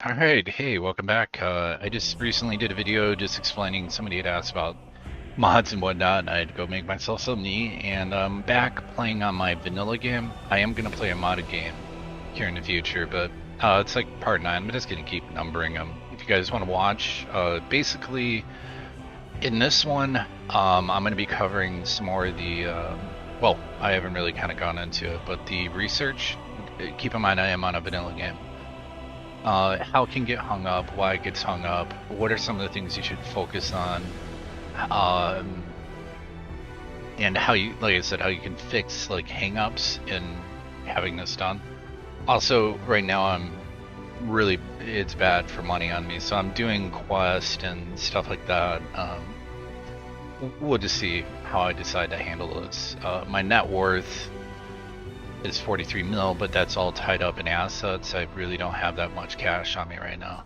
All right, hey, welcome back. I just recently did a video just explaining somebody had asked about mods and whatnot, and I had to go make myself something to eat, and I'm back playing on my vanilla game. I am gonna play a modded game here in the future, but it's like part 9. I'm just gonna keep numbering them. If you guys want to watch, basically in this one, I'm gonna be covering some more of the, well, I haven't really kind of gone into it, but the research. Keep in mind I am on a vanilla game. How it can get hung up, why it gets hung up, what are some of the things you should focus on, um, and how you, like I said, how you can fix like hangups in having this done. Also, right now it's bad for money on me, so I'm doing quest and stuff like that. We'll just see how I decide to handle this. My net worth is 43 mil, but that's all tied up in assets. I really don't have that much cash on me right now.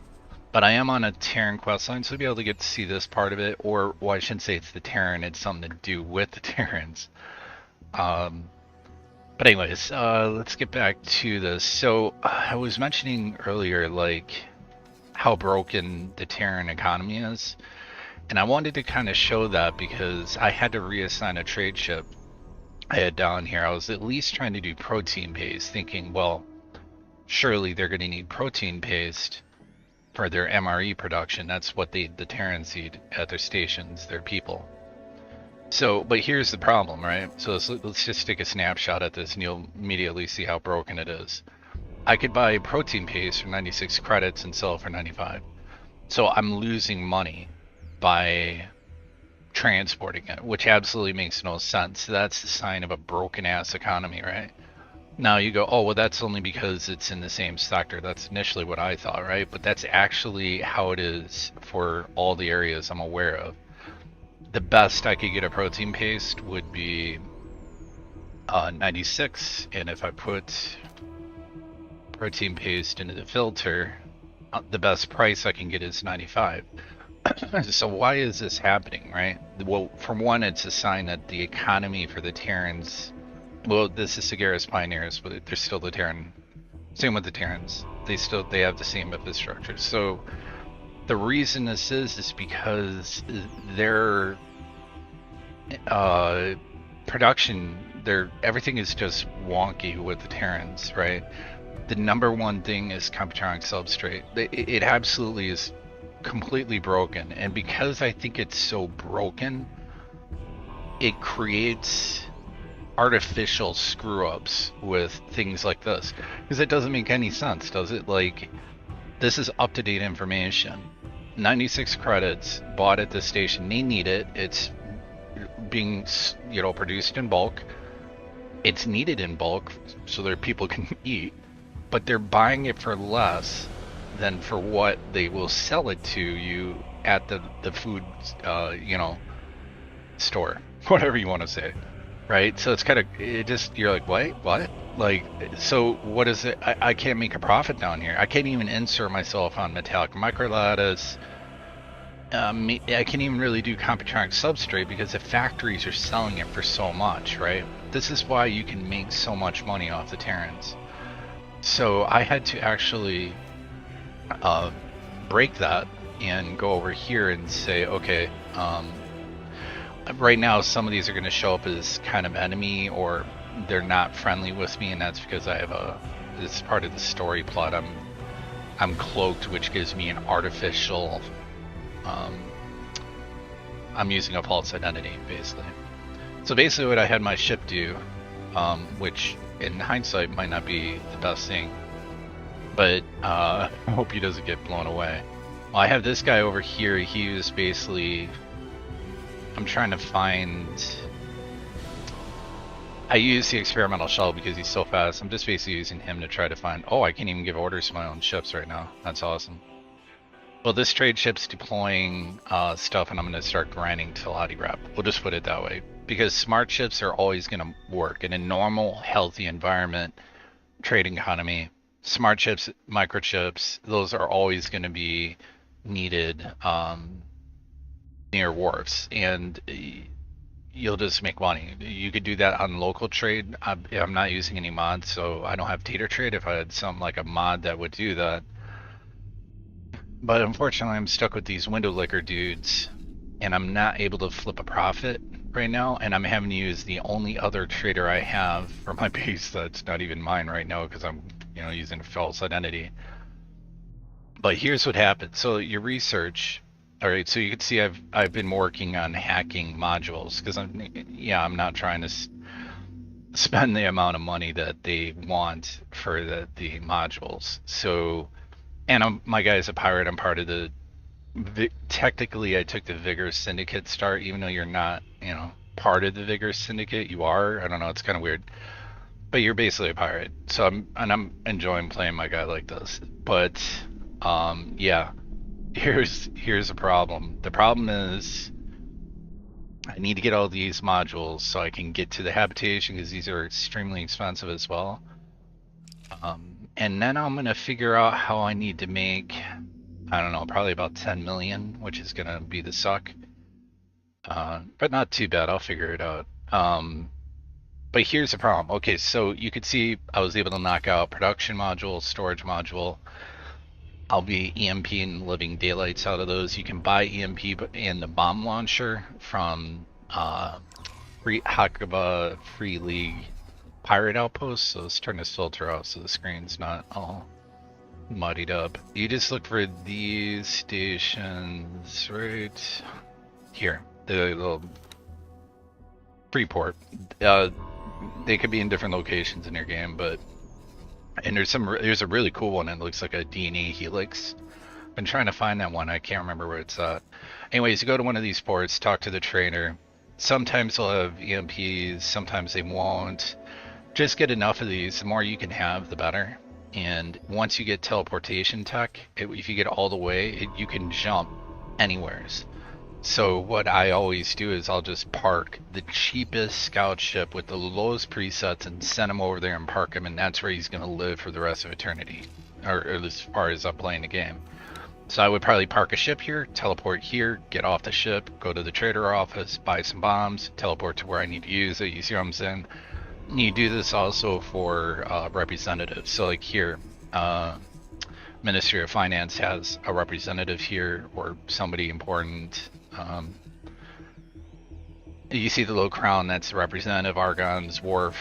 But I am on a Terran quest line, so I'll be able to get to see this part of it. Or, well, I shouldn't say it's the Terran, it's something to do with the Terrans. Um, but anyways, let's get back to this. So, I was mentioning earlier, like, how broken the Terran economy is. And I wanted to kind of show that because I had to reassign a trade ship I had down here. I was at least trying to do protein paste, thinking, well, surely they're going to need protein paste for their MRE production. That's what the Terrans eat at their stations, their people. So, but here's the problem, right? So let's just take a snapshot at this and you'll immediately see how broken it is. I could buy protein paste for 96 credits and sell it for 95. So I'm losing money by transporting it, which absolutely makes no sense. That's the sign of a broken ass economy, right? Now you go, oh, well, that's only because it's in the same sector. That's initially what I thought, right? But that's actually how it is for all the areas I'm aware of. The best I could get a protein paste would be 96, and if I put protein paste into the filter, the best price I can get is 95. So why is this happening, right? Well, for one, it's a sign that the economy for the Terrans, well, this is Sagaris Pioneers, but they're still the Terran. Same with the Terrans. They have the same infrastructure. So the reason this is because their production, their everything is just wonky with the Terrans, right? The number one thing is Computronic substrate. It absolutely is completely broken, and because I think it's so broken, it creates artificial screw ups with things like this. Because it doesn't make any sense, does it? Like, this is up to date information. 96 credits bought at this station. They need it. It's being, produced in bulk. It's needed in bulk so that people can eat, but they're buying it for less than for what they will sell it to you at the food, store, whatever you want to say, right? So it's kind of, it just, you're like, what? Like, so what is it? I can't make a profit down here. I can't even insert myself on metallic microlattice. I can't even really do Computronic substrate because the factories are selling it for so much, right? This is why you can make so much money off the Terrans. So I had to actually break that and go over here and say, okay, right now some of these are going to show up as kind of enemy or they're not friendly with me, and that's because I have this is part of the story plot. I'm cloaked, which gives me an artificial, I'm using a false identity basically. So basically what I had my ship do, which in hindsight might not be the best thing, but I hope he doesn't get blown away. Well, I have this guy over here. He was basically, I'm trying to find, I use the experimental shuttle because he's so fast. I'm just basically using him to try to find, oh, I can't even give orders to my own ships right now. That's awesome. Well, this trade ship's deploying stuff, and I'm going to start grinding Teladi Rep. We'll just put it that way. Because smart ships are always going to work in a normal, healthy environment, trading economy. Smart chips, microchips, those are always going to be needed near wharfs, and you'll just make money. You could do that on local trade. I'm not using any mods, so I don't have Tater Trade. If I had some like a mod that would do that, But unfortunately, I'm stuck with these window licker dudes, and I'm not able to flip a profit right now, and I'm having to use the only other trader I have for my base that's not even mine right now because I'm, using a false identity. But here's what happened. So your research, all right. So you can see I've been working on hacking modules because I'm not trying to spend the amount of money that they want for the modules. So, and my guy's a pirate. I'm part of the. Technically, I took the Vigor Syndicate start, even though you're not, part of the Vigor Syndicate. You are. I don't know. It's kind of weird, but you're basically a pirate. So I'm enjoying playing my guy like this. But, yeah. Here's a problem. The problem is I need to get all these modules so I can get to the habitation because these are extremely expensive as well. And then I'm gonna figure out how I need to make, I don't know, probably about 10 million, which is gonna be the suck. But not too bad. I'll figure it out. But here's the problem. Okay, so you could see I was able to knock out production module, storage module. I'll be EMPing Living Daylights out of those. You can buy EMP and the bomb launcher from Hakuba Free League Pirate Outpost. So let's turn this filter off so the screen's not all muddied up. You just look for these stations right here. The little Freeport. They could be in different locations in your game, but there's a really cool one that looks like a DNA helix. Been trying to find that one. I can't remember where it's at. Anyways, you go to one of these ports, talk to the trader. Sometimes they'll have EMPs, sometimes they won't. Just get enough of these. The more you can have, the better. And once you get teleportation tech, if you get all the way, you can jump anywheres. So what I always do is I'll just park the cheapest scout ship with the lowest presets and send him over there and park him, and that's where he's going to live for the rest of eternity, or as far as I'm playing the game. So I would probably park a ship here, teleport here, get off the ship, go to the trader office, buy some bombs, teleport to where I need to use it. You see what I'm saying? You do this also for representatives. So like here, Ministry of Finance has a representative here or somebody important. You see the little crown, that's the representative, Argon's Wharf.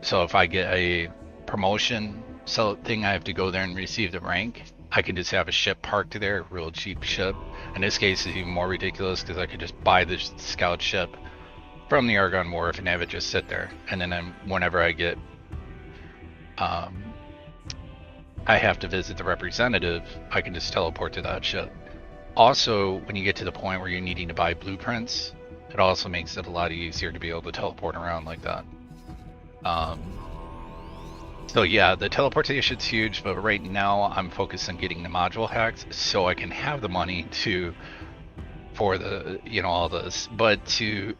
So if I get a promotion thing, I have to go there and receive the rank. I can just have a ship parked there, real cheap ship. In this case, it's even more ridiculous because I could just buy the scout ship from the Argon Wharf and have it just sit there. And then whenever I get, I have to visit the representative, I can just teleport to that ship. Also, when you get to the point where you're needing to buy blueprints, it also makes it a lot easier to be able to teleport around like that. So yeah, the teleportation's huge, but right now I'm focused on getting the module hacked so I can have the money for the, all this. But to,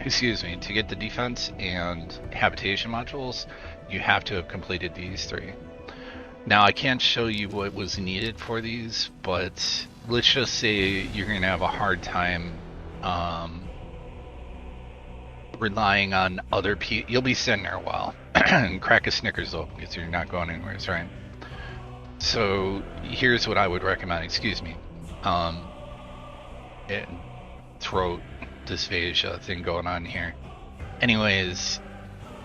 excuse me, to get the defense and habitation modules, you have to have completed these 3. Now I can't show you what was needed for these, but let's just say you're going to have a hard time relying on other people. You'll be sitting there a while and crack a Snickers open because you're not going anywhere, right? So here's what I would recommend. Excuse me. Throat dysphagia thing going on here. Anyways,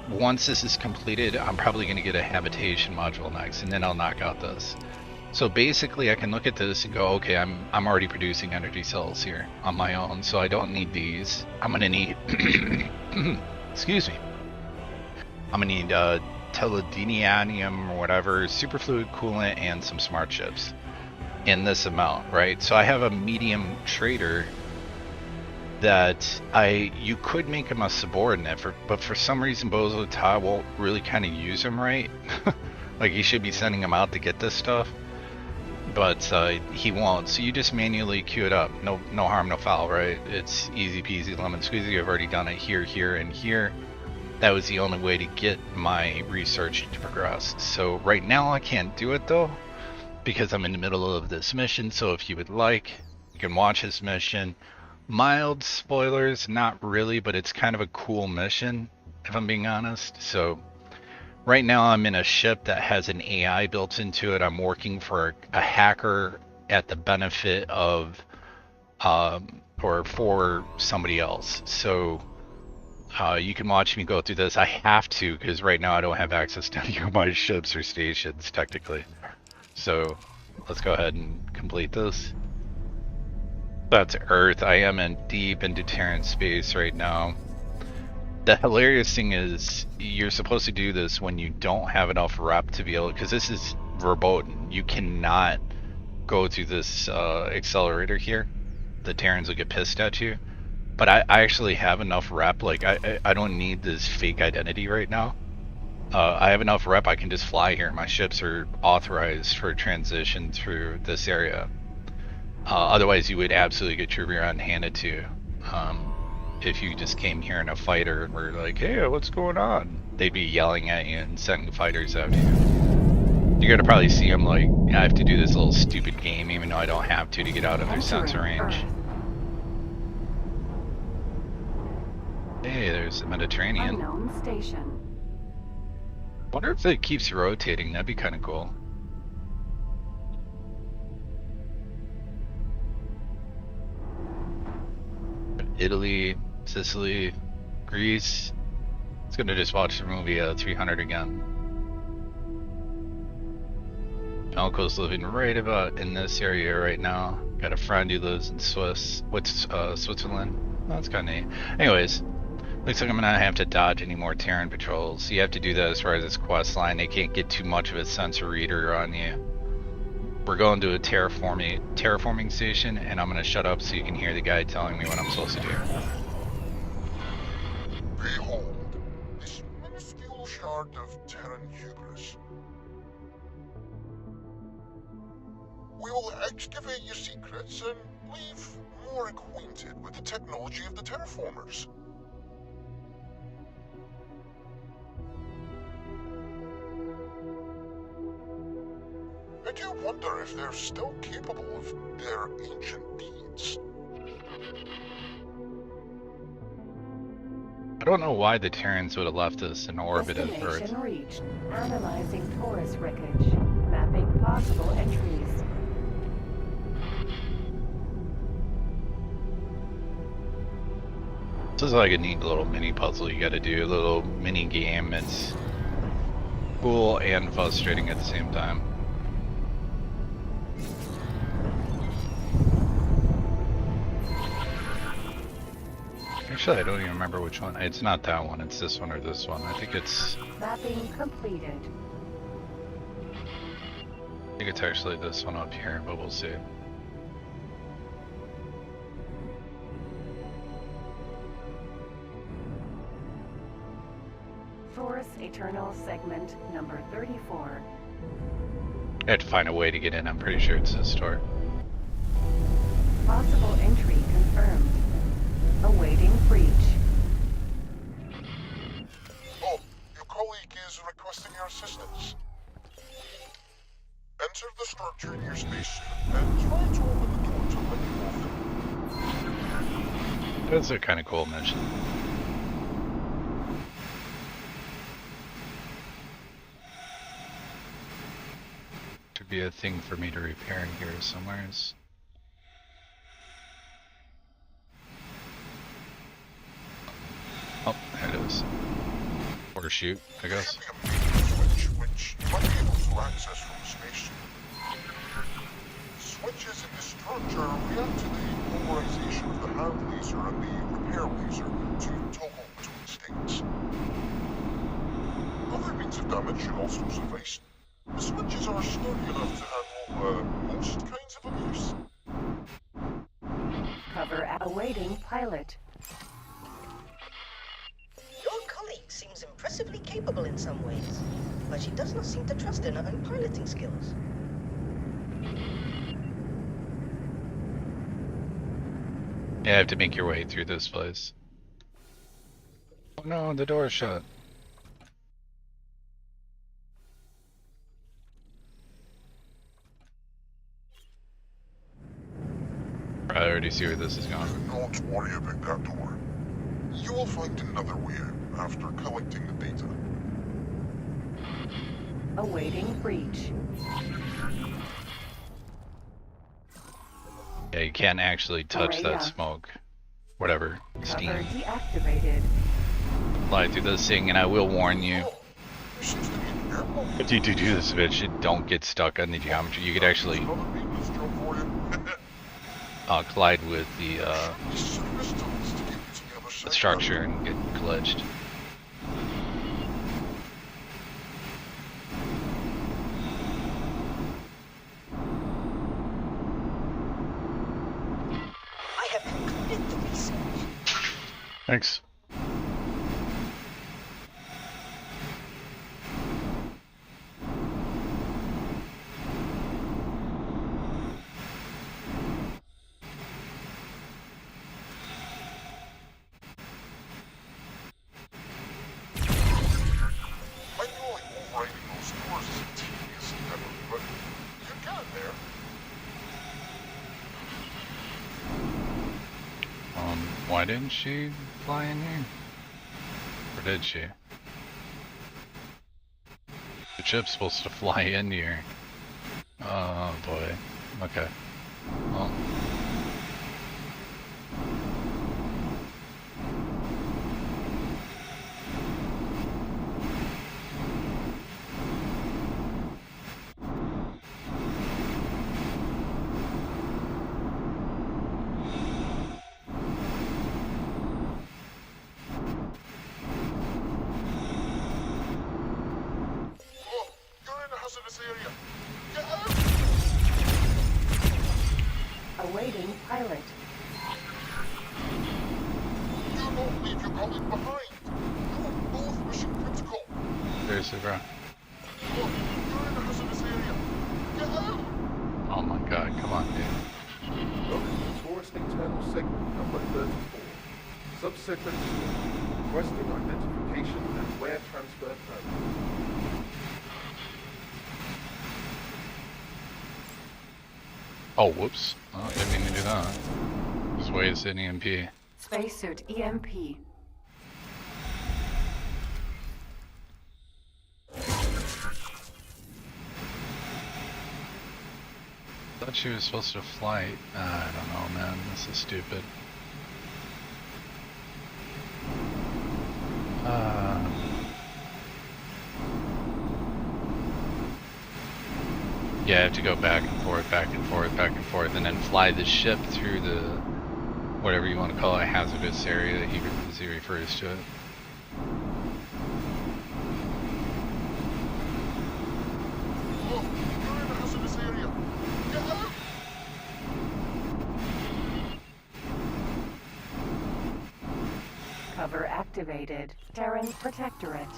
once this is completed, I'm probably going to get a habitation module next, and then I'll knock out this. So basically, I can look at this and go, okay, I'm already producing energy cells here on my own, so I don't need these. I'm going to need, excuse me, I'm going to need teledinium or whatever, superfluid coolant, and some smart chips in this amount, right? So I have a medium trader that you could make him a subordinate, but for some reason Bozo Ta won't really kind of use him right. Like he should be sending him out to get this stuff, but he won't. So you just manually queue it up. No harm, no foul, right? It's easy peasy lemon squeezy. I've already done it here, and here. That was the only way to get my research to progress. So right now I can't do it though, because I'm in the middle of this mission. So if you would like, you can watch this mission. Mild spoilers, not really, but it's kind of a cool mission, if I'm being honest. So right now I'm in a ship that has an AI built into it. I'm working for a hacker at the benefit of or for somebody else. So you can watch me go through this. I have to because right now I don't have access to any of my ships or stations technically. So let's go ahead and complete this. That's Earth. I am in deep into Terran space right now. The hilarious thing is you're supposed to do this when you don't have enough rep to be able, because this is verboten. You cannot go through this accelerator here. The Terrans will get pissed at you. But I actually have enough rep. Like I don't need this fake identity right now. I have enough rep. I can just fly here. My ships are authorized for transition through this area. Otherwise, you would absolutely get your rear end handed to you. If you just came here in a fighter and were like, "Hey, what's going on?" They'd be yelling at you and sending fighters after you. You're gonna probably see them like, I have to do this little stupid game, even though I don't have to get out of their sensor range. Hey, there's the Mediterranean. Unknown station. Wonder if it keeps rotating. That'd be kind of cool. Italy, Sicily, Greece. It's gonna just watch the movie 300 again. My uncle's living right about in this area right now. Got a friend who lives in Switzerland. That's kind of neat. Anyways, looks like I'm gonna have to dodge any more Terran patrols. You have to do that as far as this quest line. They can't get too much of a sensor reader on you. We're going to a terraforming station, and I'm gonna shut up so you can hear the guy telling me what I'm supposed to do. Behold, this minuscule shard of Terran hubris. We will excavate your secrets and leave more acquainted with the technology of the terraformers. I do wonder if they're still capable of their ancient deeds. I don't know why the Terrans would have left us in orbit of Earth. Destination reached. Analyzing Taurus wreckage. Mapping possible entries. This is like a neat little mini puzzle you gotta do, a little mini game. It's cool and frustrating at the same time. Actually, I don't even remember which one. It's not that one, it's this one or this one. I think it's Mapping completed. actually this one up here, but we'll see. Taurus Eternal segment number 34. I have to find a way to get in. I'm pretty sure it's this door. Possible entry confirmed. Awaiting breach. Oh, your colleague is requesting your assistance. Enter the structure in your spacesuit and try to open the door to let you off. That's a kind of cool mission. Should be a thing for me to repair in here somewhere. Oh, there it is. Or shoot, I There guess. should be a main switch which you might be able to access from the spacesuit. Switches in this structure react to the polarization of the hand laser and the repair laser to toggle between states. Other means of damage should also suffice. The switches are sturdy enough to handle most kinds of abuse. Cover awaiting pilot. Your colleague seems impressively capable in some ways, but she does not seem to trust in her own piloting skills. Yeah, I have to make your way through this place. Oh no, the door's shut. I already see where this is going. Do not worry about that door. You will find another way out after collecting the data. Awaiting breach. Yeah, you can't actually touch that Array up. smoke. Whatever. Cover Steam. deactivated. Fly through this thing, and I will warn you. Oh, there seems to be an airlock. If you do this bitch, you don't get stuck on the geometry. You could actually Another maintenance job for you. collide with the These crystals to get you to the other side. structure and get glitched. I have concluded the research. Thanks. I know like overriding those doors is a tedious endeavor, but you got it there. Why didn't she fly in here? Or did she? The ship's supposed to fly in here. Oh boy. Okay. Well. Oh, you're in a hazardous area. Get out! Awaiting pilot. Do not leave your colleague behind. You are both mission critical. Seriously, bro. Oh, you're in a hazardous area. Get out! Oh my god, come on, dude. Welcome to Taurus Internal Segment number 34. Subsegment 2. Requesting identification and wear transfer permit. Oh, whoops. Oh, didn't mean to do that. Just waste an EMP. Spacesuit EMP. Thought she was supposed to fly. I don't know, man. This is stupid. Yeah, I have to go back and forth, back and forth, back and forth, and then fly the ship through the whatever you want to call it, hazardous area that he refers to it. Oh, you're in a hazardous area. Get out! Cover activated. Terran Protectorate.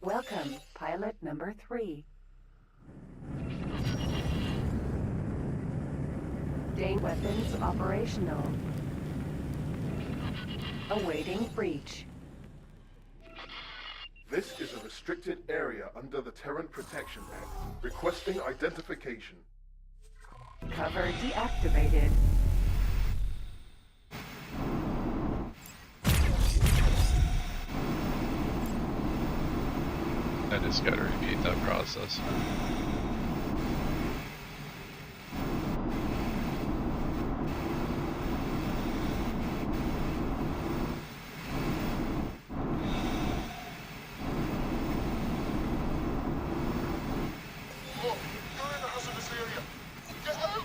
Welcome, pilot number 3. Dane weapons operational. Awaiting breach. This is a restricted area under the Terran Protection Act. Requesting identification. Cover deactivated. I just gotta repeat that process. Oh, you're in a hazardous area. Get out!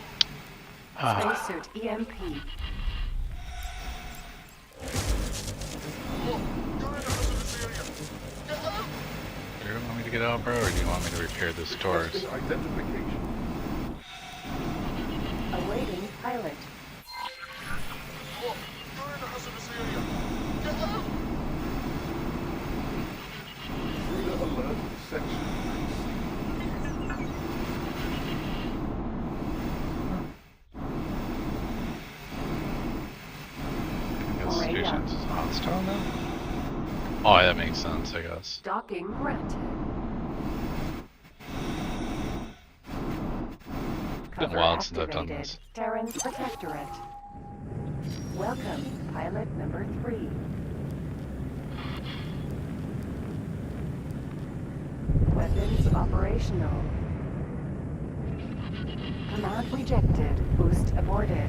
Spacesuit EMP. Oh, you're in a hazardous area. Get out! Do you want me to get out, bro, or do you want me to repair this Taurus? Requesting identification. Awaiting pilot. Oh, you're in a hazardous area. Get out! Intruder alert section 3C. Investigations is hostile now? Oh, that makes sense, I guess. Docking granted. It's been a while since I've done this. Terran Protectorate. Welcome, pilot number 3. Weapons operational. Command rejected. Boost aborted.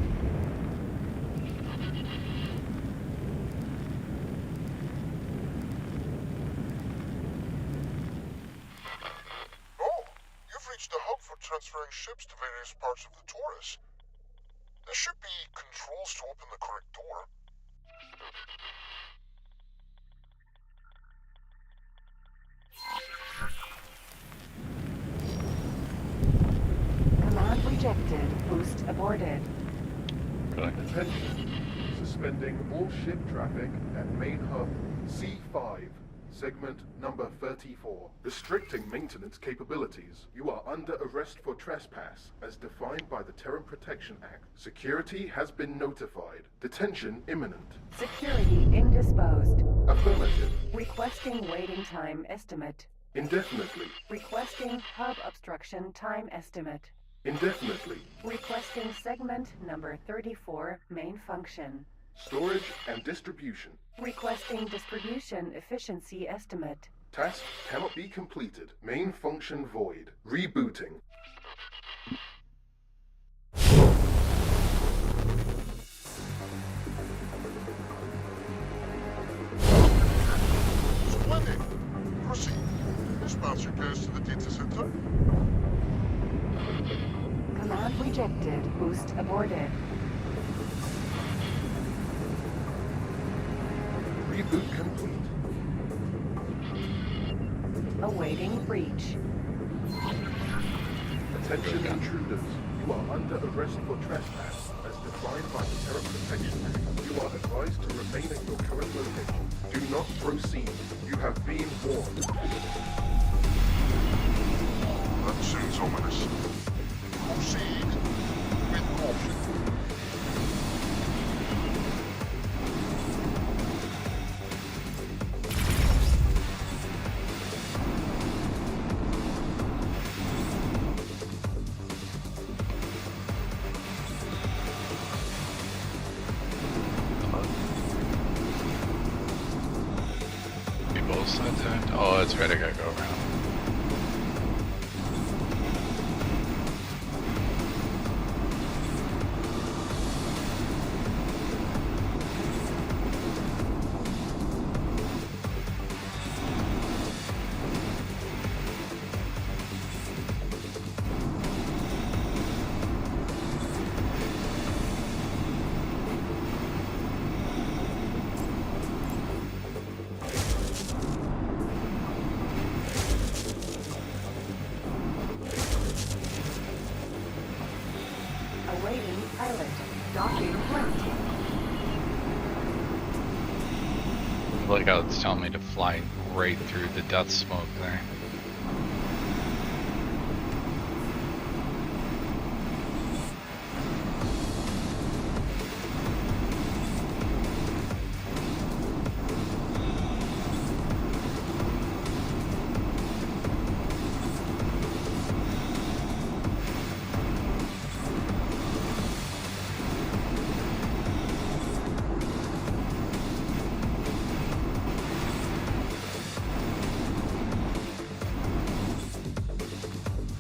Oh, you've reached the hub for transferring ships to various parts of the Taurus. There should be controls to open the correct door. Command rejected. Boost aborted. Good. Attention. Suspending all ship traffic at main hub C5, segment number 34. Restricting maintenance capabilities. You are under arrest for trespass, as defined by the Terran Protection Act. Security has been notified. Detention imminent. Security indisposed. Affirmative. Requesting waiting time estimate. Indefinitely. Requesting hub obstruction time estimate. Indefinitely. Requesting segment number 34 main function. Storage and distribution. Requesting distribution efficiency estimate. Task cannot be completed. Main function void. Rebooting. Splendid. Proceed. Dispatch your guys to the data center. Command rejected. Boost aborted. Reboot complete. Awaiting breach. Attention intruders. You are under arrest for trespass, as defined by the Terran Protection Act. You are advised to remain at your current location. Do not proceed. You have been warned. That sounds ominous. Proceed with caution. We both sides act? Oh, that's right, I gotta go around. Awaiting pilot. Docking point. I like how it's telling me to fly right through the death smoke there.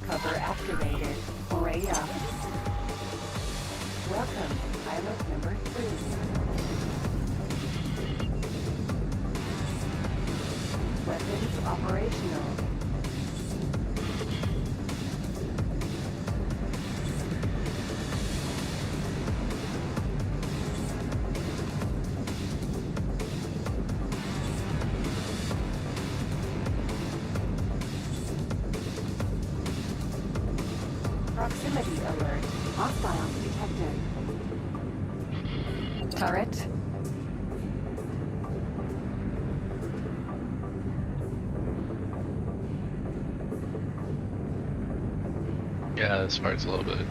Cover activated. Ray up. Welcome, pilot number 3. Weapons operational. Proximity alert. Hostiles detected. Turret. Yeah, this part's a little bit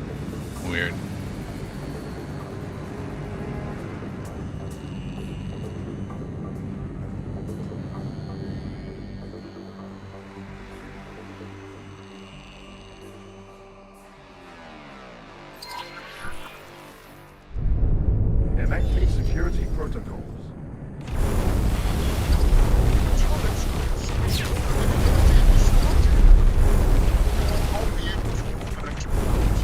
weird. Enacting security protocols. I'll be able to open exit ports.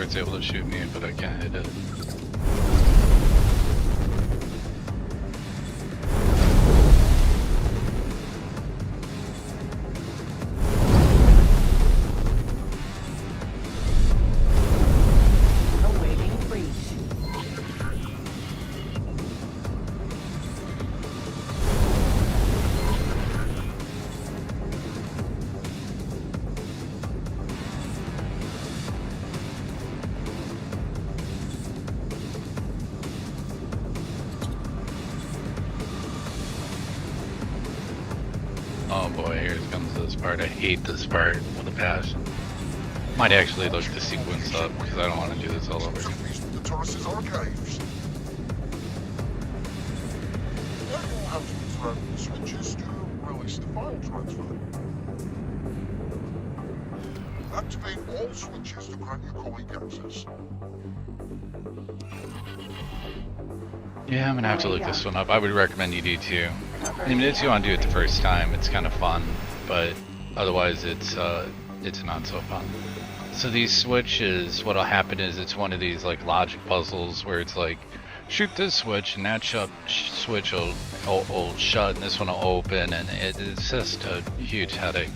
turret's able to shoot me, but I can't hit it. Awaiting breach. Oh boy, here comes this part. I hate this part with a passion. Might actually look the sequence up because I don't want to do this all over again. The Taurus's archives. Now you'll have to thread the switches to release the file transfer. Activate all switches to grant your colleague access. Yeah, I'm gonna have to look this one up. I would recommend you do too. I mean, if you want to do it the first time, it's kind of fun, but otherwise it's not so fun. So these switches, what'll happen is it's one of these like logic puzzles where it's like, shoot this switch and that switch will shut and this one will open, and it's just a huge headache.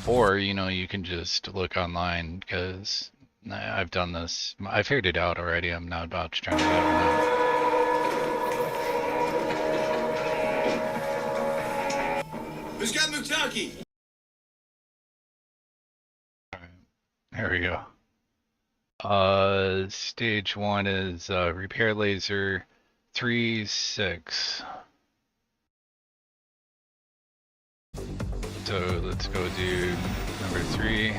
Or, you know, you can just look online because I've done this. I figured it out already. I'm not about to try to do it now. Who's got Mutaki? There we go. Stage 1 is repair laser 3-6. So let's go do number 3.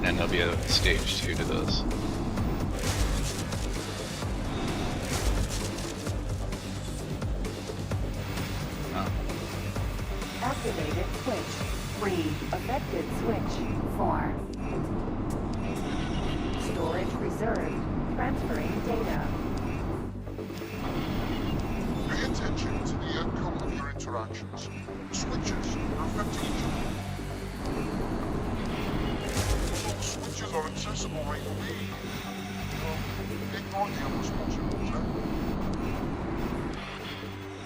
And there'll be a stage 2 to this. Activated switch. 3. Affected switch. 4. Storage reserved. Transferring data. Pay attention to the outcome of your interactions. Switches are affecting each other. Those switches are accessible right away. Ignore the unresponsibles,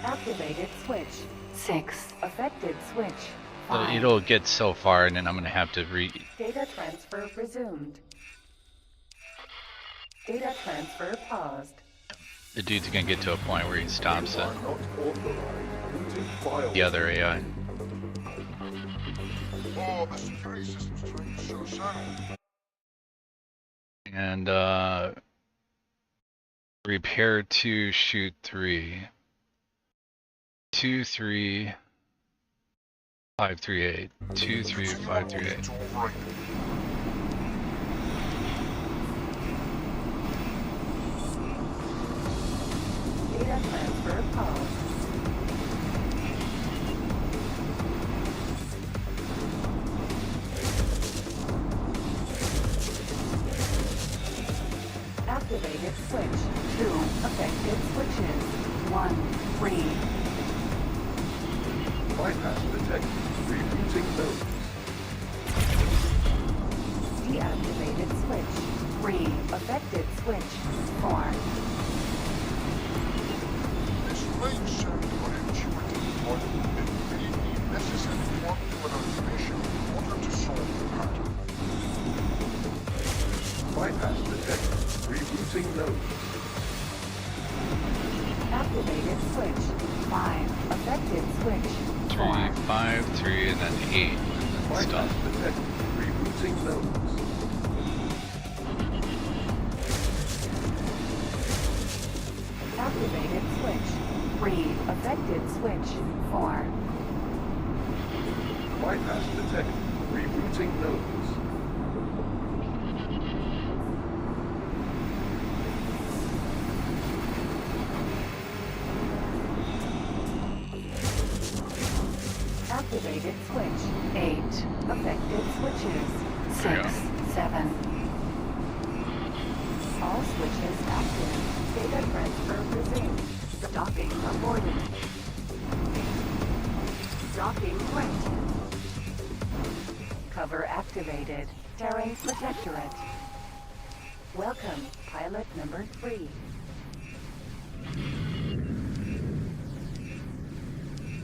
Activated switch. 6. Affected switch. So 5. it'll get so far, and then I'm gonna have to Data transfer resumed. Data transfer paused. the dude's gonna get to a point where he stops You it. are not authorized using file. The other AI. Oh, the security system's trying to show shadow. And repair 2, shoot 3. 2, 3, 5, 3, 8. 2, 3, 5, 3, 8. To override it. Data transfer paused. Activated switch. 2. Affected switches. 1. 3. Bypass detected. Rebooting nodes. Deactivated switch. 3. Affected switch. 4. This range served by a intuitive one. It may be necessary quantum information in order to solve the pattern. Bypass detected. Rebooting nodes. Activated switch. 5. Affected switch. 3, 4. 5, 3, and then 8. And then Bypass stop. detected. Rebooting nodes. Activated switch. 3. Affected switch. 4. Bypass detected. Rebooting nodes. Activated switch. 8. Affected switches. There you 6. 7. All switches active. Data transfer resumed. Docking aborted. Docking granted. Cover activated. Terrain Protectorate. Welcome, pilot number 3.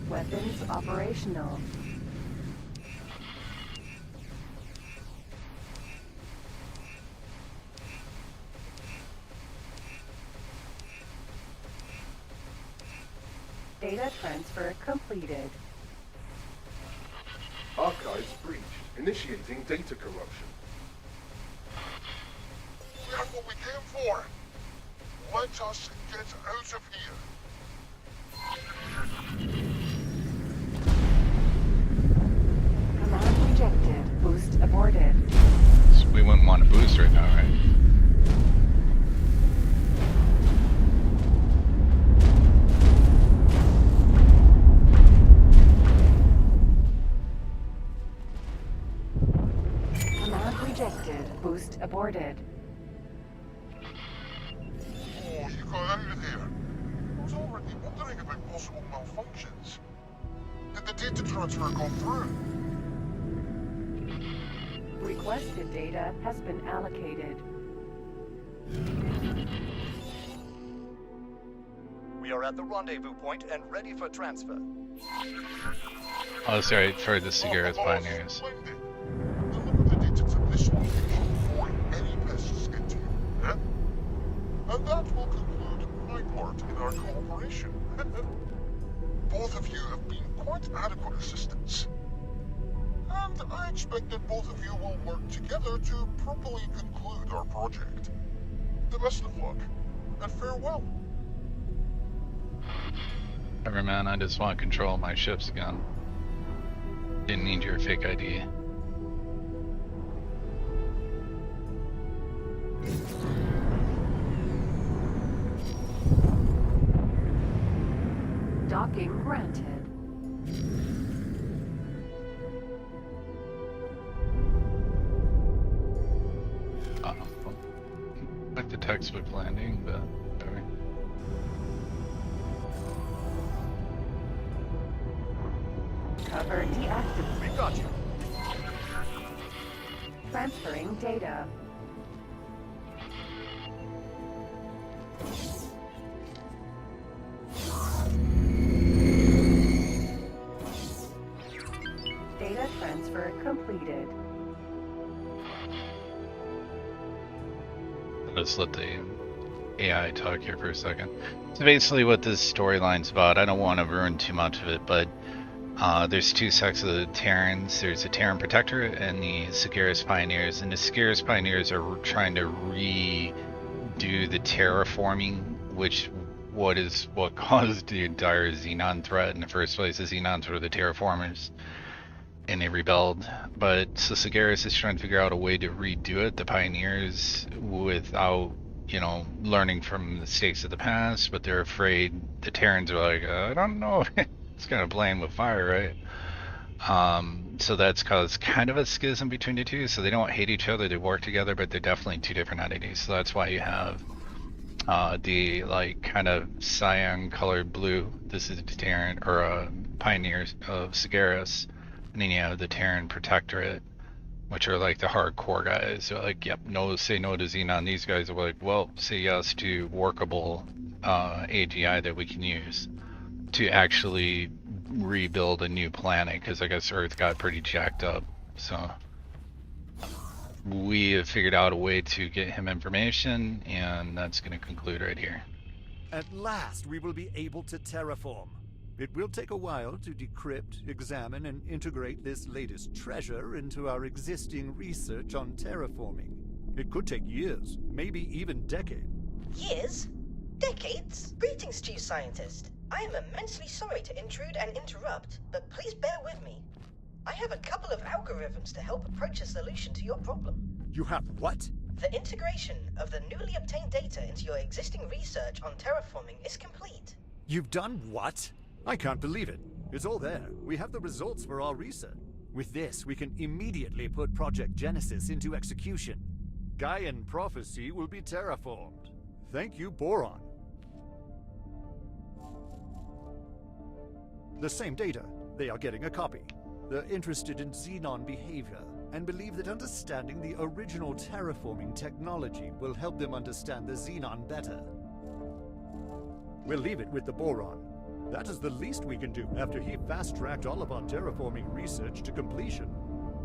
Weapons operational. Data transfer completed. Archives breached. Initiating data corruption. We have what we came for. Let us get out of here. Command rejected. Boost aborted. So we wouldn't want to boost right now, right? Command rejected. Boost aborted. Oh, you got out of there. I was already wondering about possible malfunctions. Did the data transfer go through? Requested data has been allocated. We are at the rendezvous point and ready for transfer. Oh, sorry, for the Sagaris Pioneers. Splendid. Deliver the data to this location before any pests get to you, eh? And that will conclude my part in our cooperation. Both of you have been quite adequate assistants. And I expect that both of you will work together to properly conclude our project. The best of luck, and farewell. Whatever, man, I just want control of my ships again. Didn't need your fake ID. Docking granted. Like the textbook landing, but whatever. Cover deactivated. We got you. Transferring data. Data transfer completed. Let's let the AI talk here for a second. So basically what this storyline's about, I don't want to ruin too much of it, but there's two sects of the Terrans. There's the Terran Protectorate and the Sagaris Pioneers. And the Sagaris Pioneers are trying to redo the terraforming, what caused the entire Xenon threat in the first place. The Xenons were the terraformers, and they rebelled. But so Sagaris is trying to figure out a way to redo it, the Pioneers, without, learning from the mistakes of the past, but they're afraid. The Terrans are like, I don't know. It's kind of playing with fire, right? So that's caused kind of a schism between the two. So they don't hate each other, they work together, but they're definitely two different entities. So that's why you have the kind of cyan colored blue. This is the Terran or Pioneers of Sagaris, and then you have the Terran Protectorate, which are like the hardcore guys. They're like, yep, no, say no to Xenon. These guys are like, well, say yes to workable AGI that we can use to actually rebuild a new planet, because I guess Earth got pretty jacked up. So we have figured out a way to get him information, and that's going to conclude right here. At last, we will be able to terraform. It will take a while to decrypt, examine, and integrate this latest treasure into our existing research on terraforming. It could take years, maybe even decades. Years? Decades? Greetings, Chief Scientist. I am immensely sorry to intrude and interrupt, but please bear with me. I have a couple of algorithms to help approach a solution to your problem. You have what? The integration of the newly obtained data into your existing research on terraforming is complete. You've done what? I can't believe it. It's all there. We have the results for our research. With this, we can immediately put Project Genesis into execution. Gaian Prophecy will be terraformed. Thank you, Boron. The same data. They are getting a copy. They're interested in Xenon behavior and believe that understanding the original terraforming technology will help them understand the Xenon better. We'll leave it with the Boron. That is the least we can do after he fast-tracked all of our terraforming research to completion.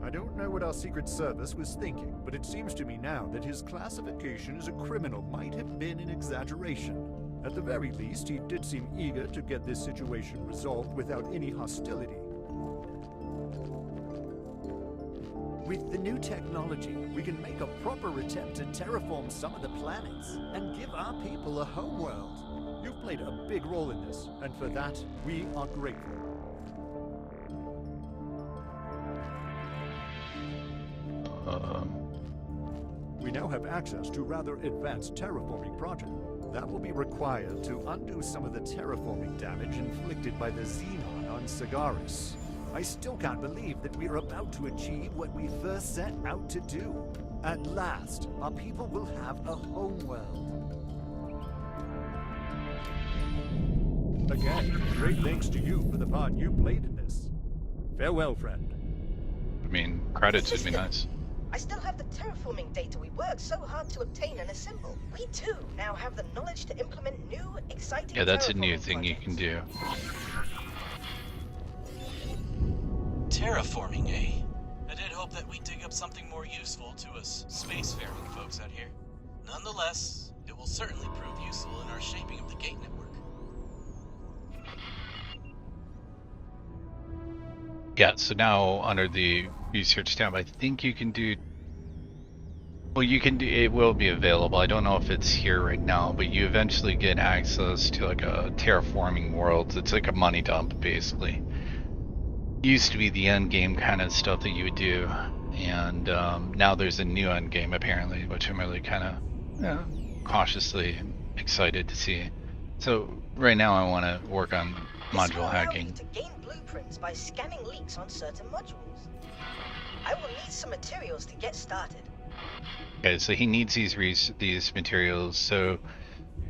I don't know what our Secret Service was thinking, but it seems to me now that his classification as a criminal might have been an exaggeration. At the very least, he did seem eager to get this situation resolved without any hostility. With the new technology, we can make a proper attempt to terraform some of the planets and give our people a homeworld. You've played a big role in this, and for that, we are grateful. We now have access to rather advanced terraforming project. That will be required to undo some of the terraforming damage inflicted by the Xenon on Sagaris. I still can't believe that we are about to achieve what we first set out to do. At last, our people will have a homeworld. Again, great thanks to you for the part you played in this. Farewell, friend. I mean, credits would be nice. I still have the terraforming data we worked so hard to obtain and assemble. We too now have the knowledge to implement new, exciting Yeah, that's a new terraforming thing you can do. Terraforming, eh? I did hope that we'd dig up something more useful to us spacefaring folks out here. Nonetheless, it will certainly prove useful in our shaping of the gate network. Yeah, so now under the research tab, I think you can do. Well, you can do. It will be available. I don't know if it's here right now, but you eventually get access to like a terraforming world. It's like a money dump, basically. Used to be the end game kind of stuff that you would do, and now there's a new end game apparently, which I'm really kind of cautiously excited to see. So right now I want to work on module hacking. To gain blueprints by scanning leaks on certain modules. I will need some materials to get started. Okay, so he needs these materials. So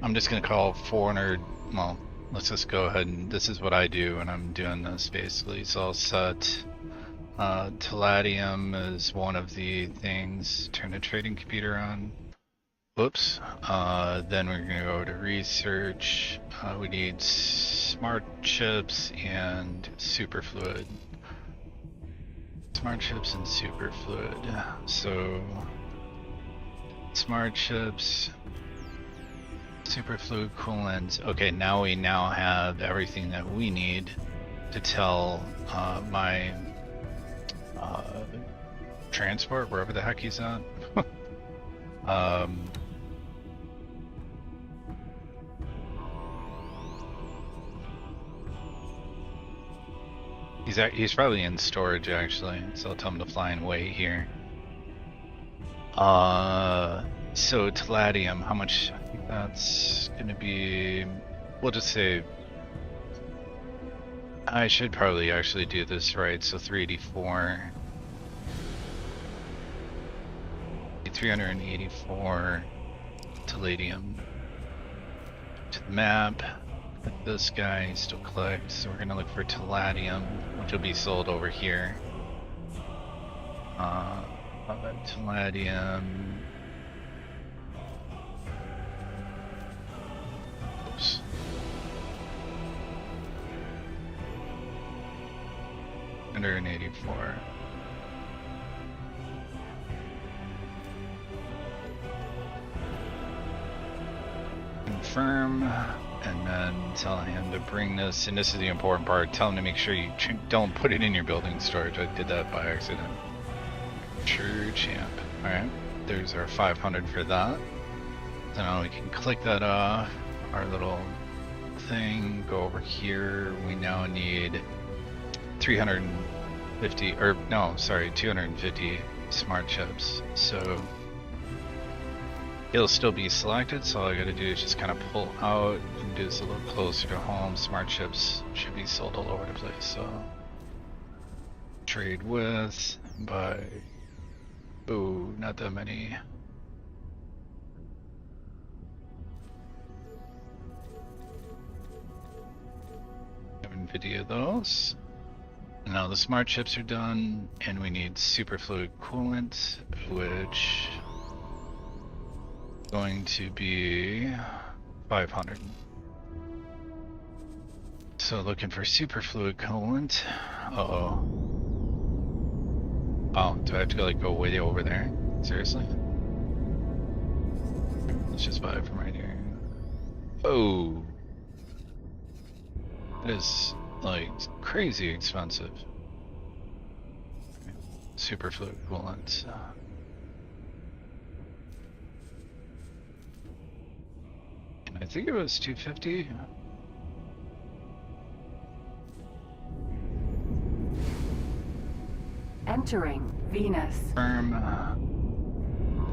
I'm just gonna call 400. Well, let's just go ahead and this is what I do when I'm doing this basically. So I'll set Palladium as one of the things. Turn the trading computer on. Whoops. Then we're gonna go to research. We need smart chips and superfluid. Smart chips and superfluid. So smart chips, superfluid coolants. Okay, now we have everything that we need to tell my transport, wherever the heck he's at. He's probably in storage actually, so I'll tell him to fly and wait here. So Palladium, how much? I think that's gonna be. We'll just say. I should probably actually do this right. So 384. 384 Palladium to the map. This guy still collects, so we're gonna look for Palladium, which will be sold over here. Palladium. Oops. $184. Confirm, and then tell him to bring this, and this is the important part, tell him to make sure you don't put it in your building storage. I did that by accident. True champ. Alright, there's our 500 for that. So now we can click that off, our little thing, go over here. We now need 350, or no, sorry, 250 smart chips. So it'll still be selected, so all I gotta do is just kind of pull out and do this a little closer to home. Smart chips should be sold all over the place, so trade with, buy. Ooh, not that many. 50 of those. Now the smart chips are done, and we need superfluid coolant, which is going to be 500. So looking for superfluid coolant. Uh-oh. Oh, do I have to like go way over there? Seriously? Let's just buy it from right here. Oh. That is like crazy expensive. Superfluid coolant. I think it was 250. Entering Venus. Firm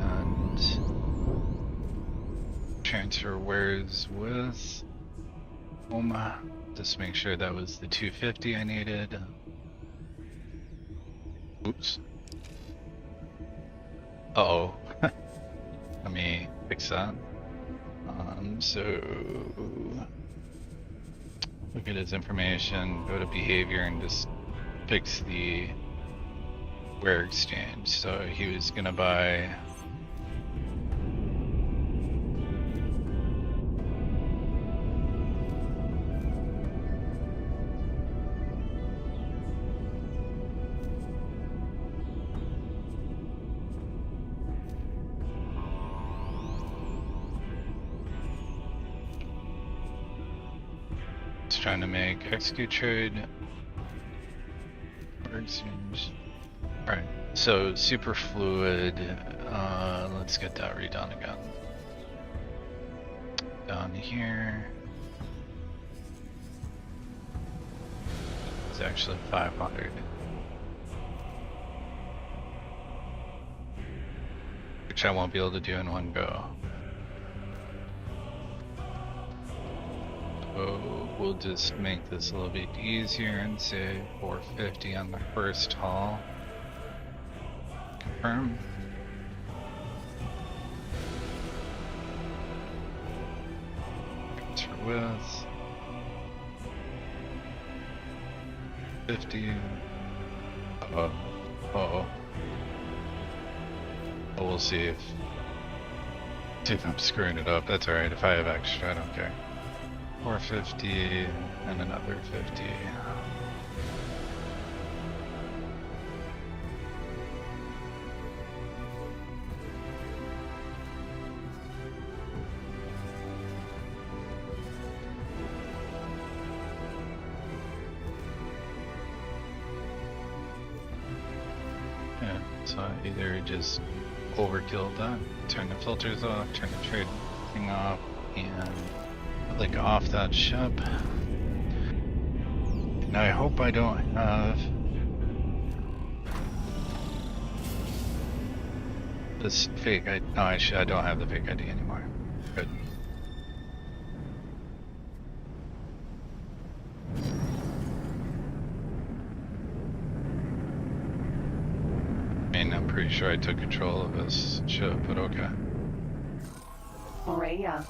and transfer wares with Oma. Just make sure that was the 250 I needed. Oops. Uh-oh. Let me fix that. So look at his information, go to behavior and just fix the ware exchange. So he was gonna buy trying to make execute trade or exchange. Alright, so superfluid, let's get that redone again. Down here. It's actually 500. Which I won't be able to do in one go. So we'll just make this a little bit easier and say 450 on the first haul. Confirm. Transfer with 50. Oh, we'll see if I'm screwing it up. That's alright. If I have extra, I don't care. 450 and another 50. Yeah, so I either just overkill that, turn the filters off, turn the trade thing off, and click off that ship. Now I hope I don't have this fake ID. No, I don't have the fake ID anymore. Good. I mean, I'm pretty sure I took control of this ship, but okay. Rhea.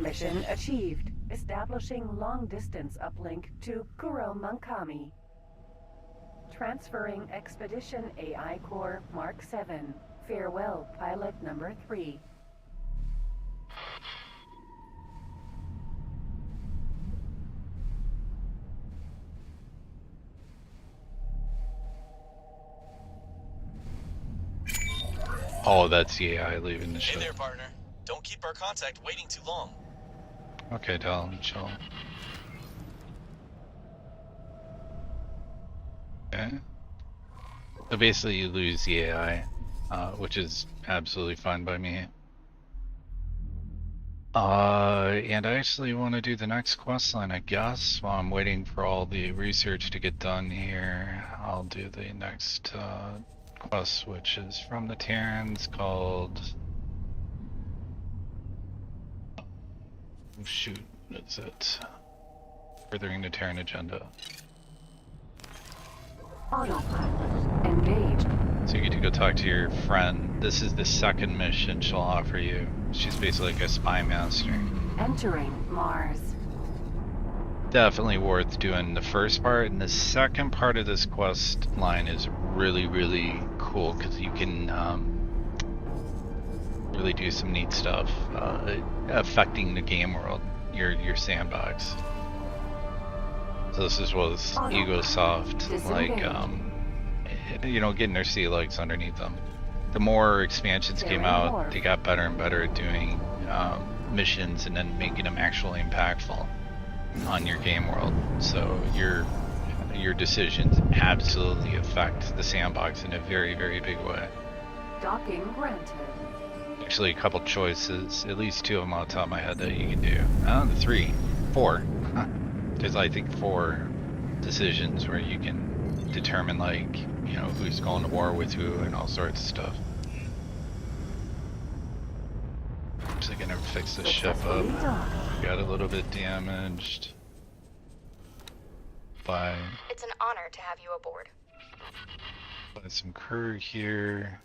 Mission achieved. Establishing long-distance uplink to Kuro Mankami. Transferring Expedition AI Core Mark 7. Farewell, Pilot Number 3. Oh, that's the AI leaving the Hey ship. there, partner. Don't keep our contact waiting too long. Okay, tell him, chill. Okay. So basically you lose the AI, which is absolutely fine by me. And I actually want to do the next quest line, I guess. While I'm waiting for all the research to get done here, I'll do the next quest, which is from the Terrans, called... Oh, shoot, what is it? Furthering the Terran agenda. Autopilot engaged. So you get to go talk to your friend. This is the second mission she'll offer you. She's basically like a spy master. Entering Mars. definitely worth doing the first part, and the second part of this quest line is really, really cool because you can really do some neat stuff affecting the game world, your sandbox. So this is what Egosoft, like, you know, getting their sea legs underneath them. The more expansions came out, they got better and better at doing missions and then making them actually impactful on your game world. So your decisions absolutely affect the sandbox in a very, very big way. Docking granted. Actually, a couple choices, at least 2 of them off the top of my head that you can do. 4. There's, I think, 4 decisions where you can determine, like, you know, who's going to war with who and all sorts of stuff. Actually gonna fix the ship up. Got a little bit damaged by It's an honor to have you aboard. some crew here.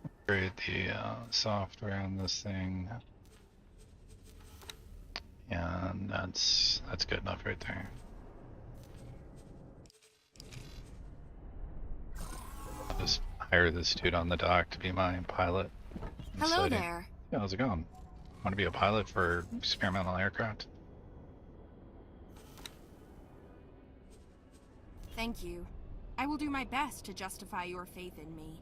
Upgrade the software on this thing. And that's good enough right there. I'll just hire this dude on the dock to be my pilot. Hello there. Yeah, how's it going? Want to be a pilot for experimental aircraft? Thank you. I will do my best to justify your faith in me.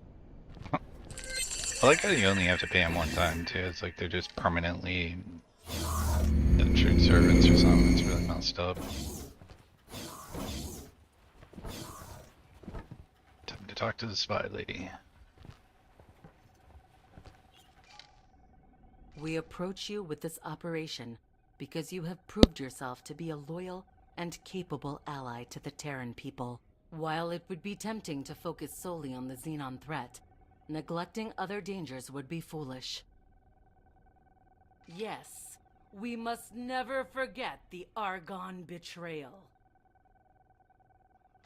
I like how you only have to pay them one time too. It's like they're just permanently indentured servants or something. It's really messed up. Time to talk to the spy lady. We approach you with this operation because you have proved yourself to be a loyal and capable ally to the Terran people. While it would be tempting to focus solely on the Xenon threat, neglecting other dangers would be foolish. Yes, we must never forget the Argonne betrayal.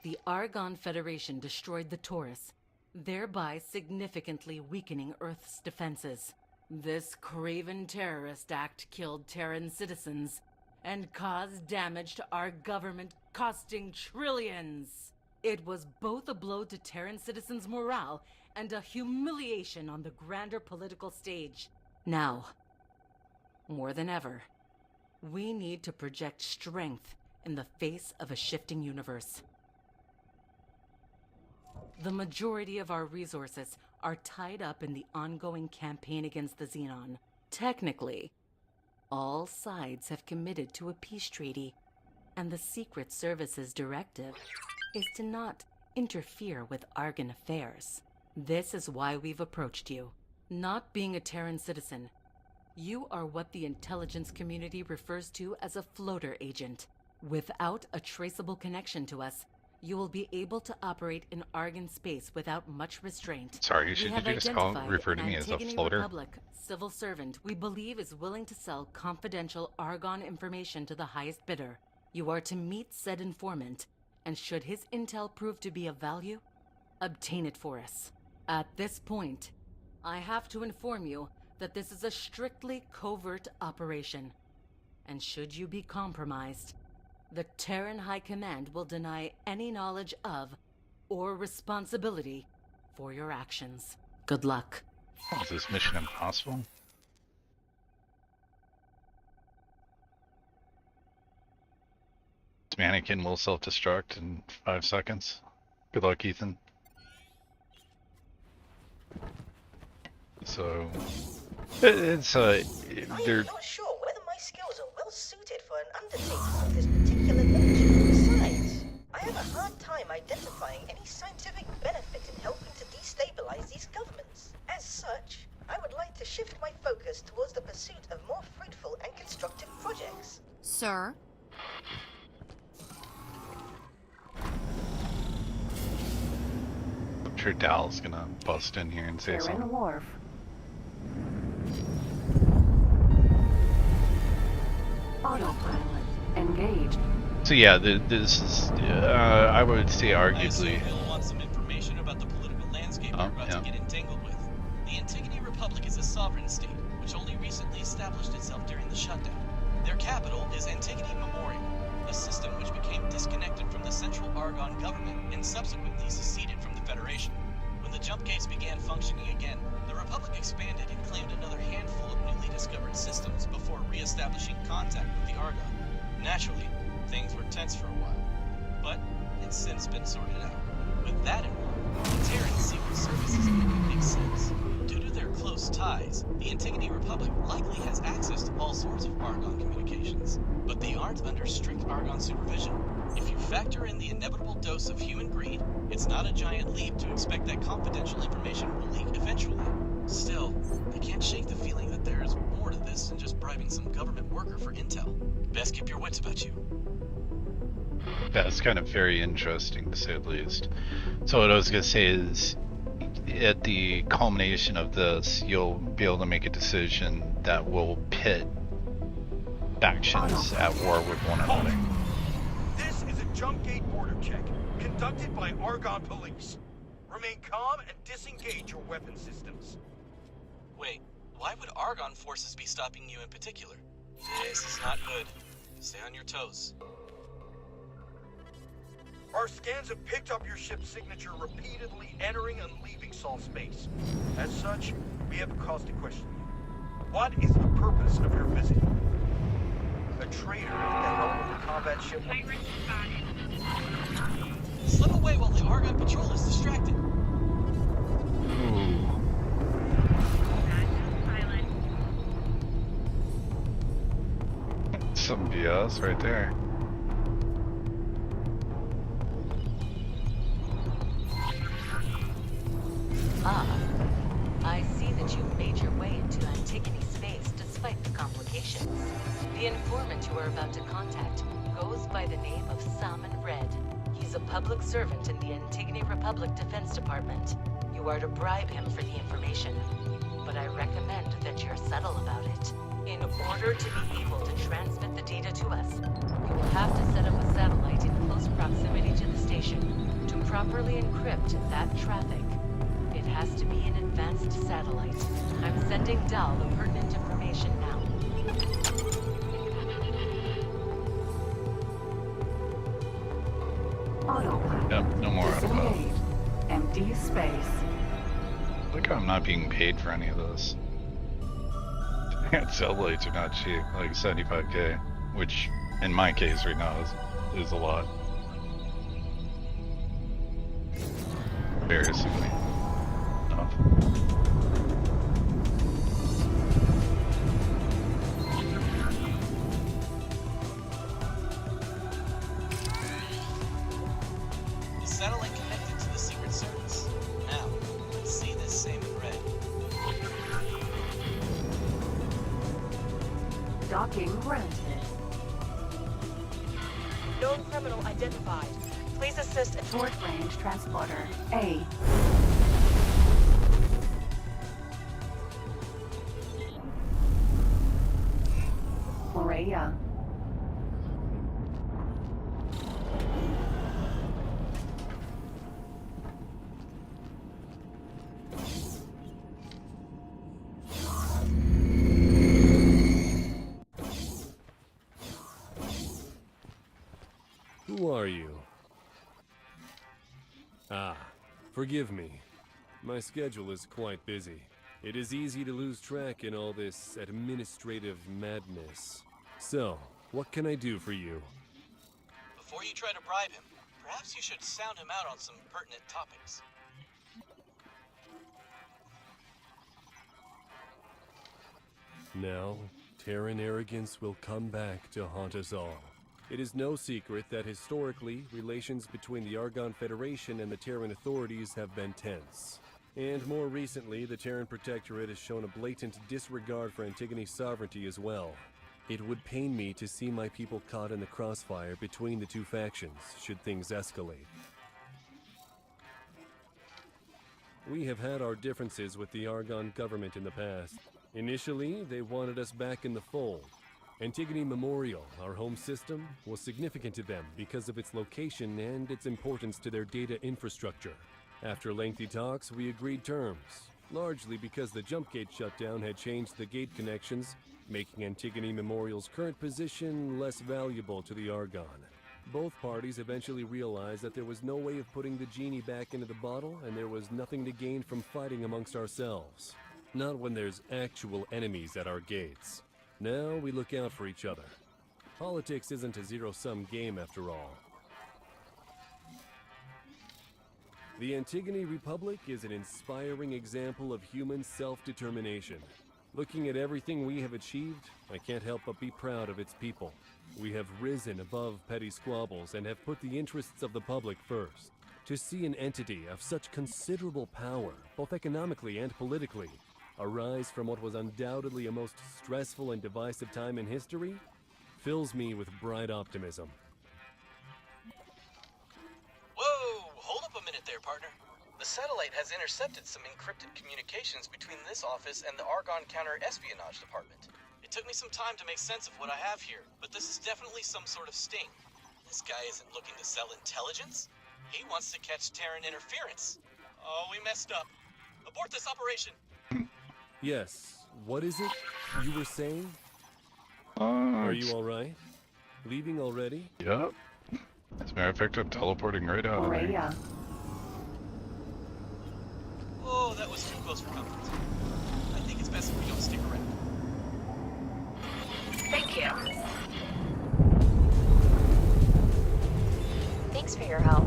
The Argonne Federation destroyed the Taurus, thereby significantly weakening Earth's defenses. This craven terrorist act killed Terran citizens and caused damage to our government, costing trillions. It was both a blow to Terran citizens' morale and a humiliation on the grander political stage. Now, more than ever, we need to project strength in the face of a shifting universe. The majority of our resources are tied up in the ongoing campaign against the Xenon. Technically, all sides have committed to a peace treaty, and the Secret Service's directive is to not interfere with Argon affairs. This is why we've approached you. Not being a Terran citizen, you are what the intelligence community refers to as a floater agent. Without a traceable connection to us, you will be able to operate in Argon space without much restraint. Sorry, you should just refer to me as a floater. Republic civil servant we believe is willing to sell confidential Argonne information to the highest bidder. You are to meet said informant, and should his intel prove to be of value, obtain it for us. At this point, I have to inform you that this is a strictly covert operation, and should you be compromised, the Terran High Command will deny any knowledge of or responsibility for your actions. Good luck. Oh, is this mission impossible? This mannequin will self-destruct in 5 seconds. Good luck, Ethan. So, it's I'm not sure whether my skills are well suited for an undertaking of this particular nature. Besides, I have a hard time identifying any scientific benefit in helping to destabilize these governments. As such, I would like to shift my focus towards the pursuit of more fruitful and constructive projects. Sir? I'm sure Dal's gonna bust in here and say something. Wharf. Autopilot engaged. So yeah, this is, I would say arguably... Bill wants some information about the political landscape we're about to get entangled with. The Antigone Republic is a sovereign state, which only recently established itself during the shutdown. Their capital is Antigone Memorial, a system which became disconnected from the central Argon government and subsequently seceded from the Federation. When the jump gates began functioning again, the Republic expanded and claimed another handful of newly discovered systems before re-establishing contact with the Argon. Naturally, things were tense for a while, but it's since been sorted out. With that in mind, the Terran Secret Service is making big sense. Due to their close ties, the Antigone Republic likely has access to all sorts of Argon communications, but they aren't under strict Argon supervision. If you factor in the inevitable dose of human greed, it's not a giant leap to expect that confidential information will leak eventually. Still, I can't shake the feeling that there's more to this than just bribing some government worker for intel. Best keep your wits about you. That's kind of very interesting, to say the least. So what I was going to say is, at the culmination of this, you'll be able to make a decision that will pit factions at war with one another. This is a jump gate border check, conducted by Argon Police. Remain calm and disengage your weapon systems. Wait, why would Argon forces be stopping you in particular? This is not good. Stay on your toes. Our scans have picked up your ship's signature repeatedly entering and leaving Sol space. As such, we have a cause to question you. What is the purpose of your visit? A traitor at the helm of a combat ship? Slip away while the Argon patrol is distracted. Ooh. Some BS right there. Ah, I see that you've made your way into Antigone space despite the complications. The informant you are about to contact goes by the name of Salmon Red. He's a public servant in the Antigone Republic Defense Department. You are to bribe him for the information, but I recommend that you're subtle about it. In order to be able to transmit the data to us, you will have to set up a satellite in close proximity to the station to properly encrypt that traffic. It has to be an advanced satellite. I'm sending Dal the pertinent information now. Autopilot. Yep, no more autopilot. Disengaged. Empty space. Look how I'm not being paid for any of this. Satellites are not cheap, like 75k, which in my case right now is a lot. Embarrassingly enough. The satellite connected to the Secret Service. Now, let's see this Salmon Red. Docking granted. Known criminal identified. Please assist at Short range transporter. A. Morea. Who are you? Ah, forgive me. My schedule is quite busy. It is easy to lose track in all this administrative madness. So, what can I do for you? Before you try to bribe him, perhaps you should sound him out on some pertinent topics. Now, Terran arrogance will come back to haunt us all. It is no secret that historically, relations between the Argon Federation and the Terran authorities have been tense. And more recently, the Terran Protectorate has shown a blatant disregard for Antigone's sovereignty as well. It would pain me to see my people caught in the crossfire between the two factions, should things escalate. We have had our differences with the Argon government in the past. Initially, they wanted us back in the fold. Antigone Memorial, our home system, was significant to them because of its location and its importance to their data infrastructure. After lengthy talks, we agreed terms. largely because the jump gate shutdown had changed the gate connections, making Antigone Memorial's current position less valuable to the Argonne. Both parties eventually realized that there was no way of putting the genie back into the bottle, and there was nothing to gain from fighting amongst ourselves. Not when there's actual enemies at our gates. Now we look out for each other. Politics isn't a zero-sum game after all. The Antigone Republic is an inspiring example of human self-determination. Looking at everything we have achieved, I can't help but be proud of its people. We have risen above petty squabbles and have put the interests of the public first. To see an entity of such considerable power, both economically and politically, arise from what was undoubtedly a most stressful and divisive time in history, fills me with bright optimism. Whoa! Hold up a minute there, partner. The satellite has intercepted some encrypted communications between this office and the Argonne Counter-Espionage Department. It took me some time to make sense of what I have here, but this is definitely some sort of sting. This guy isn't looking to sell intelligence. He wants to catch Terran interference. Oh, we messed up. Abort this operation! Yes, what is it you were saying? Are you alright? Leaving already? Yep. As a matter of fact, I'm teleporting right out of there. Oh, that was too close for comfort. I think it's best if we don't stick around. Thank you. Thanks for your help.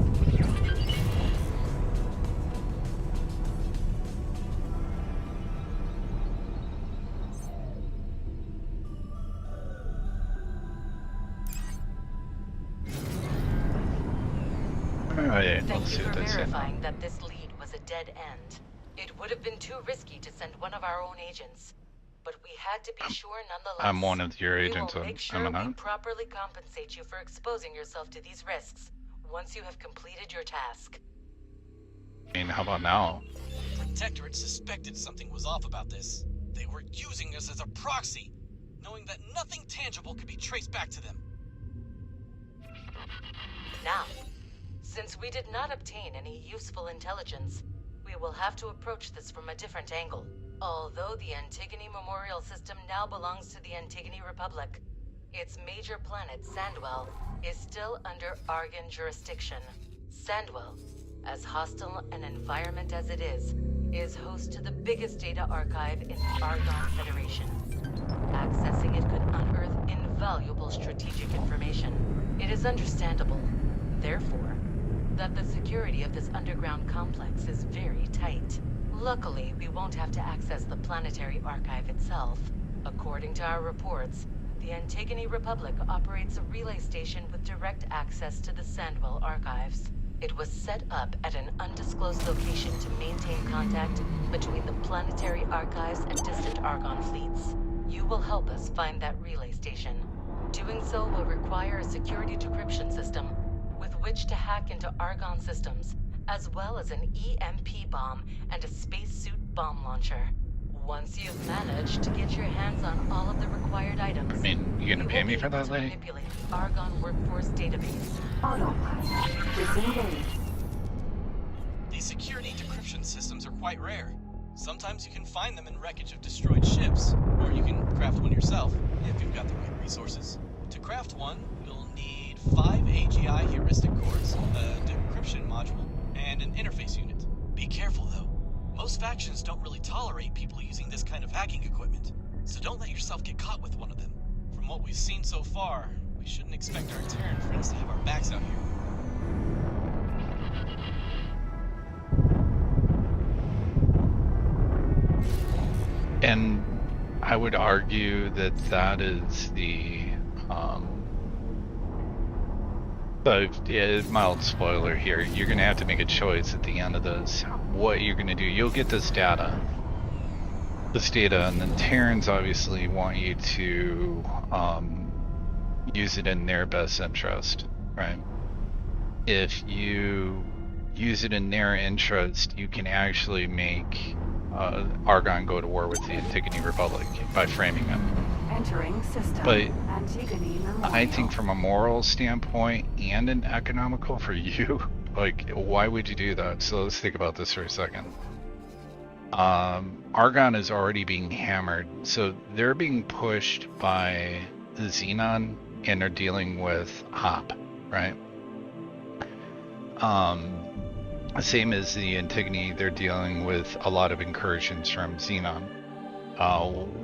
Thank you for verifying that this lead was a dead end. It would have been too risky to send one of our own agents, but we had to be sure nonetheless. I'm one of your agents. We will make sure we properly compensate you for exposing yourself to these risks once you have completed your task. I mean, how about now? Protectorate suspected something was off about this. They were using us as a proxy, knowing that nothing tangible could be traced back to them. Now, since we did not obtain any useful intelligence, we will have to approach this from a different angle. Although the Antigone Memorial System now belongs to the Antigone Republic, its major planet, Sandwell, is still under Argonne jurisdiction. Sandwell, as hostile an environment as it is host to the biggest data archive in the Argonne Federation. Accessing it could unearth invaluable strategic information. It is understandable, therefore, that the security of this underground complex is very tight. Luckily, we won't have to access the planetary archive itself. According to our reports, the Antigone Republic operates a relay station with direct access to the Sandwell archives. It was set up at an undisclosed location to maintain contact between the planetary archives and distant Argonne fleets. You will help us find that relay station. Doing so will require a security decryption system with which to hack into Argonne systems, as well as an EMP bomb and a spacesuit bomb launcher. Once you've managed to get your hands on all of the required items, I mean, you gonna pay me for that, lady? manipulate the Argonne workforce database. Autopilot disengaged. These security decryption systems are quite rare. Sometimes you can find them in wreckage of destroyed ships, or you can craft one yourself, if you've got the right resources. To craft one, you'll need 5 AGI heuristic cores, a decryption module, and an interface unit. Be careful, though. Most factions don't really tolerate people using this kind of hacking equipment, so don't let yourself get caught with one of them. From what we've seen so far, we shouldn't expect our Terran friends to have our backs out here. And I would argue that that is mild spoiler here. You're gonna have to make a choice at the end of this. What you're gonna do? You'll get this data, and then Terrans obviously want you to use it in their best interest, right? If you use it in their interest, you can actually make Argonne go to war with the Antigone Republic by framing it. Entering system. But Antigone Memorial. I think from a moral standpoint and an economical for you, like, why would you do that? So let's think about this for a second. Argon is already being hammered, so they're being pushed by the Xenon, and they're dealing with Hop, right? Same as the Antigone, they're dealing with a lot of incursions from Xenon.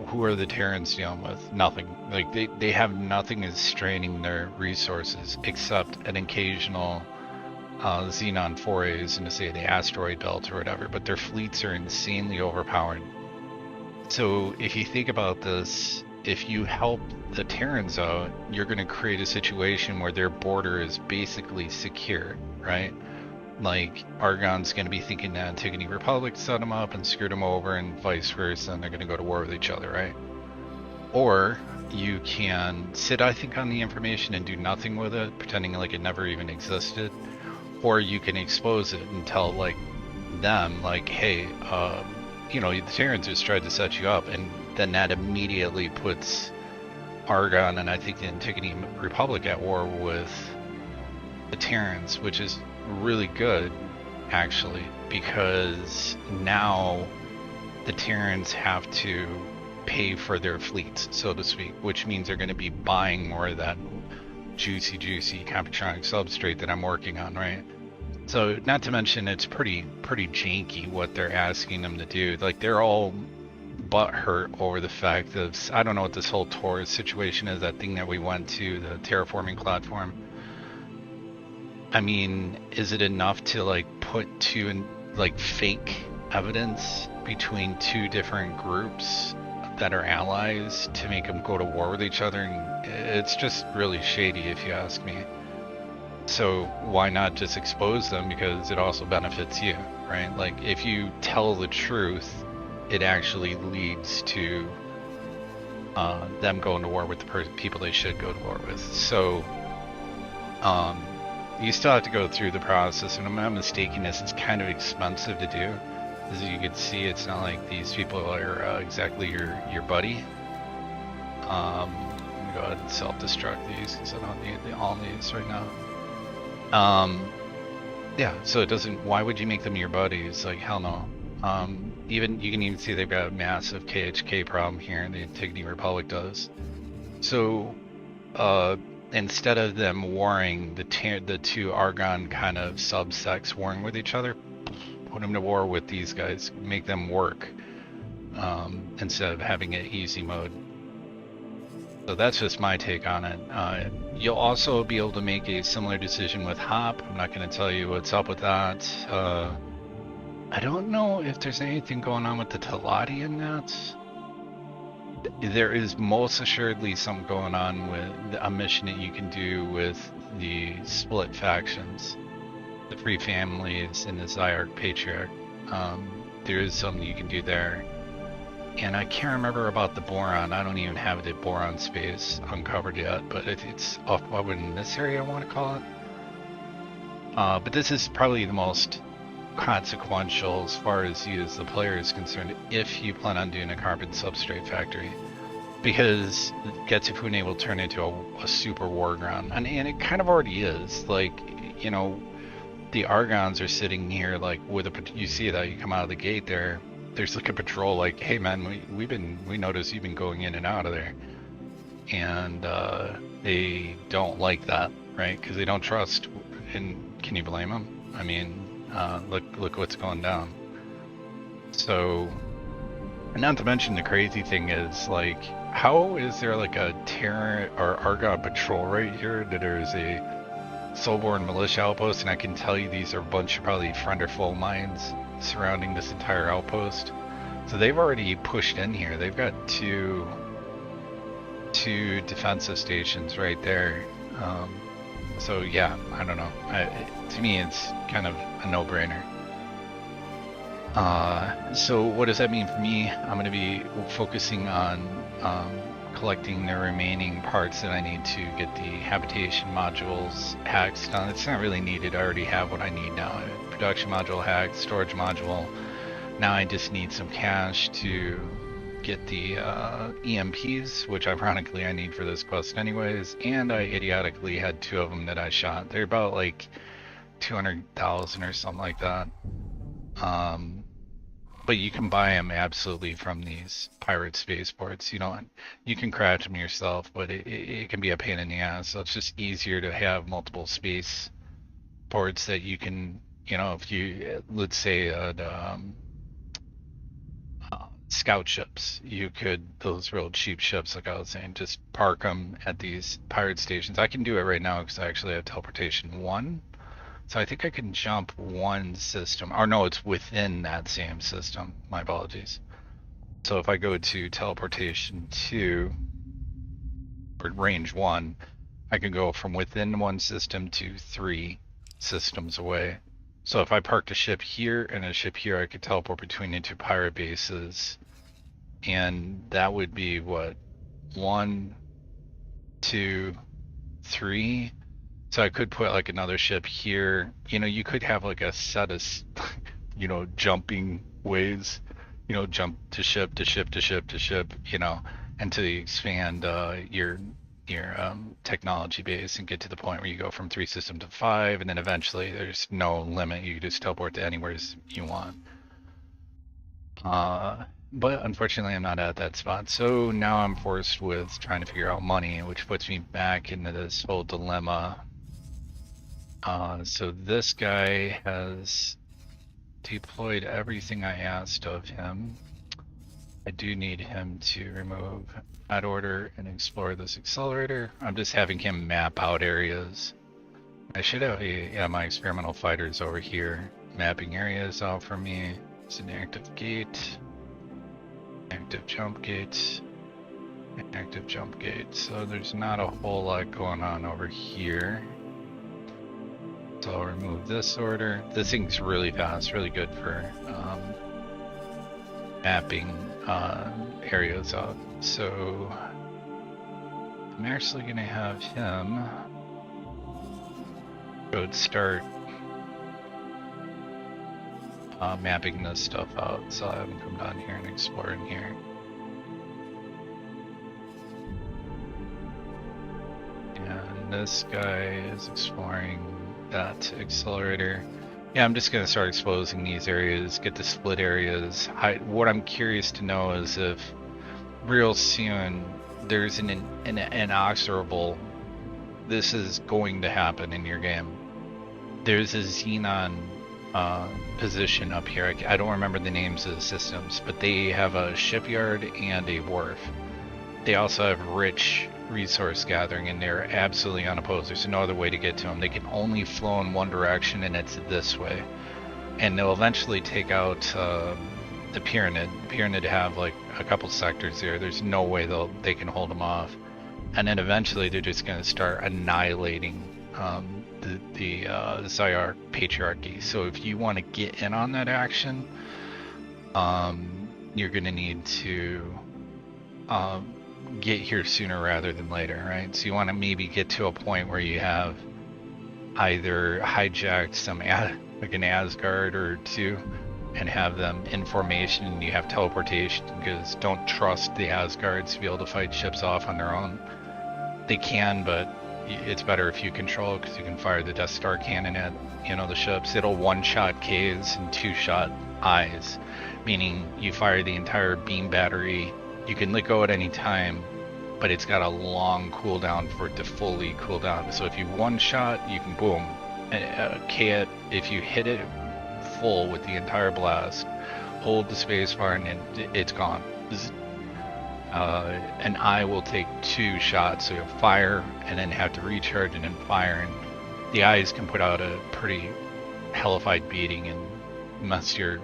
Who are the Terrans dealing with? Nothing. Like, they have nothing is straining their resources except an occasional Xenon forays into, say, the asteroid belt or whatever, but their fleets are insanely overpowered. So if you think about this, if you help the Terrans out, you're going to create a situation where their border is basically secure, right? Like, Argon's going to be thinking that Antigone Republic set them up and screwed them over, and vice versa, and they're going to go to war with each other, right? Or you can sit, I think, on the information and do nothing with it, pretending like it never even existed. Or you can expose it and tell, like, them, like, hey, you know, the Terrans just tried to set you up, and then that immediately puts Argon and I think the Antigone Republic at war with the Terrans, which is really good, actually, because now the Terrans have to pay for their fleets, so to speak, which means they're going to be buying more of that juicy Capatronic substrate that I'm working on, right? So, not to mention, it's pretty janky what they're asking them to do. Like, they're all butthurt over the fact of, I don't know what this whole Taurus situation is, that thing that we went to, the terraforming platform. I mean, is it enough to, like, put two, like, fake evidence between two different groups that are allies to make them go to war with each other? And it's just really shady, if you ask me. So why not just expose them, because it also benefits you, right? Like, if you tell the truth, it actually leads to them going to war with the people they should go to war with. So you still have to go through the process, and I'm not mistaking this, it's kind of expensive to do. As you can see, it's not like these people are exactly your buddy. I'm gonna go ahead and self-destruct these because I don't need all these right now. Yeah, so it doesn't, why would you make them your buddies? Like, hell no. Even, you can even see they've got a massive KHK problem here, the Antigone Republic does. So, instead of them warring, the two Argon kind of subsects warring with each other, put them to war with these guys, make them work, instead of having it easy mode. So that's just my take on it. You'll also be able to make a similar decision with Hop. I'm not going to tell you what's up with that. I don't know if there's anything going on with the Teladi in that. There is most assuredly something going on with a mission that you can do with the split factions, the Free Families and the Zyarch Patriarch. There is something you can do there. And I can't remember about the Boron. I don't even have the Boron space uncovered yet, but it's up in this area, I want to call it. But this is probably the most consequential as far as you as the player is concerned, if you plan on doing a carbon substrate factory, because Getsufune will turn into a super war ground, and it kind of already is. Like, you know, the Argons are sitting here like with you see that you come out of the gate there's like a patrol, like, hey man, we noticed you've been going in and out of there, and they don't like that, right? Because they don't trust. And can you blame them? I mean, look what's going down. So, and not to mention the crazy thing is, like, how is there like a Terran or Argon patrol right here that there's a Soulborn militia outpost, and I can tell you these are a bunch of probably friend or foe mines surrounding this entire outpost. So they've already pushed in here. They've got two defensive stations right there. So yeah, I don't know. To me, it's kind of a no-brainer. So what does that mean for me? I'm going to be focusing on collecting the remaining parts that I need to get the habitation modules hacks done. It's not really needed. I already have what I need now. Production module hacked, storage module. Now I just need some cash to get the EMPs, which ironically I need for this quest anyways, and I idiotically had 2 of them that I shot. They're about like 200,000 or something like that. But you can buy them absolutely from these pirate spaceports. You can craft them yourself, but it can be a pain in the ass. So it's just easier to have multiple space ports that you can, if you, let's say, scout ships, you could, those real cheap ships, like I was saying, just park them at these pirate stations. I can do it right now because I actually have teleportation 1. So I think I can jump one system, or no, it's within that same system. My apologies. So if I go to teleportation 2, or range 1, I can go from within one system to 3 systems away. So if I parked a ship here and a ship here, I could teleport between the 2 pirate bases. And that would be what? 1, 2, 3. So I could put like another ship here. You could have like a set of, jumping ways. Jump to ship to ship to ship to ship. And to expand your technology base and get to the point where you go from 3 system to 5, and then eventually there's no limit. You can just teleport to anywhere you want. But unfortunately, I'm not at that spot. So now I'm forced with trying to figure out money, which puts me back into this whole dilemma. So this guy has deployed everything I asked of him. I do need him to remove add order and explore this accelerator. I'm just having him map out areas. I should have my experimental fighters over here mapping areas out for me. It's an active gate, active jump gates, active jump gate. So there's not a whole lot going on over here. So I'll remove this order. This thing's really fast, really good for mapping areas out. So I'm actually gonna have him go start mapping this stuff out. So I'll have him come down here and explore in here. And this guy is exploring that accelerator. Yeah, I'm just going to start exposing these areas, get the split areas. What I'm curious to know is if real soon there's an inexorable, this is going to happen in your game. There's a Xenon position up here. I don't remember the names of the systems, but they have a shipyard and a wharf. They also have rich resource gathering, and they're absolutely unopposed. There's no other way to get to them. They can only flow in one direction, and it's this way. And they'll eventually take out the pyramid. The pyramid have like a couple sectors there. There's no way they can hold them off. And then eventually they're just going to start annihilating the Zyark patriarchy. So if you want to get in on that action, you're going to need to get here sooner rather than later, right? So you want to maybe get to a point where you have either hijacked some like an Asgard or 2 and have them in formation, and you have teleportation, because don't trust the Asgards to be able to fight ships off on their own. They can, but it's better if you control, because you can fire the Death Star cannon at the ships. It'll one-shot Ks and 2-shot Is, meaning you fire the entire beam battery. You can let go at any time, but it's got a long cooldown for it to fully cool down. So if you one-shot, you can boom. K, if you hit it full with the entire blast, hold the spacebar, and it's gone. An I will take 2 shots, so you'll fire and then have to recharge and then fire. And the eyes can put out a pretty hellified beating and mess your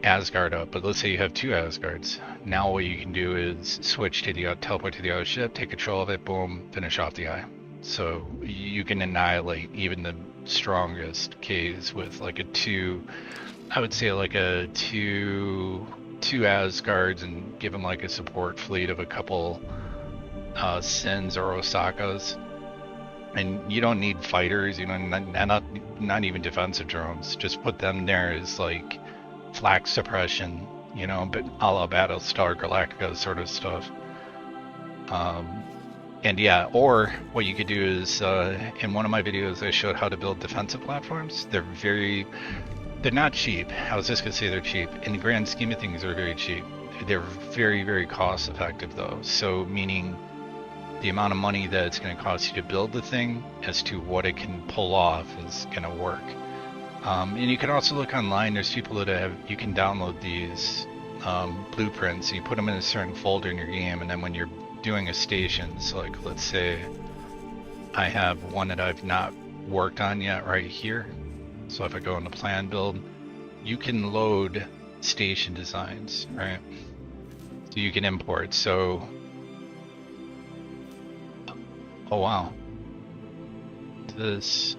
Asgard up. But let's say you have 2 Asgards. Now what you can do is switch to the teleport to the other ship, take control of it, boom, finish off the eye. So you can annihilate even the strongest Ks with like a 2, I would say like a 2 Asgards, and give them like a support fleet of a couple Sins or Osakas. And you don't need fighters, not even defensive drones. Just put them there as like flak suppression, but a la Battlestar Galactica sort of stuff. And yeah, or what you could do is, in one of my videos I showed how to build defensive platforms. They're not cheap. I was just gonna say they're cheap. In the grand scheme of things, they're very cheap. They're very, very cost effective though. So meaning the amount of money that it's gonna cost you to build the thing as to what it can pull off is gonna work. And you can also look online, there's people that you can download these blueprints, and you put them in a certain folder in your game, and then when you're doing a station, so like let's say I have one that I've not worked on yet right here. So if I go into plan build, you can load station designs, right? So you can import, so, oh wow, this,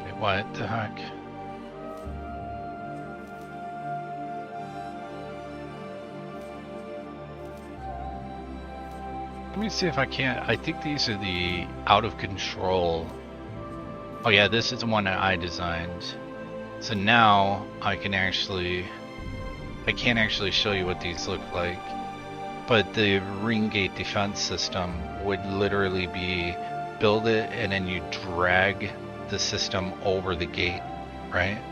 okay, what the heck? Let me see if I can't. I think these are the out of control. Oh yeah, this is the one that I designed. So now I can't actually show you what these look like. But the ring gate defense system would literally be build it and then you drag the system over the gate, right?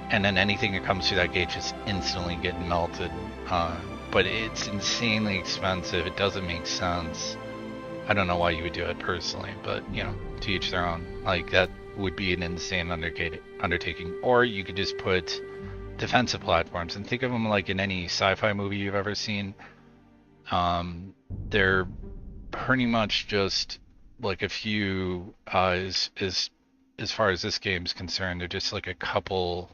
And then anything that comes through that gate just instantly get melted. But it's insanely expensive. It doesn't make sense. I don't know why you would do it personally, but you know, to each their own. Like that would be an insane undertaking. Or you could just put defensive platforms and think of them like in any sci-fi movie you've ever seen. They're pretty much just like a few, as far as this game's concerned, they're just like a couple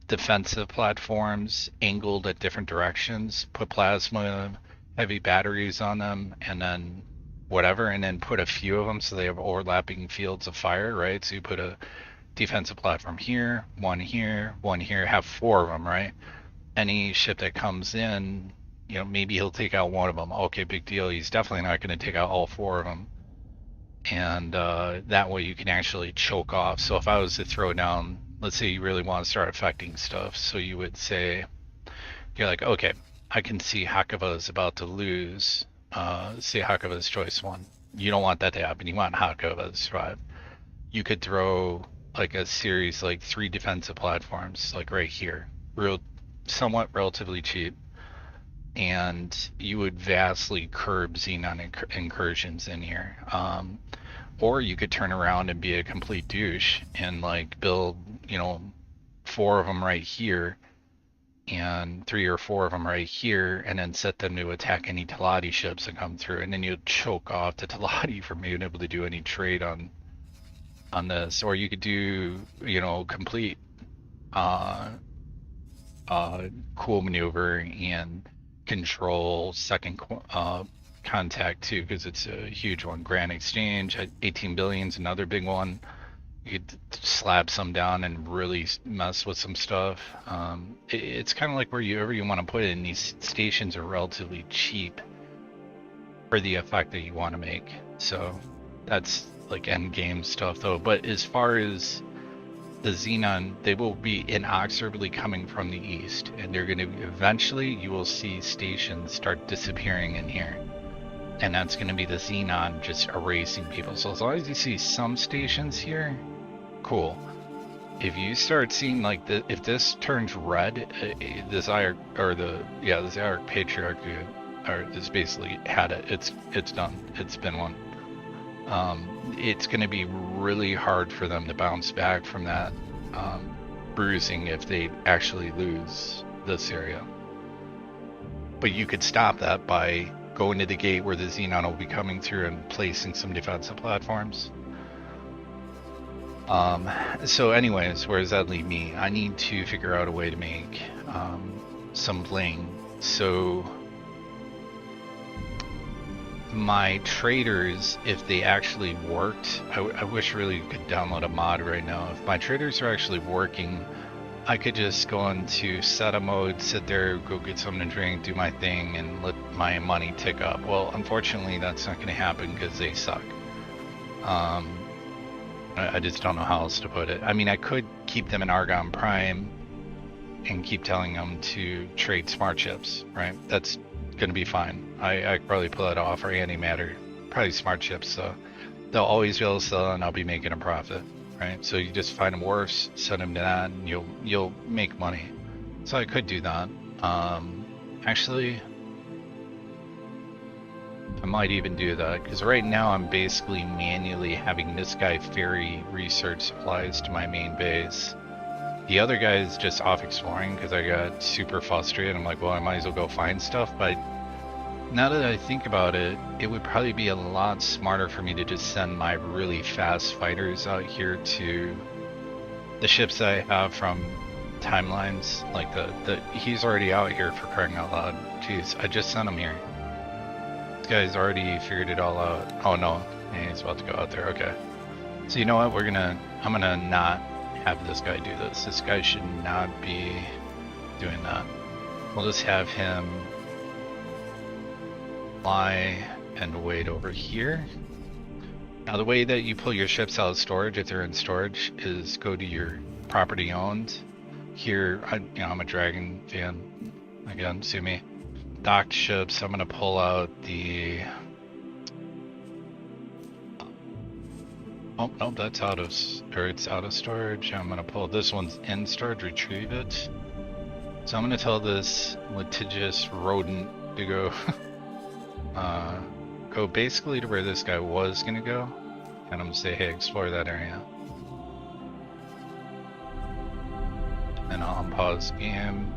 defensive platforms angled at different directions, put plasma heavy batteries on them, and then whatever, and then put a few of them so they have overlapping fields of fire, right? So you put a defensive platform here, one here, one here, have 4 of them, right? Any ship that comes in, you know, maybe he'll take out one of them. Okay, big deal. He's definitely not going to take out all 4 of them. And that way you can actually choke off. So if I was to throw down, let's say you really want to start affecting stuff, so you would say, you're like, okay, I can see Hakava is about to lose, say Hakava's choice 1. You don't want that to happen, you want Hakava to survive. You could throw like a series, like 3 defensive platforms, like right here, somewhat relatively cheap, and you would vastly curb Xenon incursions in here. Or you could turn around and be a complete douche and like build, you know, 4 of them right here and 3 or 4 of them right here, and then set them to attack any Teladi ships that come through, and then you'd choke off the Teladi from being able to do any trade on this. Or you could do, you know, complete cool maneuver and control second contact too, because it's a huge one. Grand Exchange at 18 billion is another big one. You could slap some down and really mess with some stuff. It's kind of like wherever you want to put it, and these stations are relatively cheap for the effect that you want to make. So that's like end game stuff though. But as far as the Xenon, they will be inexorably coming from the east, and they're going to eventually, you will see stations start disappearing in here. And that's going to be the Xenon just erasing people. So as long as you see some stations here, cool. If you start seeing like if this turns red, this Zayark, or the Zayark Patriarchy, or this basically had it. It's done. It's been one. It's going to be really hard for them to bounce back from that bruising if they actually lose this area. But you could stop that by going to the gate where the Xenon will be coming through and placing some defensive platforms. So anyways, where does that leave me? I need to figure out a way to make some bling. So my traders, if they actually worked, I wish really you could download a mod right now. If my traders are actually working, I could just go into SETA mode, sit there, go get something to drink, do my thing, and let my money tick up. Well, unfortunately, that's not going to happen because they suck. I just don't know how else to put it. I mean, I could keep them in Argon Prime and keep telling them to trade smart chips, right? That's gonna be fine. I could probably pull that off, or antimatter, probably smart chips. So they'll always be able to sell, and I'll be making a profit, right? So you just find them wharfs, send them to that, and you'll make money. So I could do that. Actually, I might even do that, because right now I'm basically manually having this guy ferry research supplies to my main base. The other guy is just off exploring because I got super frustrated. I'm like, well, I might as well go find stuff. But now that I think about it, it would probably be a lot smarter for me to just send my really fast fighters out here to the ships that I have from timelines. Like he's already out here, for crying out loud. Jeez, I just sent him here. This guy's already figured it all out. Oh no, he's about to go out there. Okay. So you know what? I'm gonna not have this guy do this. This guy should not be doing that. We'll just have him lie and wait over here. Now the way that you pull your ships out of storage, if they're in storage, is go to your property owned. Here, I'm a Dragon fan. Again, sue me. Docked ships. I'm gonna pull out the. Oh no, that's it's out of storage. I'm gonna pull this one's in storage, retrieve it. So I'm gonna tell this litigious rodent to go, go basically to where this guy was gonna go, and I'm gonna say, hey, explore that area. And I'll unpause the game.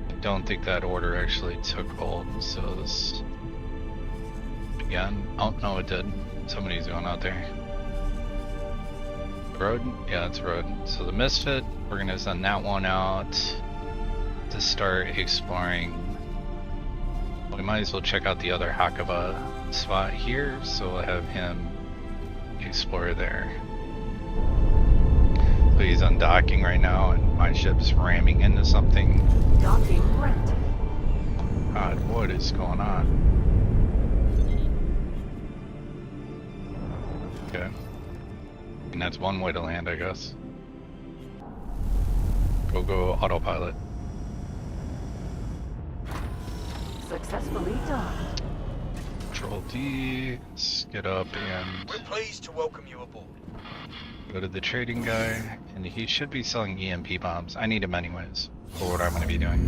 I don't think that order actually took hold, so this again. Oh no, it did. Somebody's going out there. Rodent? Yeah, it's rodent. So the Misfit, we're gonna send that one out to start exploring. We might as well check out the other Hakava spot here, so we'll have him explore there. So he's undocking right now, and my ship's ramming into something. Docking granted. God, what is going on? Okay. And that's one way to land, I guess. Go autopilot. Successfully docked. Control D, let's get up and We're pleased to welcome you aboard. go to the trading guy, and he should be selling EMP bombs. I need him anyways for what I'm going to be doing.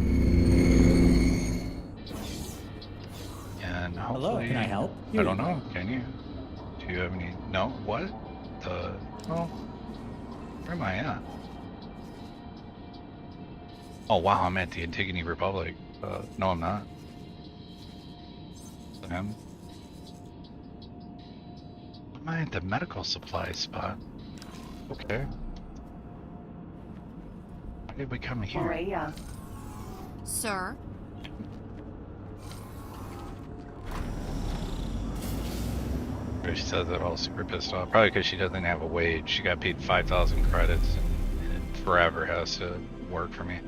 And hopefully, hello, can I help? I don't know, can you? Do you have any? No? What? Oh, where am I at? Oh wow, I'm at the Antigone Republic. No, I'm not. Am I at the medical supply spot? Okay. Why did we come here? Maria. Sir? She says that all super pissed off. Probably because she doesn't have a wage. She got paid 5,000 credits and forever has to work for me.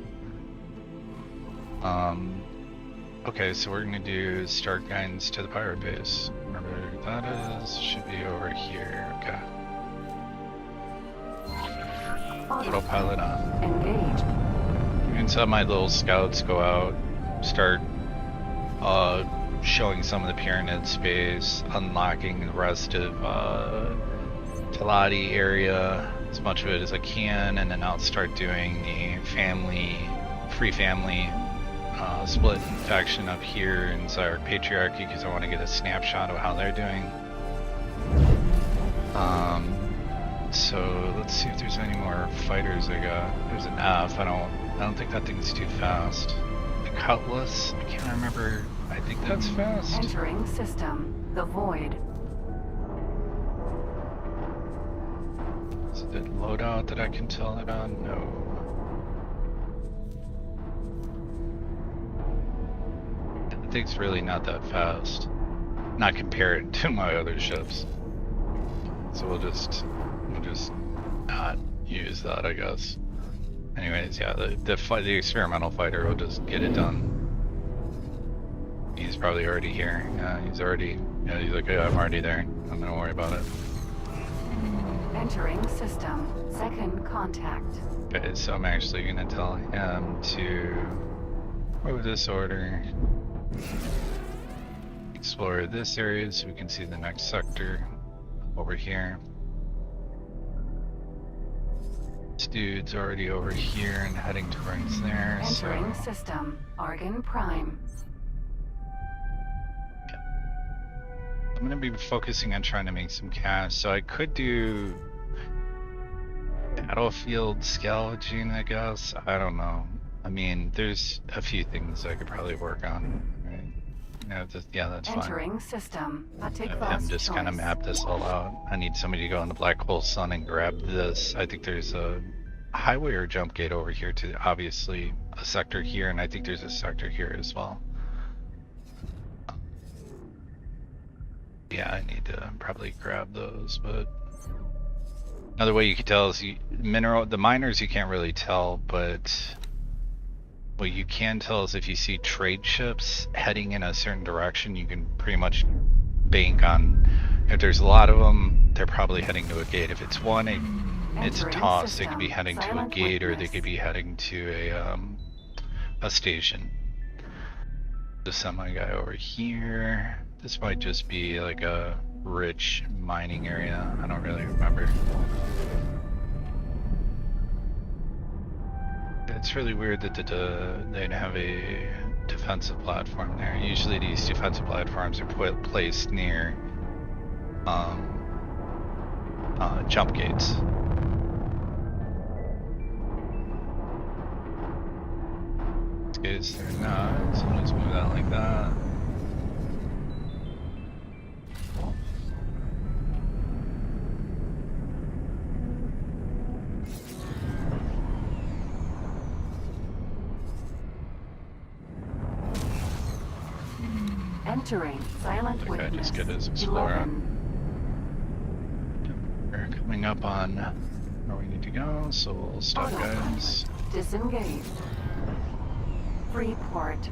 Okay, so we're gonna do start guidance to the pirate base. Remember who that is? Should be over here. Okay. Autopilot on. Engage. You can have my little scouts go out, start showing some of the pyramid space, unlocking the rest of Teladi area, as much of it as I can, and then I'll start doing the free family split faction up here in Zyrek Patriarchy, because I want to get a snapshot of how they're doing. So let's see if there's any more fighters I got. There's an F. I don't think that thing's too fast. The Cutlass, I can't remember. I think that's fast. Entering system. The Void. Is it loadout that I can tell it on? No. That thing's really not that fast. Not compared to my other ships. So we'll just not use that, I guess. Anyways, yeah, the experimental fighter will just get it done. He's probably already here. Yeah, he's like, yeah, I'm already there. I'm gonna worry about it. Entering system. Second contact. Okay, so I'm actually gonna tell him to move this order. Explore this area so we can see the next sector over here. This dude's already over here and heading towards there. Entering system. Argon Prime. I'm gonna be focusing on trying to make some cash, so I could do battlefield scavenging, I guess. I don't know. I mean, there's a few things I could probably work on. Right? Yeah, that's fine. Entering system. I'm just kind of map this all out. I need somebody to go in the Black Hole Sun and grab this. I think there's a highway or jump gate over here to obviously a sector here, and I think there's a sector here as well. Yeah, I need to probably grab those, but another way you can tell is the miners you can't really tell, but what you can tell is if you see trade ships heading in a certain direction, you can pretty much bank on, if there's a lot of them, they're probably heading to a gate. If it's one, it's a toss. They could be heading to a gate, or they could be heading to a station. The semi guy over here. This might just be like a rich mining area. I don't really remember. It's really weird that they'd have a defensive platform there. Usually these defensive platforms are placed near jump gates. These guys, they're not, so let's move that like that. Entering Silent Okay, Witness. just get his explorer. We're coming up on where we need to go, so we'll stop, guys. Disengage. Freeport.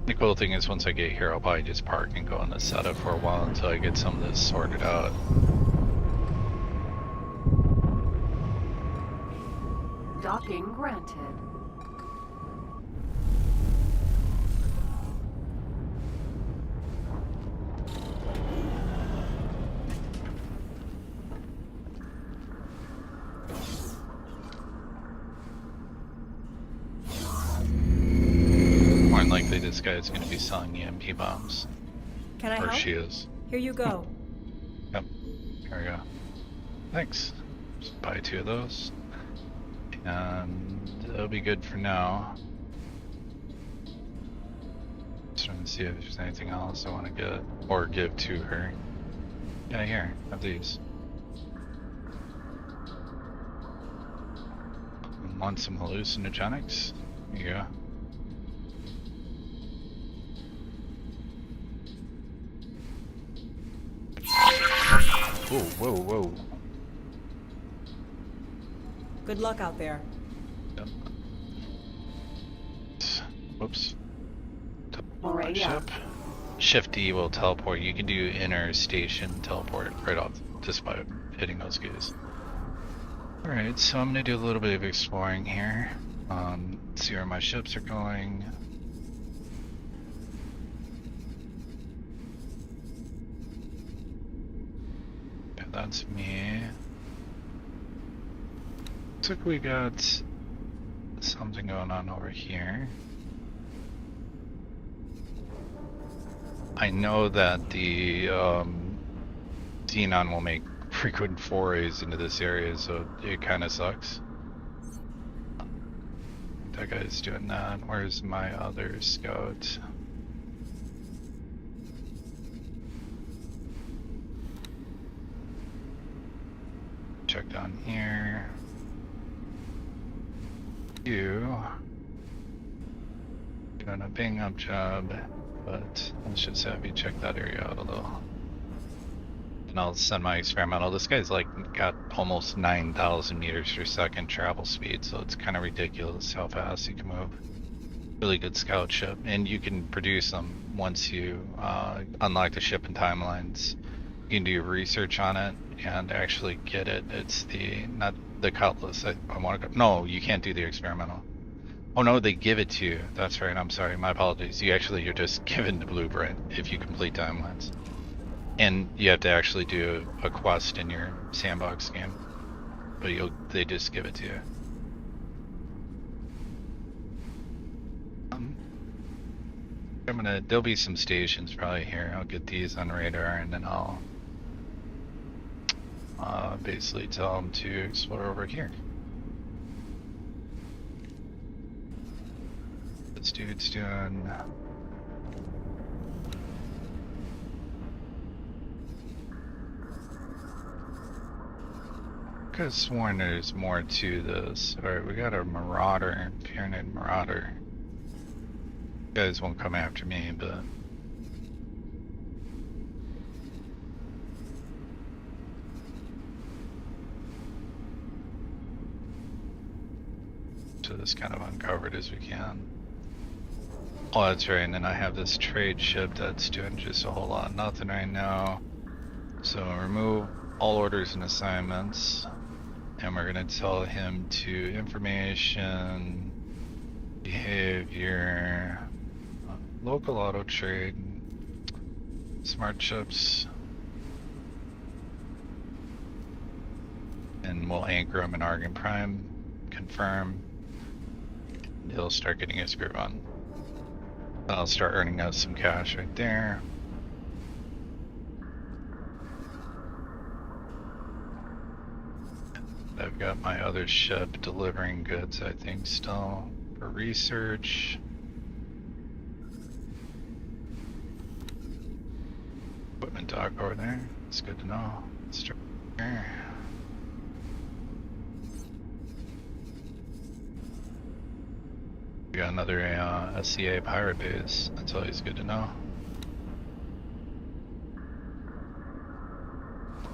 The cool thing is once I get here, I'll probably just park and go in the setup for a while until I get some of this sorted out. Docking granted. More than likely this guy is going to be selling EMP bombs. Can I or help? she is. Here you go. Yep. Here we go. Thanks. Just buy 2 of those. And that'll be good for now. Just trying to see if there's anything else I want to get or give to her. Yeah, here, have these. Want some hallucinogenics? Here you go. Whoa, whoa, whoa. Good luck out there. Yep. Whoops. Alright, yeah. Ship. Shift D will teleport. You can do inner station teleport right off just by hitting those guys. Alright, so I'm gonna do a little bit of exploring here. See where my ships are going. Yeah, that's me. Looks like we got something going on over here. I know that the Xenon will make frequent forays into this area, so it kind of sucks. That guy's doing that. Where's my other scout? Check down here. You doing a bang up job, but let's just have you check that area out a little. And I'll send my experimental. This guy's like got almost 9,000 meters per second travel speed, so it's kind of ridiculous how fast he can move. really good scout ship, and you can produce them once you unlock the ship and timelines. You can do research on it and actually get it. It's not the Cutlass. I want to go. No, you can't do the experimental. Oh no, they give it to you. That's right. I'm sorry. My apologies. You're just given the blueprint if you complete timelines, and you have to actually do a quest in your sandbox game. But they just give it to you. There'll be some stations probably here. I'll get these on radar, and then I'll basically tell them to explore over here. This dude's doing. I could have sworn there's more to this. Alright, we got a Marauder, Pyramid Marauder. You guys won't come after me, but to this kind of uncovered as we can. Oh, that's right, and then I have this trade ship that's doing just a whole lot of nothing right now. So remove all orders and assignments, and we're gonna tell him to information, behavior, local auto trade, smart ships, and we'll anchor him in Argon Prime, confirm. He'll start getting his groove on. I'll start earning us some cash right there. I've got my other ship delivering goods, I think, still for research. Equipment dock over there. It's good to know. Let's start there. We got another SCA pirate base. That's always good to know.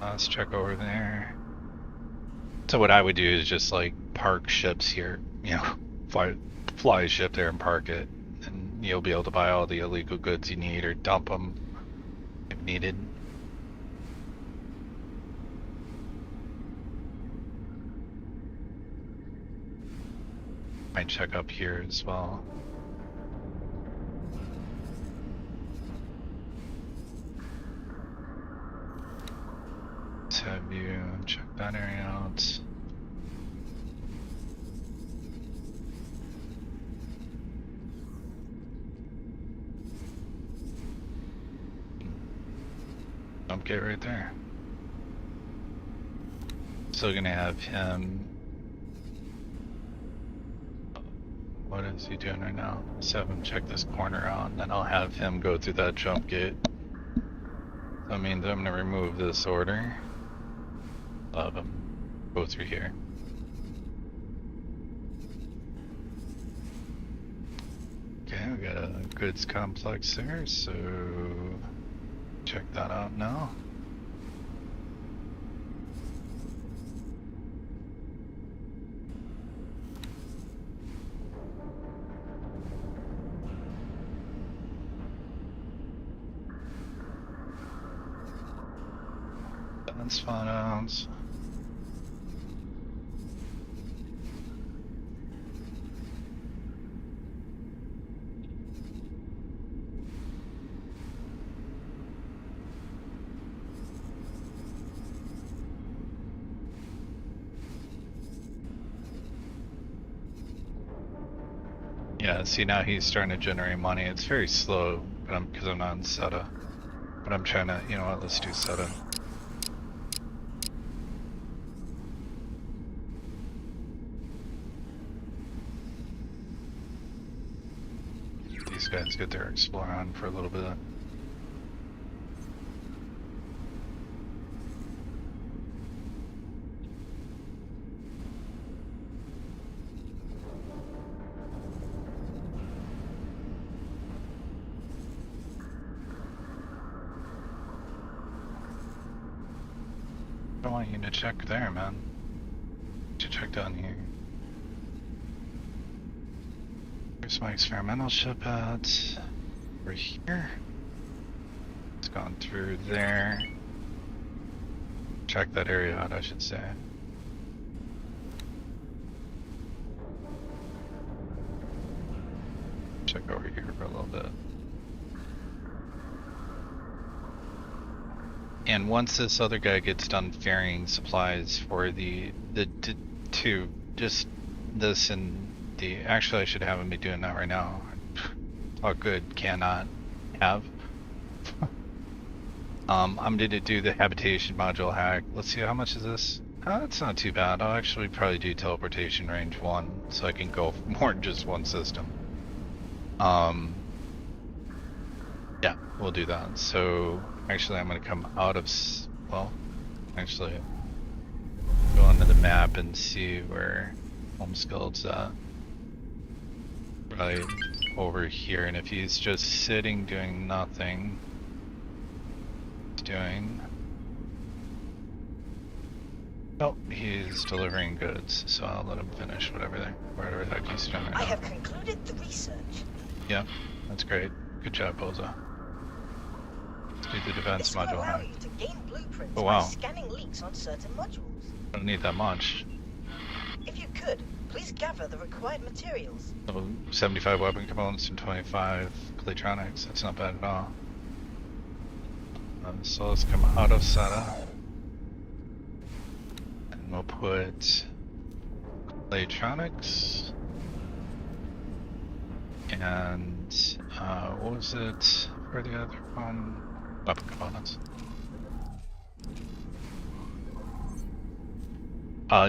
Let's check over there. So what I would do is just like park ships here, you know, fly a ship there and park it, and you'll be able to buy all the illegal goods you need or dump them if needed. Might check up here as well. Let's have you check that area out. Dump gate right there. Still gonna have him. What is he doing right now? Let's have him check this corner out, and then I'll have him go through that jump gate. That means I'm gonna remove this order. I'll have him go through here. Okay, we got a goods complex there, so check that out now. Balance photos. Yeah, see now he's starting to generate money. It's very slow, but because I'm not in SETA. But I'm trying to, you know what, let's do SETA. These guys get their explore on for a little bit. I want you to check there, man. You check down here. Here's my experimental ship at over here. It's gone through there. Check that area out, I should say. Check over here for a little bit. And once this other guy gets done ferrying supplies for to just this and the, actually I should have him be doing that right now. How good cannot have. I'm gonna do the habitation module hack. Let's see, how much is this? It's not too bad. I'll actually probably do teleportation range 1 so I can go more than just one system. Yeah, we'll do that. So actually I'm gonna come out of, well, actually go onto the map and see where Homeskuld's at. Right over here, and if he's just sitting doing nothing, oh, he's delivering goods, so I'll let him finish whatever the heck he's doing right I now. have concluded the research. Yeah, that's great. Good job, Boza. Let's do the defense This will module allow hack. you to gain blueprints Oh wow, by scanning leaks on certain modules. I don't need that much. If you could, please gather the required materials. So 75 weapon components and 25 Claytronics. That's not bad at all. So let's come out of SATA. And we'll put Claytronics. And what was it for the other one? Weapon components.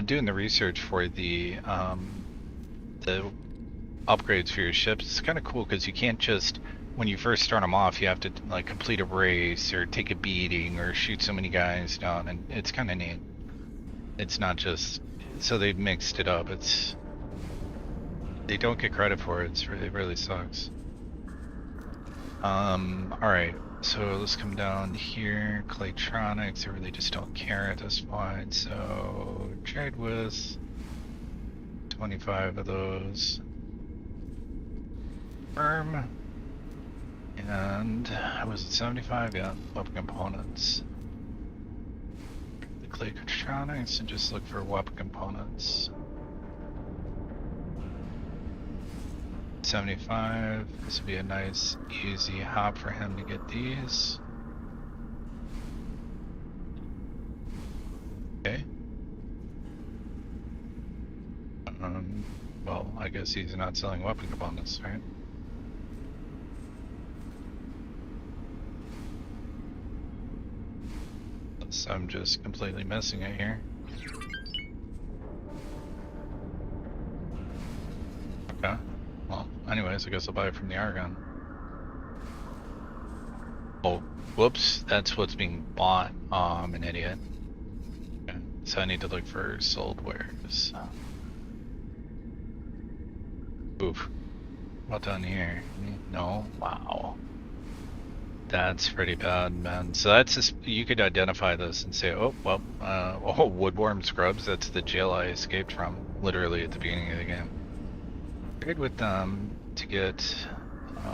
Doing the research for the upgrades for your ships, it's kind of cool because you can't just, when you first start them off, you have to like complete a race or take a beating or shoot so many guys down, and it's kind of neat. It's not just, so they've mixed it up. They don't get credit for it. It really sucks. Alright, so let's come down here. Claytronics, I really just don't care at this point, so trade with 25 of those. Firm. And was it 75? Yeah, weapon components. The Claytronics and just look for weapon components. 75. This would be a nice, easy hop for him to get these. Okay. Well, I guess he's not selling weapon components, right? So I'm just completely missing it here. Okay. Well, anyways, I guess I'll buy it from the Argon. Oh, whoops, that's what's being bought. Oh, I'm an idiot. Okay. So I need to look for sold wares. Oof. What down here? No? Wow. That's pretty bad, man. So that's just, you could identify this and say, oh, well, oh, Woodworm Scrubs, that's the jail I escaped from, literally at the beginning of the game. Trade with them to get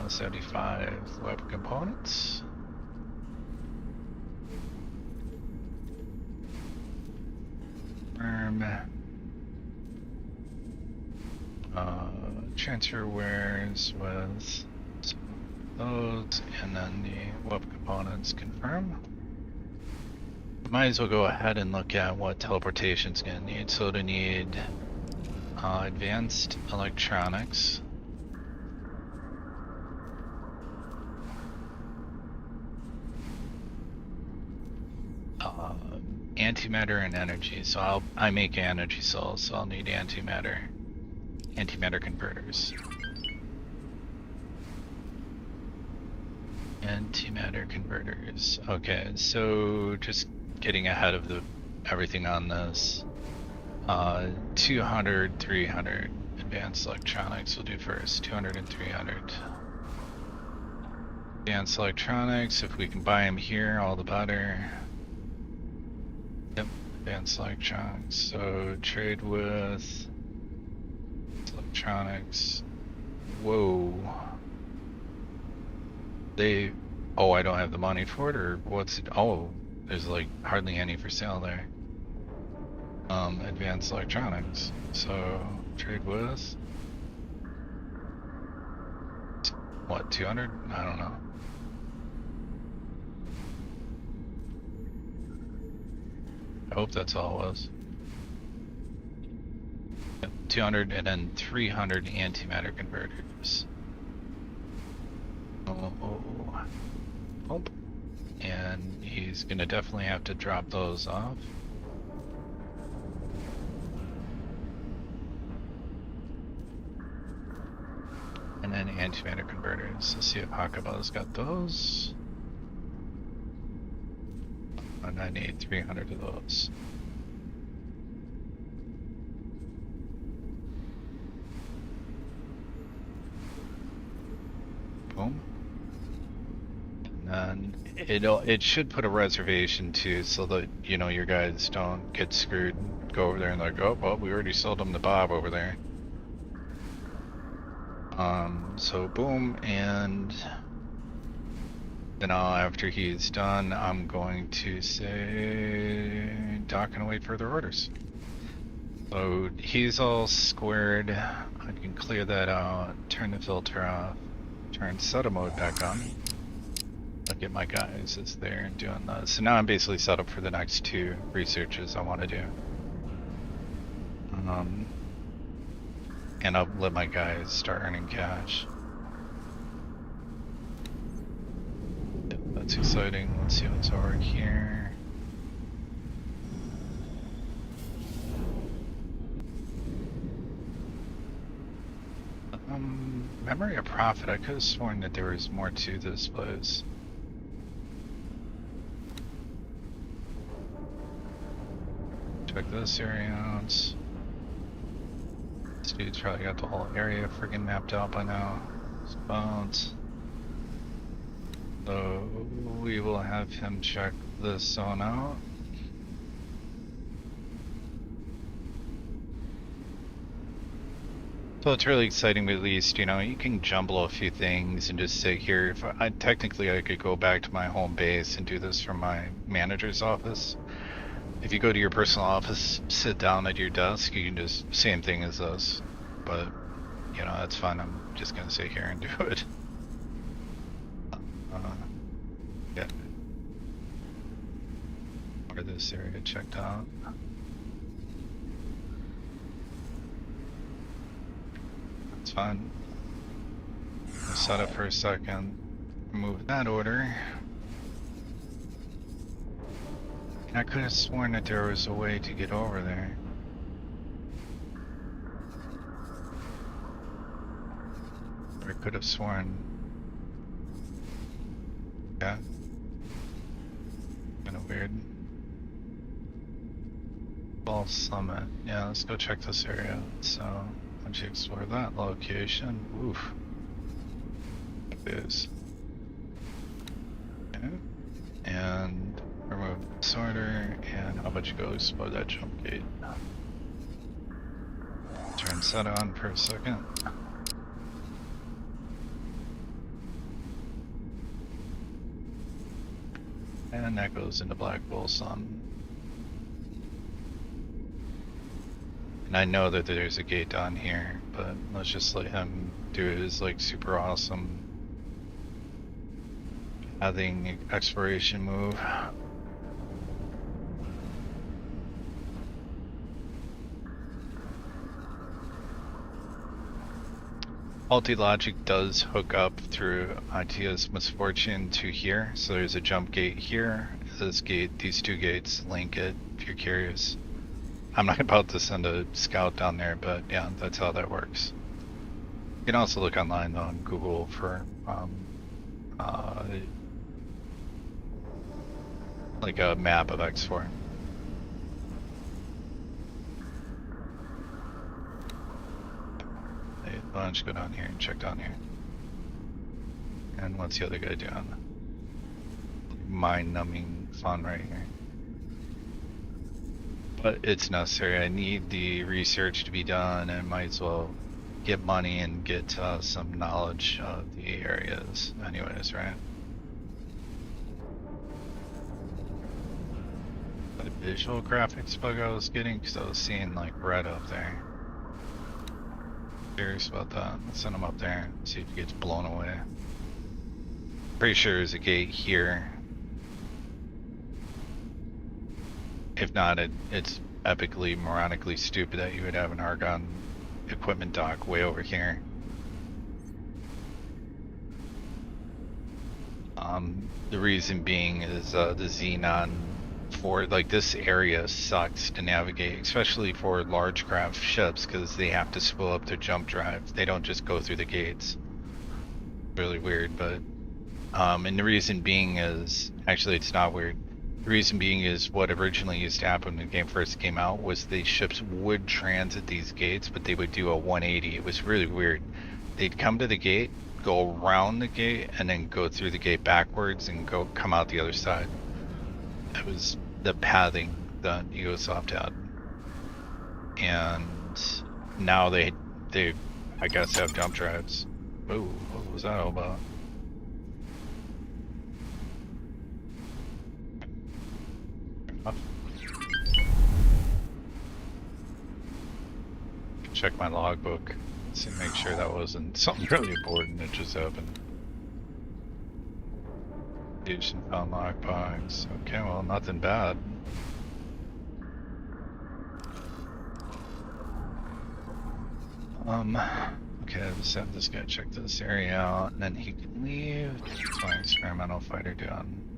75 weapon components. Transfer wares with those, and then the weapon components confirm. Might as well go ahead and look at what teleportation's gonna need. So to need advanced electronics. Antimatter and energy. So I make energy cells, so I'll need antimatter converters. Antimatter converters. Okay, so just getting ahead of everything on this. 200, 300 advanced electronics we'll do first. 200 and 300. Advanced electronics, if we can buy them here, all the better. Yep, advanced electronics. So trade with electronics. Whoa. They... Oh, I don't have the money for it, or what's it? Oh, there's like hardly any for sale there. Advanced electronics. So, trade with... What, 200? I don't know. I hope that's all it was. 200 and then 300 antimatter converters. Oh. And he's gonna definitely have to drop those off. And then antimatter converters. Let's see if Hakaba's got those. And I need 300 of those. Boom. And then it should put a reservation too, so that you know your guys don't get screwed. Go over there and like, oh well, we already sold them to Bob over there. So boom, and then after he's done, I'm going to say dock and await further orders. So he's all squared. I can clear that out, turn the filter off, turn SETA mode back on. I'll get my guys is there and doing that. So now I'm basically set up for the next 2 researches I want to do. And I'll let my guys start earning cash. Yep, that's exciting. Let's see what's over here. Memory of Profit. I could have sworn that there was more to this place. Check this area out. This dude's probably got the whole area friggin' mapped out by now. Spots. So we will have him check this zone out. So it's really exciting, at least, you know, you can jumble a few things and just sit here. If technically I could go back to my home base and do this from my manager's office. If you go to your personal office, sit down at your desk, you can just, same thing as this. But, you know, that's fine. I'm just gonna sit here and do it. Yeah. Or this area checked out. That's fine. I'll set up for a second. Remove that order. And I could have sworn that there was a way to get over there. Or I could have sworn. Yeah. Kinda weird. Ball Summit. Yeah, let's go check this area. So, once you explore that location, oof. It is. Okay. And remove this order, and how about you go explore that jump gate? Turn SETA on for a second. And that goes into Black Bull Sun. And I know that there's a gate down here, but let's just let him do his like super awesome adding exploration move. Multi-logic does hook up through ITS Misfortune to here, so there's a jump gate here. This gate, these 2 gates link it, if you're curious. I'm not about to send a scout down there, but yeah, that's how that works. You can also look online though on Google for like a map of X4. Why don't you go down here and check down here? And what's the other guy doing? Mind-numbing fun right here. But it's necessary. I need the research to be done, and might as well get money and get some knowledge of the areas anyways, right? The visual graphics bug I was getting because I was seeing like red up there. Curious about that. Let's send him up there and see if he gets blown away. Pretty sure there's a gate here. If not, it's epically, moronically stupid that you would have an Argon equipment dock way over here. The reason being is the Xenon for like this area sucks to navigate, especially for large craft ships, because they have to spool up their jump drive. They don't just go through the gates. Really weird, but and the reason being is, actually it's not weird. The reason being is what originally used to happen when the game first came out was the ships would transit these gates, but they would do a 180. It was really weird. They'd come to the gate, go around the gate, and then go through the gate backwards and come out the other side. That was the pathing that Egosoft had. And now they I guess have jump drives. Ooh, what was that all about? Check my logbook, see, make sure that wasn't something really important that just happened. Fusion found lockbox. Okay, well, nothing bad. Okay, let's have this guy check this area out, and then he can leave. What's my experimental fighter doing?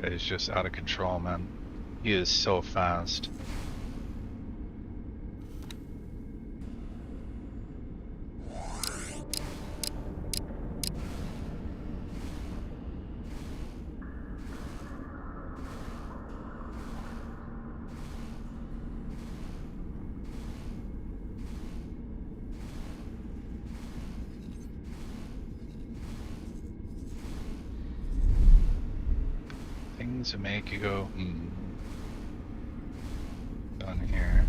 He's just out of control, man. He is so fast. Things that make you go, Done here.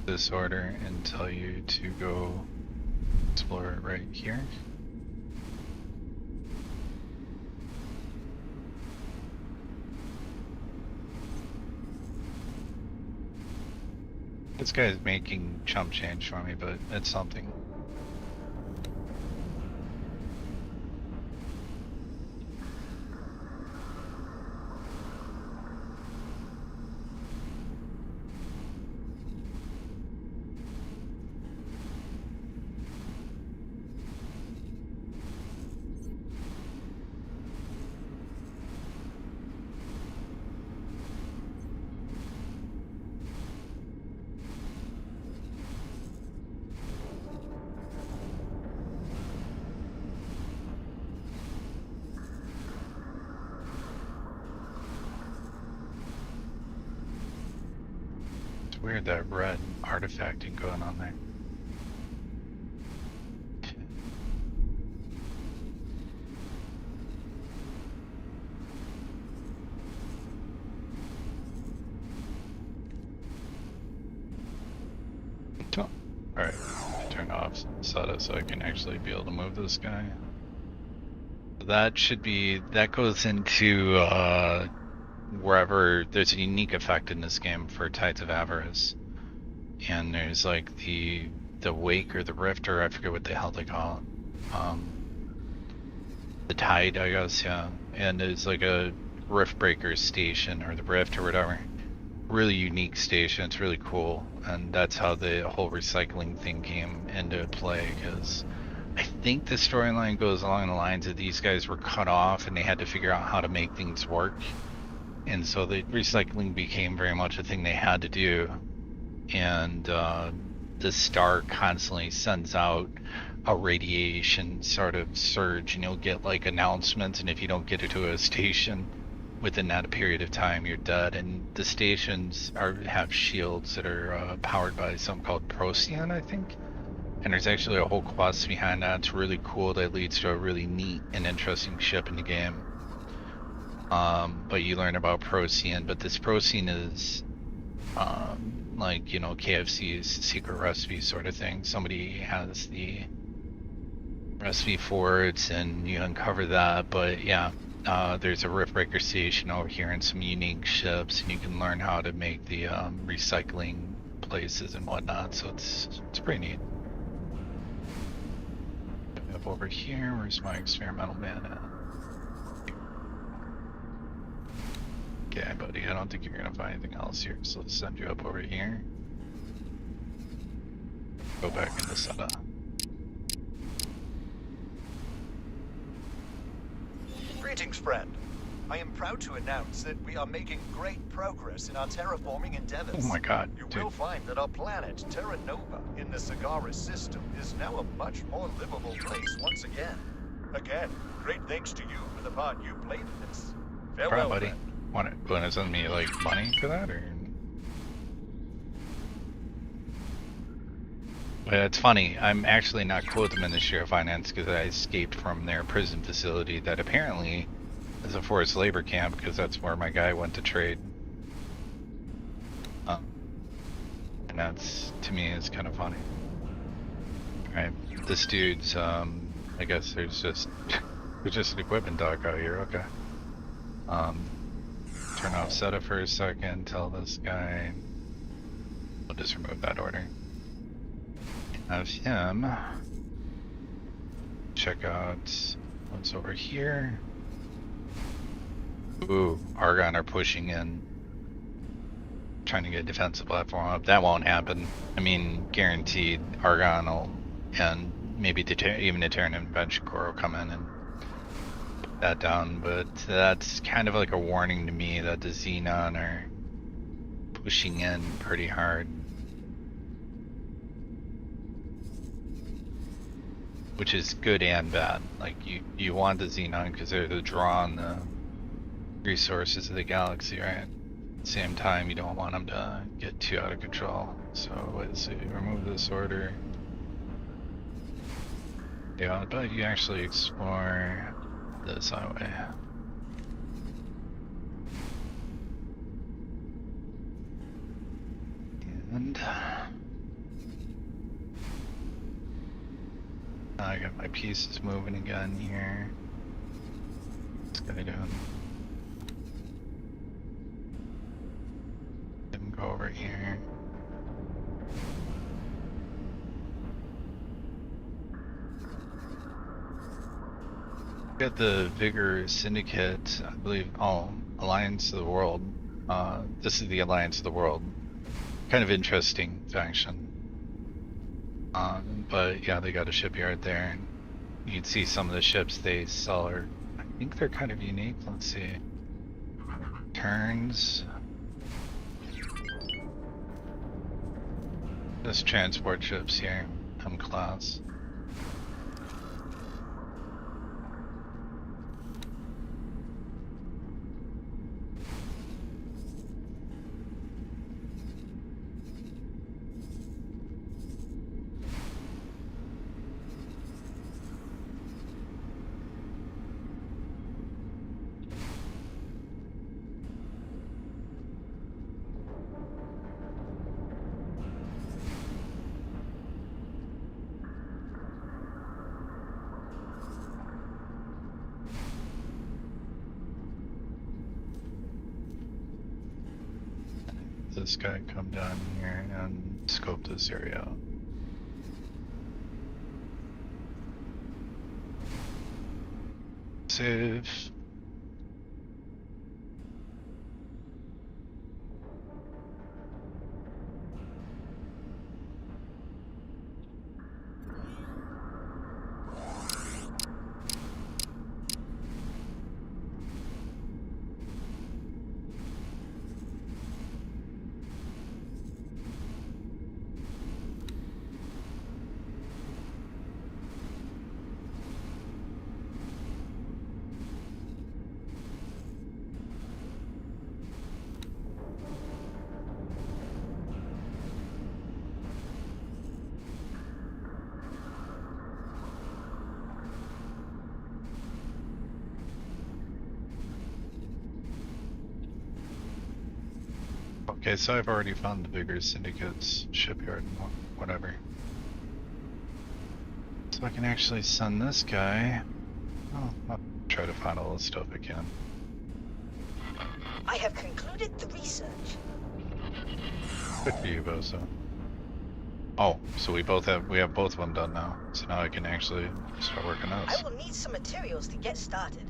This order and tell you to go explore it right here. This guy is making chump change for me, but it's something. Weird, that red artifacting going on there. Oh, alright, turn off SATA so I can actually be able to move this guy. That should be, that goes into wherever there's a unique effect in this game for Tides of Avarice, and there's like the wake or the rift, or I forget what the hell they call it, the tide, I guess, yeah, and it's like a rift breaker station, or the rift or whatever. Really unique station, it's really cool, and that's how the whole recycling thing came into play, because I think the storyline goes along the lines of these guys were cut off and they had to figure out how to make things work. And so the recycling became very much a thing they had to do. And the star constantly sends out a radiation sort of surge, and you'll get like announcements, and if you don't get it to a station, within that period of time, you're dead. And the stations have shields that are powered by something called Procyon, I think. And there's actually a whole quest behind that. It's really cool. That leads to a really neat and interesting ship in the game. But you learn about Procyon. But this Procyon is like, you know, KFC's secret recipe sort of thing. Somebody has the recipe for it, and you uncover that. But yeah, there's a Riftbreaker station over here and some unique ships, and you can learn how to make the recycling places and whatnot. So it's pretty neat. Up over here, where's my experimental man at? Okay, buddy, I don't think you're gonna find anything else here, so let's send you up over here. Go back into setup. Greetings, friend. I am proud to announce that we are making great progress in our terraforming endeavors. Oh my god, You dude. will find that our planet, Terra Nova, in the Sagaris system, is now a much more livable place once again. Again, great thanks to you for the part you played in this. Farewell, Alright, buddy. friend. Want to send me like money for that, or? But it's funny. I'm actually not cool with them in the Sheriff Finance because I escaped from their prison facility that apparently is a forced labor camp, because that's where my guy went to trade. And that's, to me, is kind of funny. Alright, this dude's I guess there's just an equipment dock out here. Okay. Turn off setup for a second, tell this guy, we'll just remove that order. Have him check out what's over here. Ooh, Argon are pushing in, trying to get a defensive platform up. That won't happen. I mean, guaranteed Argon will, and maybe even the Terran Invention Corps will come in and that down, but that's kind of like a warning to me that the Xenon are pushing in pretty hard, which is good and bad. Like, you want the Xenon because they're the draw on the resources of the galaxy, right? At the same time, you don't want them to get too out of control. So let's see, remove this order. Yeah, but you actually explore this highway. And I got my pieces moving again here. What's guy doing? Didn't go over here. Got the Vigor Syndicate, I believe. Oh, Alliance of the World. This is the Alliance of the World. Kind of interesting faction. But yeah, they got a shipyard there. And you can see some of the ships they sell are, I think they're kind of unique. Let's see. Turns. Just transport ships here. M-class. This guy come down here and scope this area out. Save. Okay, so I've already found the bigger syndicate's shipyard and whatever. So I can actually send this guy. Oh, I'll try to find all the stuff I can. I have concluded the research. Good for you, Bozo. Oh, so we have both of them done now. So now I can actually start working those. I will need some materials to get started.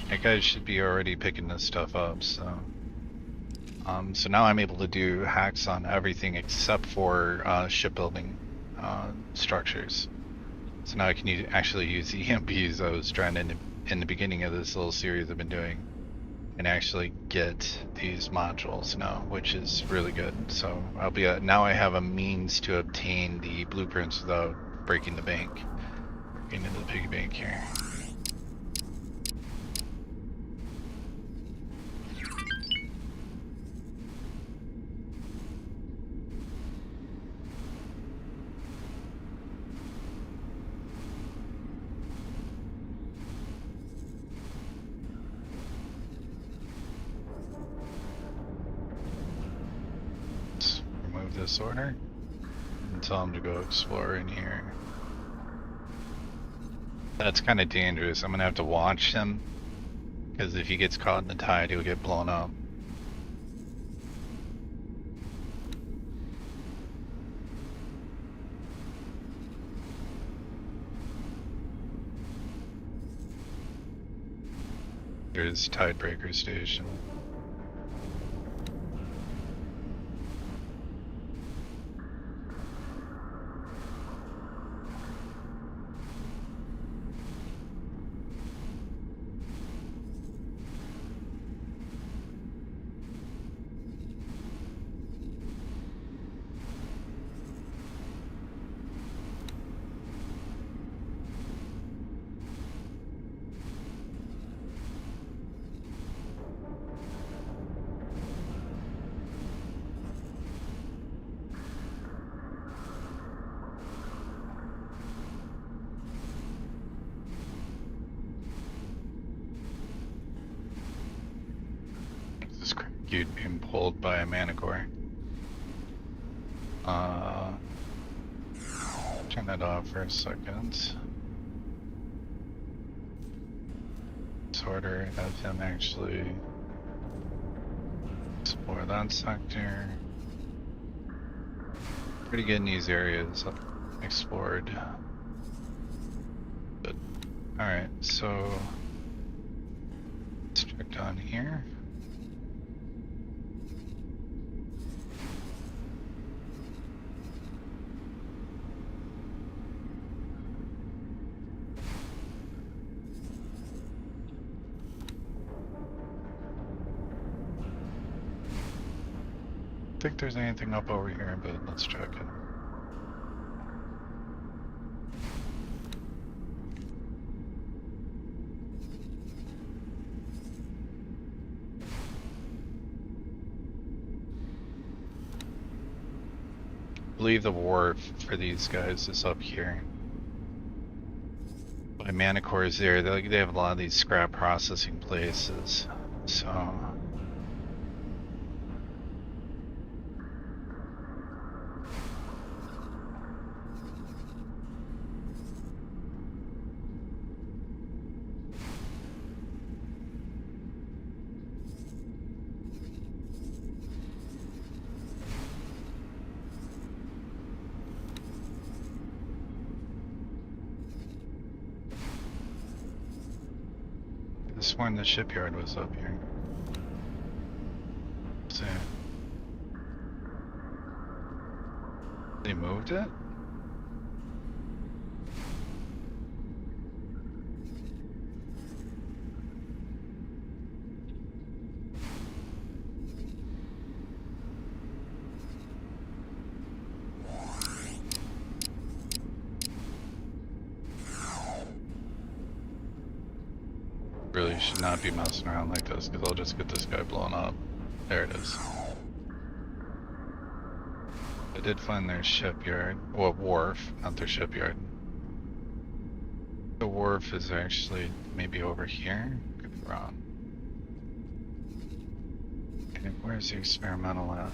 That guy should be already picking this stuff up, so... so now I'm able to do hacks on everything except for shipbuilding structures. So now I can actually use the EMPs I was trying to, in the beginning of this little series I've been doing, and actually get these modules now, which is really good. So I'll be now I have a means to obtain the blueprints without breaking the bank. Getting into the piggy bank here. This order and tell him to go explore in here. That's kind of dangerous. I'm gonna have to watch him because if he gets caught in the tide, he'll get blown up. There's Tidebreaker Station. You'd being pulled by a Manticore. Turn that off for a second. Sorter, have him actually explore that sector. Pretty good in these areas explored. But alright, so let's check down here. I don't think there's anything up over here, but let's check it. I believe the wharf for these guys is up here. By Manticores there, they have a lot of these scrap processing places, so... I sworn the shipyard was up here. So they moved it? Really should not be messing around like this because I'll just get this guy blown up. There it is. I did find their shipyard, well, wharf, not their shipyard. The wharf is actually maybe over here. Could be wrong. Okay, Where's the experimental at?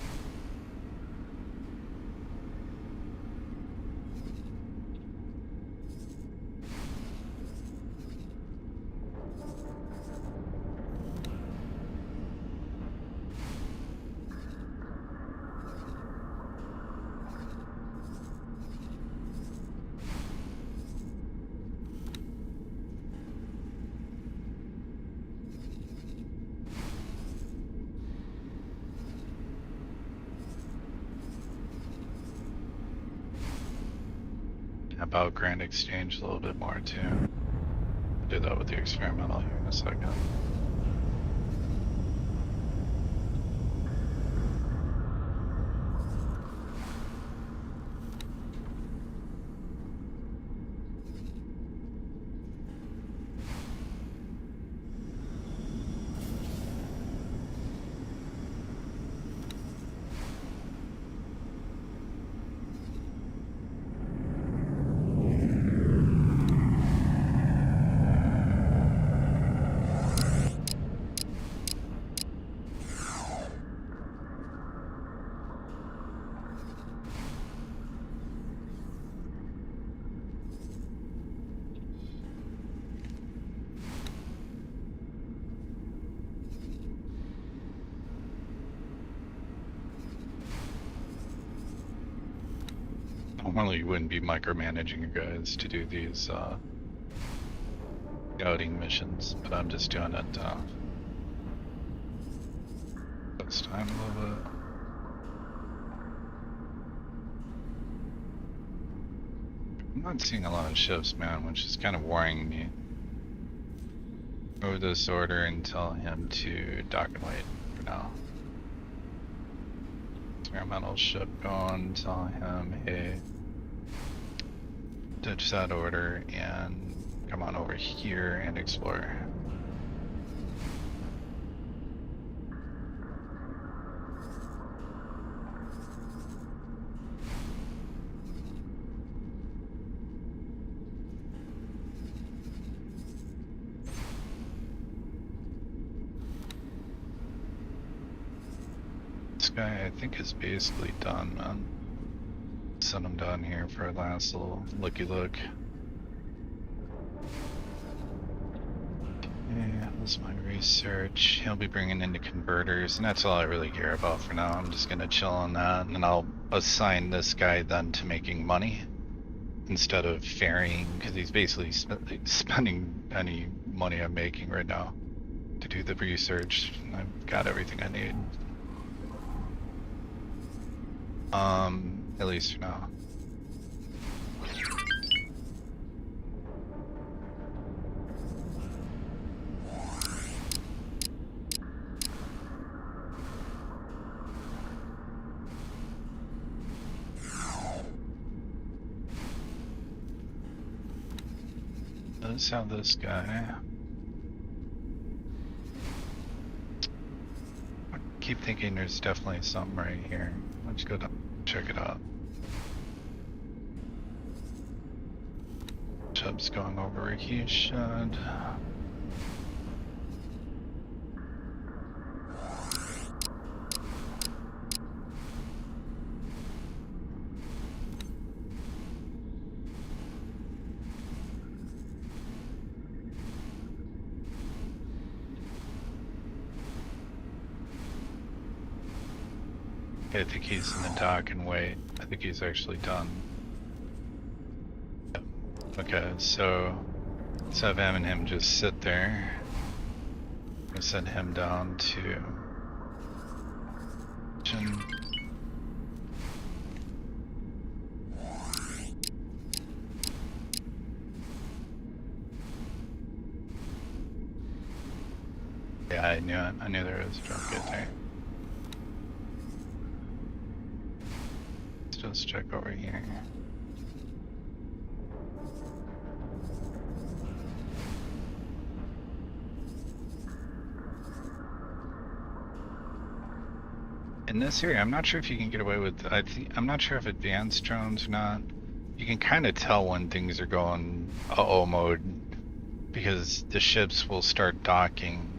About Grand Exchange a little bit more too. I'll do that with the experimental here in a second. Normally you wouldn't be micromanaging you guys to do these scouting missions, but I'm just doing it this time a little bit. I'm not seeing a lot of ships, man, which is kind of worrying me. Move this order and tell him to dock and wait for now. Experimental ship going, tell him, hey, ditch that order and come on over here and explore. This guy, I think, is basically done, man. Send him down here for a last little looky look. Yeah, that's my research. He'll be bringing in the converters, and that's all I really care about for now. I'm just gonna chill on that, and then I'll assign this guy then to making money instead of ferrying, because he's basically spending any money I'm making right now to do the research. I've got everything I need. At least for now. Let's have this guy. I keep thinking there's definitely something right here. Let's go down, check it out. Chubb's going over where he should. I think he's in the dock and wait. I think he's actually done. Yep. Okay, so let's have him and him just sit there. I'm gonna send him down to. Yeah, I knew it. I knew there was a drop get there. Let's check over here. In this area, I'm not sure if you can get away with. I'm not sure if advanced drones or not. You can kind of tell when things are going uh-oh mode because the ships will start docking.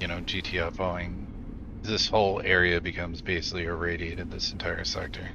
you know, GTFOing, this whole area becomes basically irradiated, this entire sector.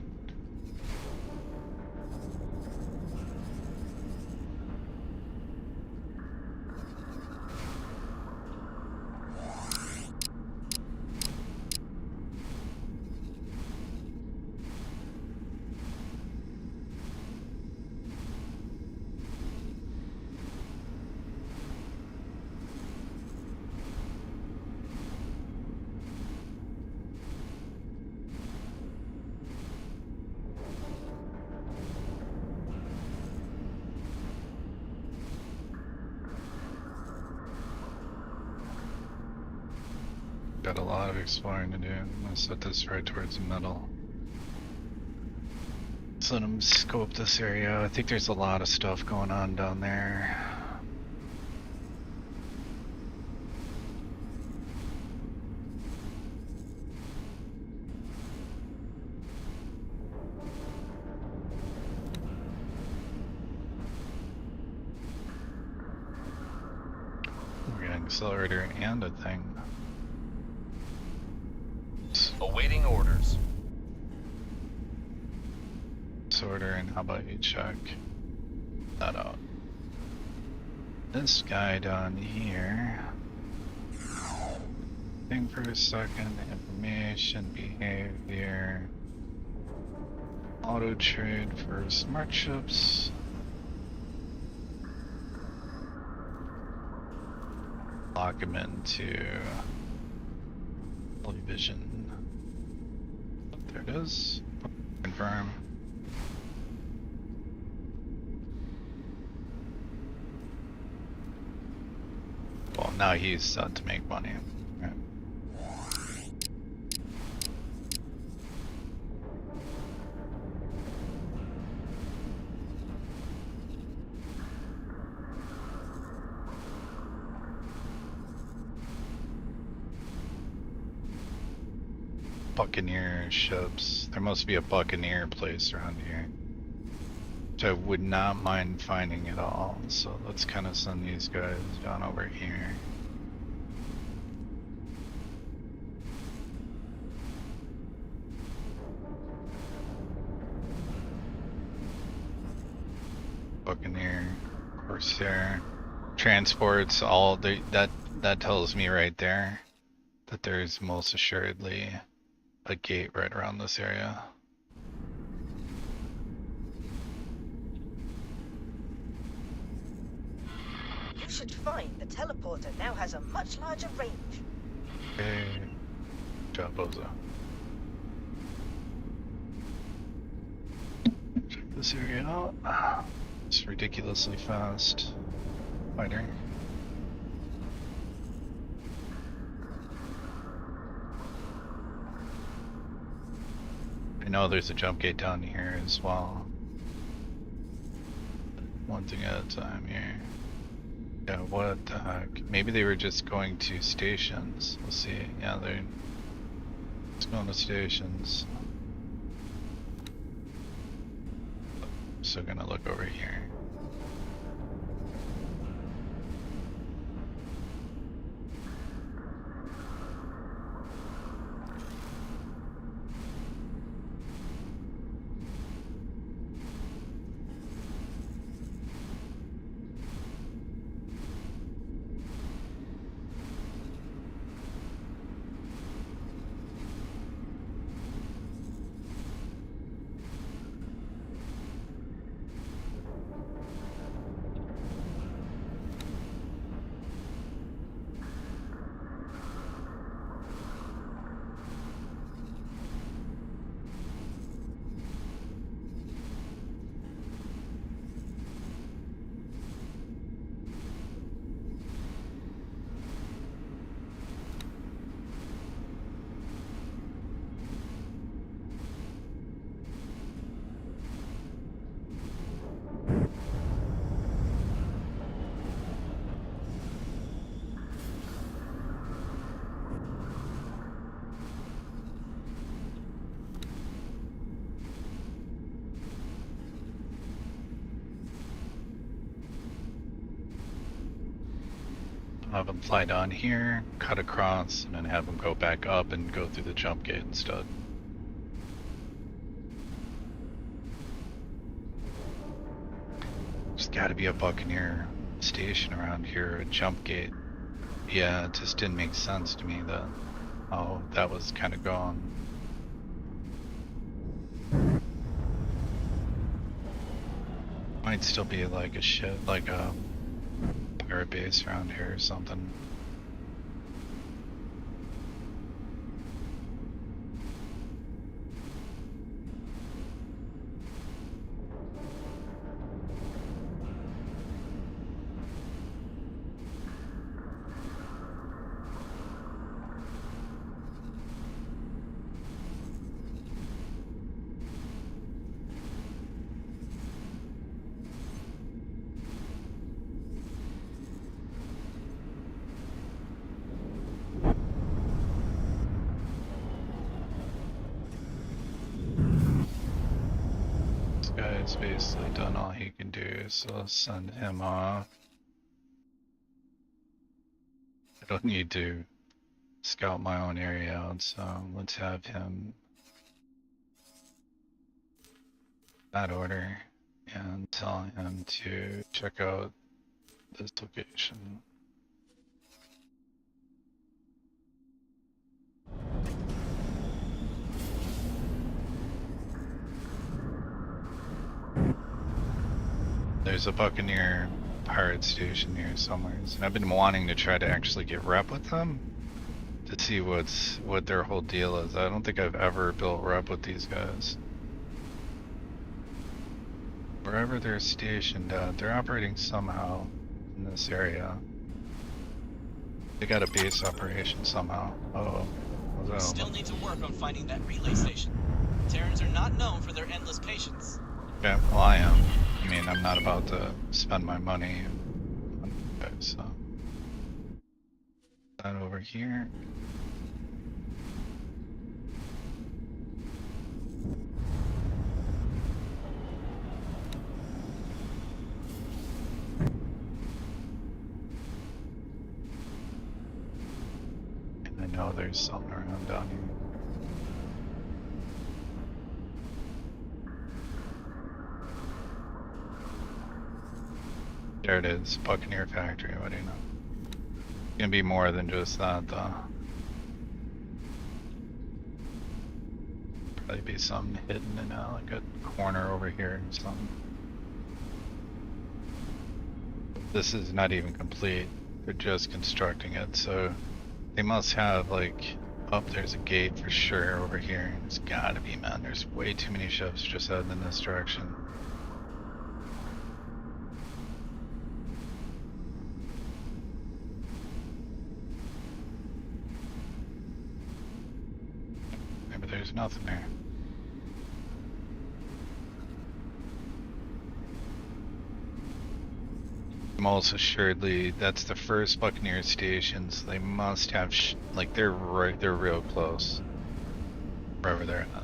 Got a lot of exploring to do. I'm gonna set this right towards the middle. Let's let him scope this area. I think there's a lot of stuff going on down there. We got an accelerator and a thing. Awaiting orders. Order, and how about you check that out? This guy down here. Think for a second. Information, behavior, auto trade for smart chips. Lock him into fully vision. There it is. Confirm. Well, now he's set to make money. Right. Buccaneer ships. There must be a Buccaneer place around here, which I would not mind finding at all. So let's kind of send these guys down over here. Buccaneer, Corsair, transports, all the, that tells me right there that there's most assuredly a gate right around this area. You should find the teleporter now has a much larger range. Okay. Good job, Bozo. Check this area out. It's ridiculously fast fighter. I know there's a jump gate down here as well. One thing at a time here. Yeah, what the heck? Maybe they were just going to stations. We'll see. Yeah, they're just going to stations. So gonna look over here. have him fly down here, cut across, and then have him go back up and go through the jump gate instead. There's gotta be a Buccaneer station around here, a jump gate. Yeah, it just didn't make sense to me that, oh, that was kind of gone. Might still be like a shit, like a pirate base around here or something. Guy's basically done all he can do, so I'll send him off. I don't need to scout my own area out, so let's have him that order and tell him to check out this location. There's a Buccaneer pirate station here somewhere, and I've been wanting to try to actually get rep with them to see what their whole deal is. I don't think I've ever built rep with these guys. Wherever they're stationed at, they're operating somehow in this area. They got a base operation somehow. Oh, We still need to work on finding that relay station. Terrans are not known for their endless patience. Okay, well I am. I mean, I'm not about to spend my money. Okay, so that over here. And I know there's something around down here. There it is, Buccaneer Factory, what do you know? It's gonna be more than just that though. Probably be something hidden in like a corner over here or something. This is not even complete, they're just constructing it, so they must have like, oh, there's a gate for sure over here. It's gotta be, man, there's way too many ships just heading in this direction. There's nothing there. Most assuredly, that's the first Buccaneer station, so they must have like they're real close, wherever they're at.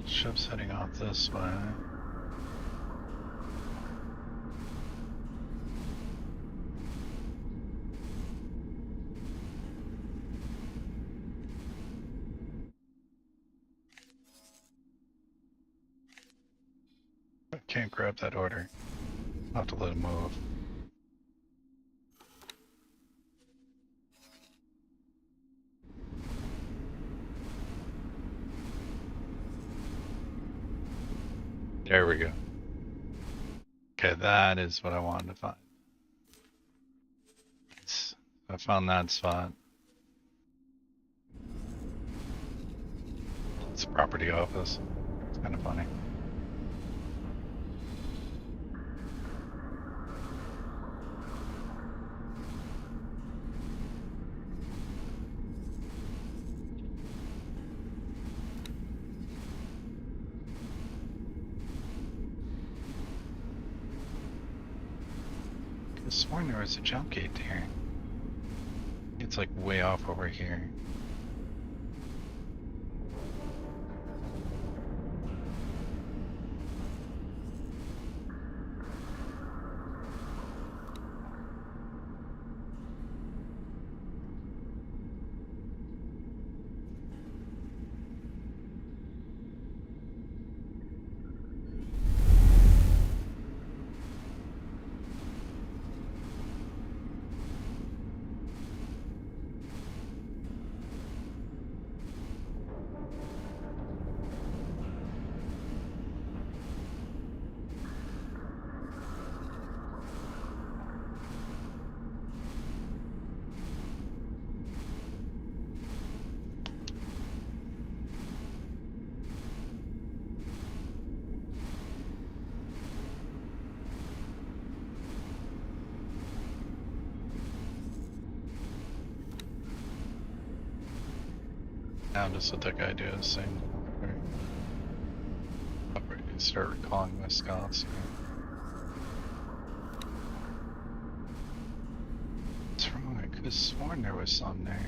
Ship's heading off this way. I can't grab that order. I'll have to let it move. There we go. Okay, that is what I wanted to find. I found that spot. It's a property office. It's kind of funny. was sworn there was a jump gate here. It's like way off over here. Now just let that guy do his thing. Start recalling my scouts. What's wrong? I could have sworn there was some there.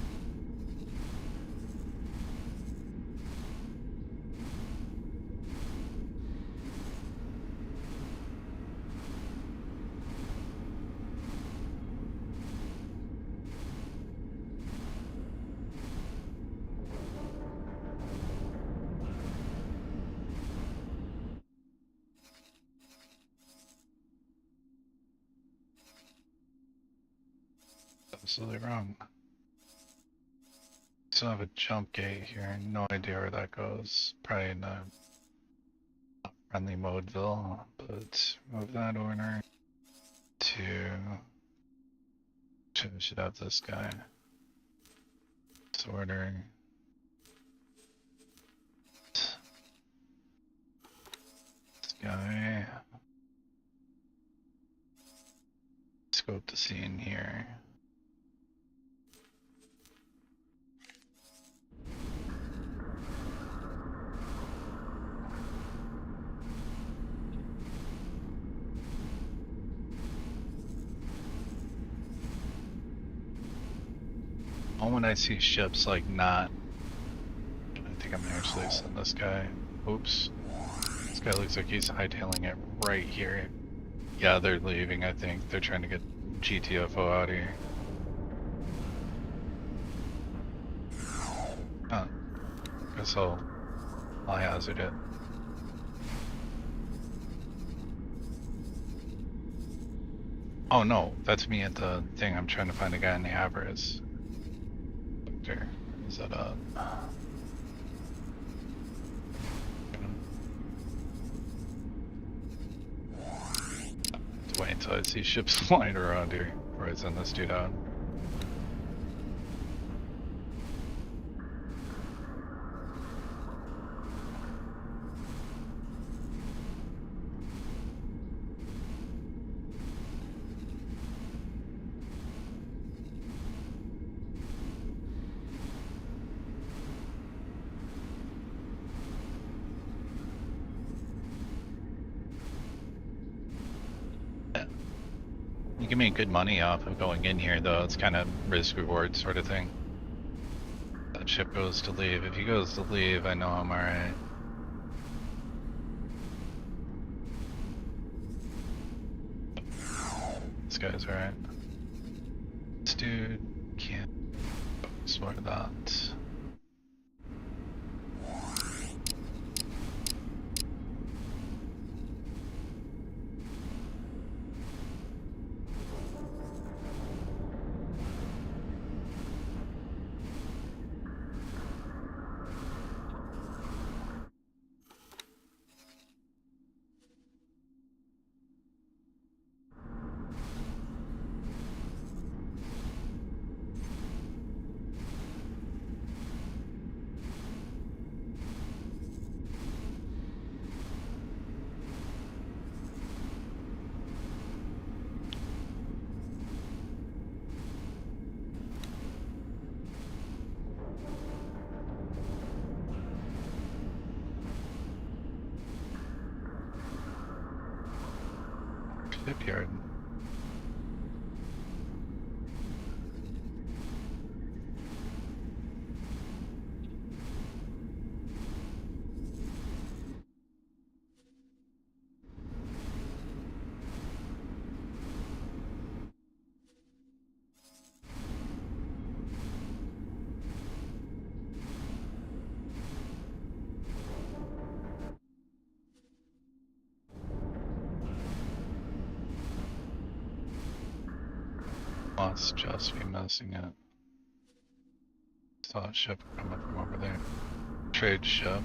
Absolutely wrong. Still have a jump gate here. No idea where that goes. Probably in the friendly modeville, but move that order to. Should have this guy. This order. This guy. Scope the scene here. When I see ships like not, I think I'm gonna actually send this guy. Oops, this guy looks like he's hightailing it right here. Yeah, they're leaving. I think they're trying to get GTFO out of here. Huh. Guess I'll hazard it. Oh no, that's me at the thing. I'm trying to find a guy in the Avarice. Is that a... Wait until I see ships flying around here before I send this dude out. You can make good money off of going in here, though. It's kind of risk-reward sort of thing. That ship goes to leave. If he goes to leave, I know I'm alright. This guy's alright. This dude can't focus of that. Shipyard. Must just be missing it. Saw a ship coming from over there. Trade ship.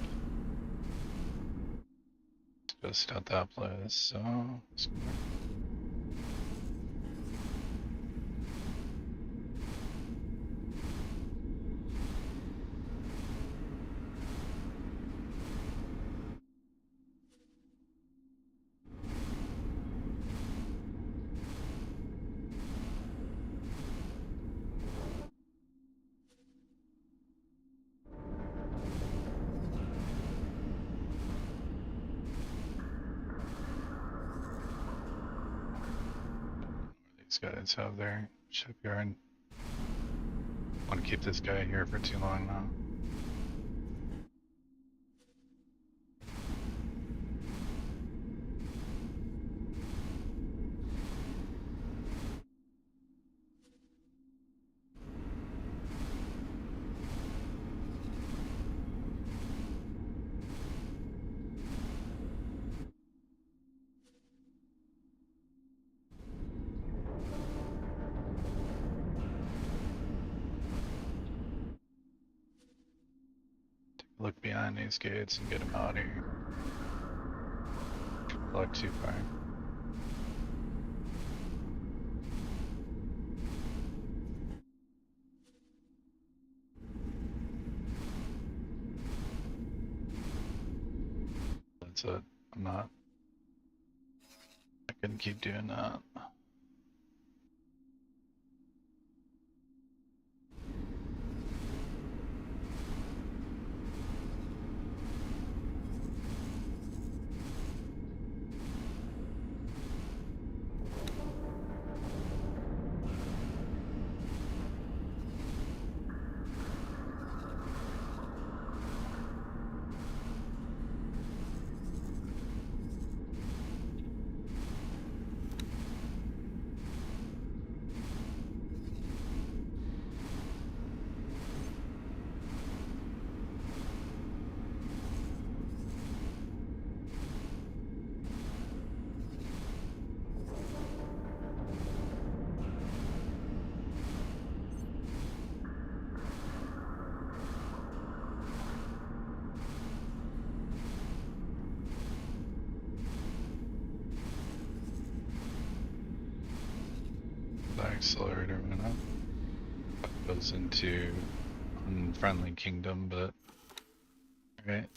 Just at that place, so... These guys have their shipyard. Want to keep this guy here for too long now. Look behind these gates and get him out of here. Look too far. That's it. I'm not. I couldn't keep doing that. Accelerator went up. Goes into Unfriendly Kingdom, but alright,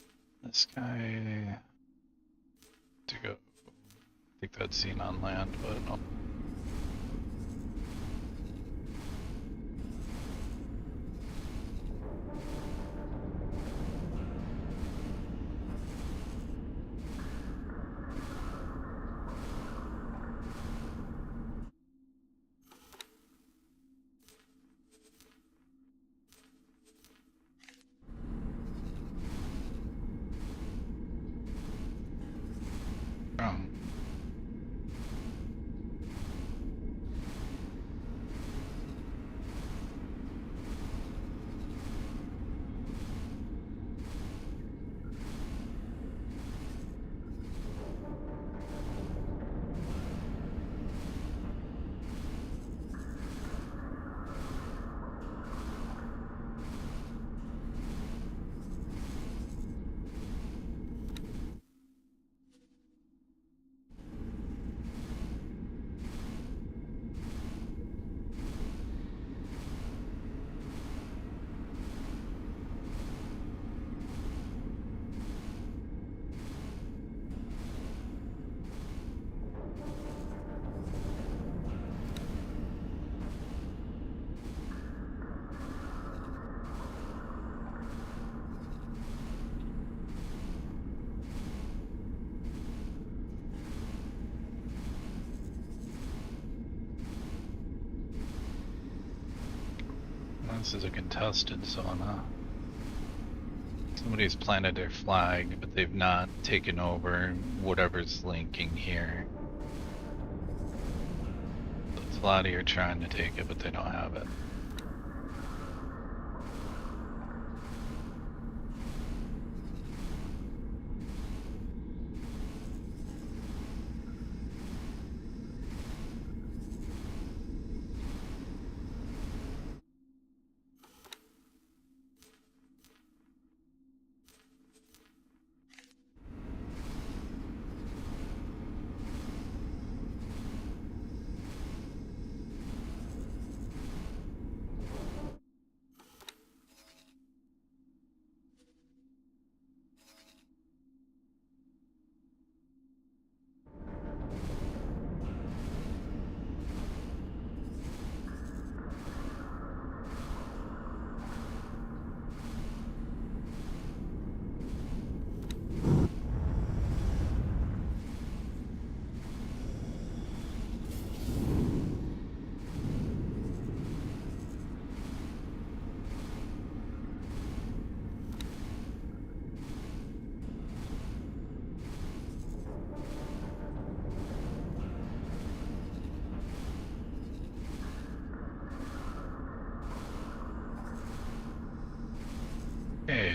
this guy to go. I think that's seen on land, but no. This is a contested zone, huh? Somebody's planted their flag, but they've not taken over whatever's linking here. A lot of you are trying to take it, but they don't have it.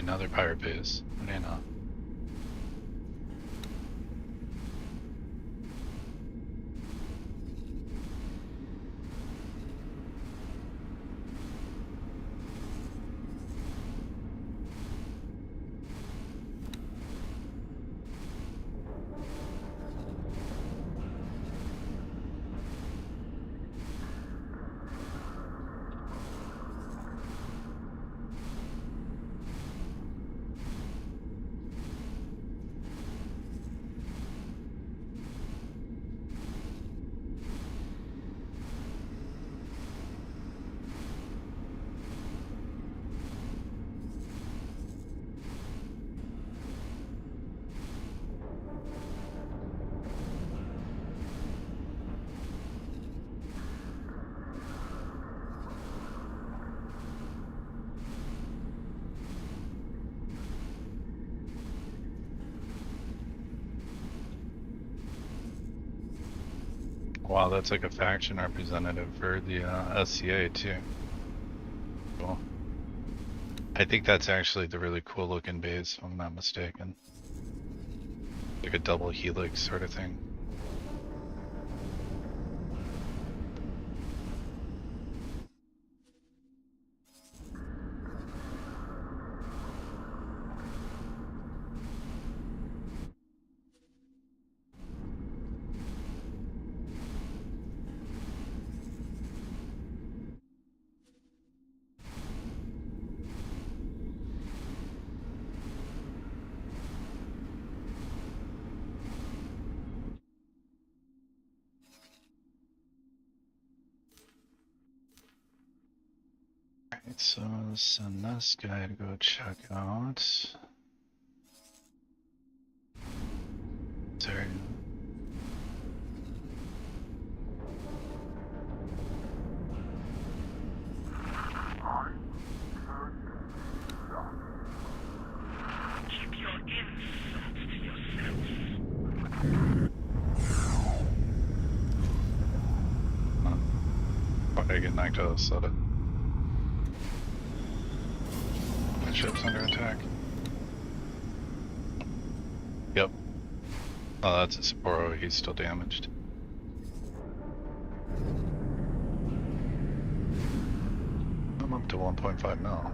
another pirate base. What do you know? Wow, that's like a faction representative for the SCA too. Cool. I think that's actually the really cool looking base, if I'm not mistaken. Like a double helix sort of thing. Alright, so send this guy to go check out. Sorry. Keep your insults to yourself. Why'd I get knocked out of the soda? My ship's under attack. Yep. Oh, that's a Sapporo. He's still damaged. I'm up to 1.5 mil.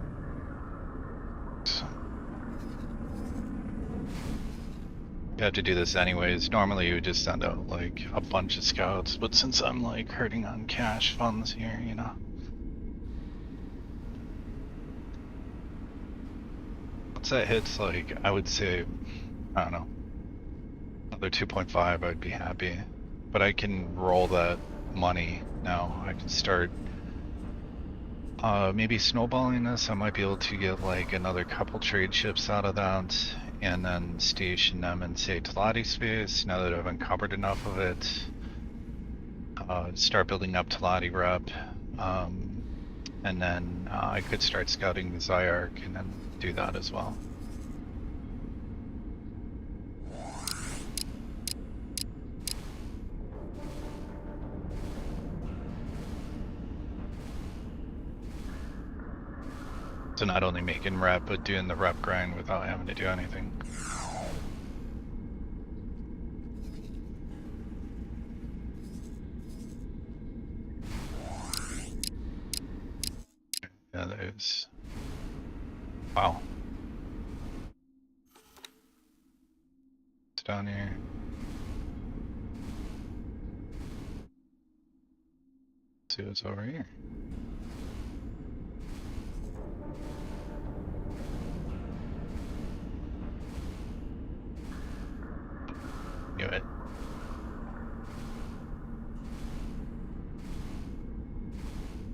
So. You have to do this anyways. Normally you would just send out like a bunch of scouts, but since I'm like hurting on cash funds here, you know. Once that hits like, I would say, I don't know, another 2.5, I'd be happy. But I can roll that money now. I can start maybe snowballing this. I might be able to get like another couple trade ships out of that and then station them in, say, Talati space now that I've encumbered enough of it. Start building up Talati rep. And then I could start scouting the Zyark and then do that as well. So not only making rep, but doing the rep grind without having to do anything. Yeah, there's... Wow. It's down here. Let's see what's over here. Knew it.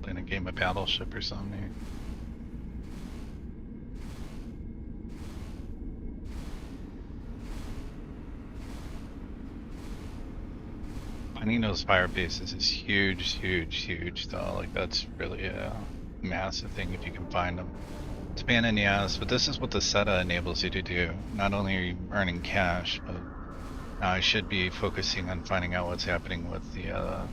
Playing a game of Battleship or something here. Finding those fire bases is huge, huge, huge though. Like that's really a massive thing if you can find them. It's a pain in the ass, but this is what the SETA enables you to do. Not only are you earning cash, but I should be focusing on finding out what's happening with the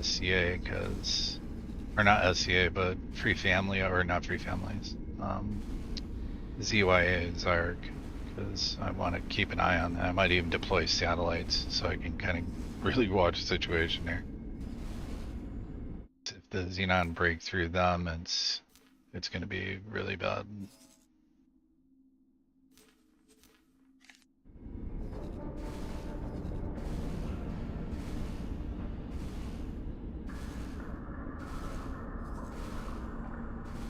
SCA, because, or not SCA, but Free Family, or not Free Families. ZYA Zarg, because I want to keep an eye on that. I might even deploy satellites so I can kind of really watch the situation here. If the Xenon break through them, it's going to be really bad.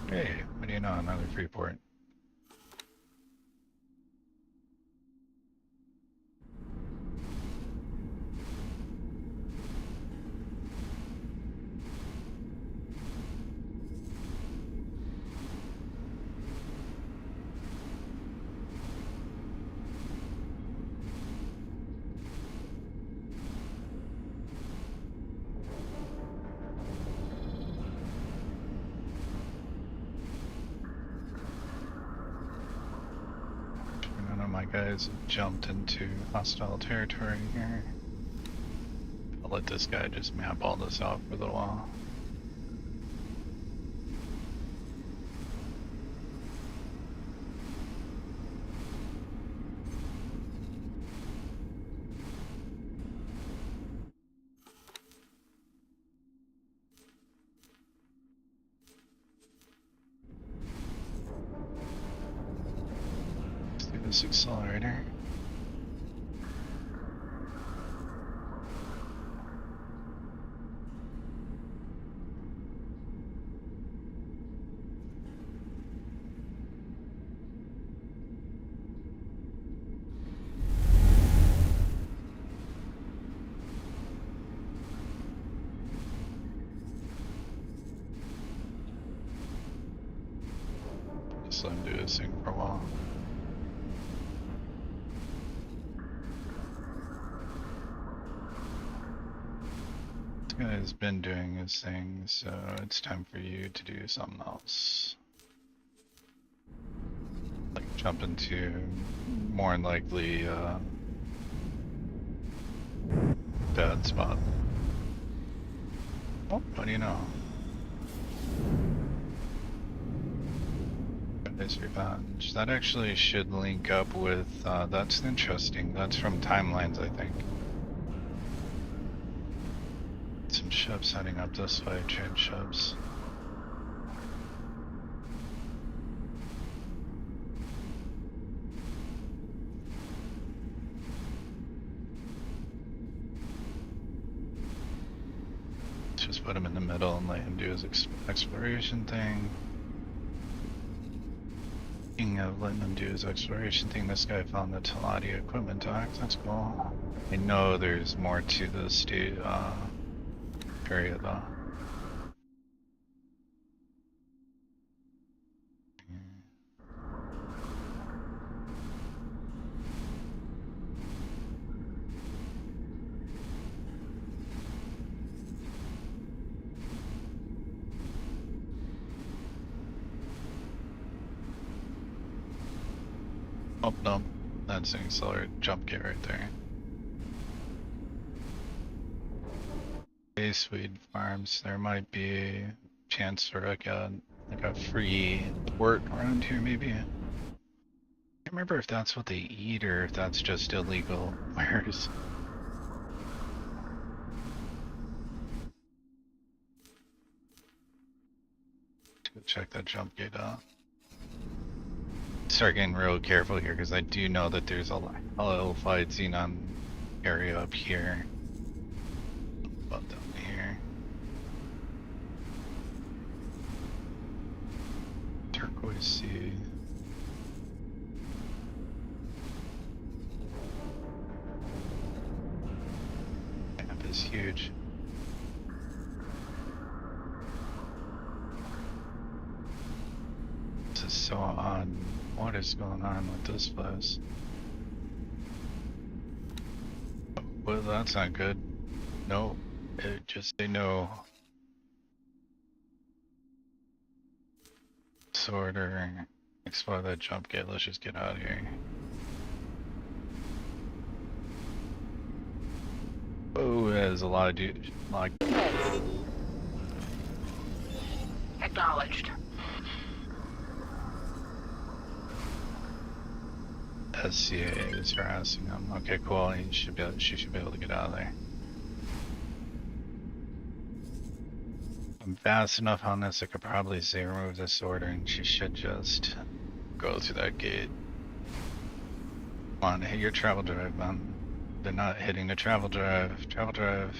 Hey, what do you know? Another Freeport. Guys have jumped into hostile territory here. I'll let this guy just map all this out for a little while. This accelerator. Just let him do his thing for a while. This guy's been doing his thing, so it's time for you to do something else. Like jump into more than likely bad spot. Oh, what do you know? Is revenge. That actually should link up with that's interesting. That's from Timelines, I think. Some ships heading up this way, trade ships. Let's just put him in the middle and let him do his exploration thing. Speaking of letting him do his exploration thing, this guy found the Teladi equipment dock. That's cool. I know there's more to this area though. Oh no, that's an accelerated jump gate right there. Swede Farms, there might be a chance for like a free port around here maybe. I can't remember if that's what they eat or if that's just illegal wares. Let's go check that jump gate out. Start getting real careful here because I do know that there's a L5 Xenon area up here. About down here. Turquoise Sea. Map is huge. This is so odd. What is going on with this place? Well, that's not good. No, it just say no. Sorter, explore that jump gate. Let's just get out of here. Oh, there's a lot of dude. Like. Acknowledged. SCA is harassing him. Okay, cool. She should be able to get out of there. I'm fast enough on this, I could probably say remove this order, and she should just go through that gate. Come on, hit your travel drive, man. They're not hitting the travel drive. Travel drive.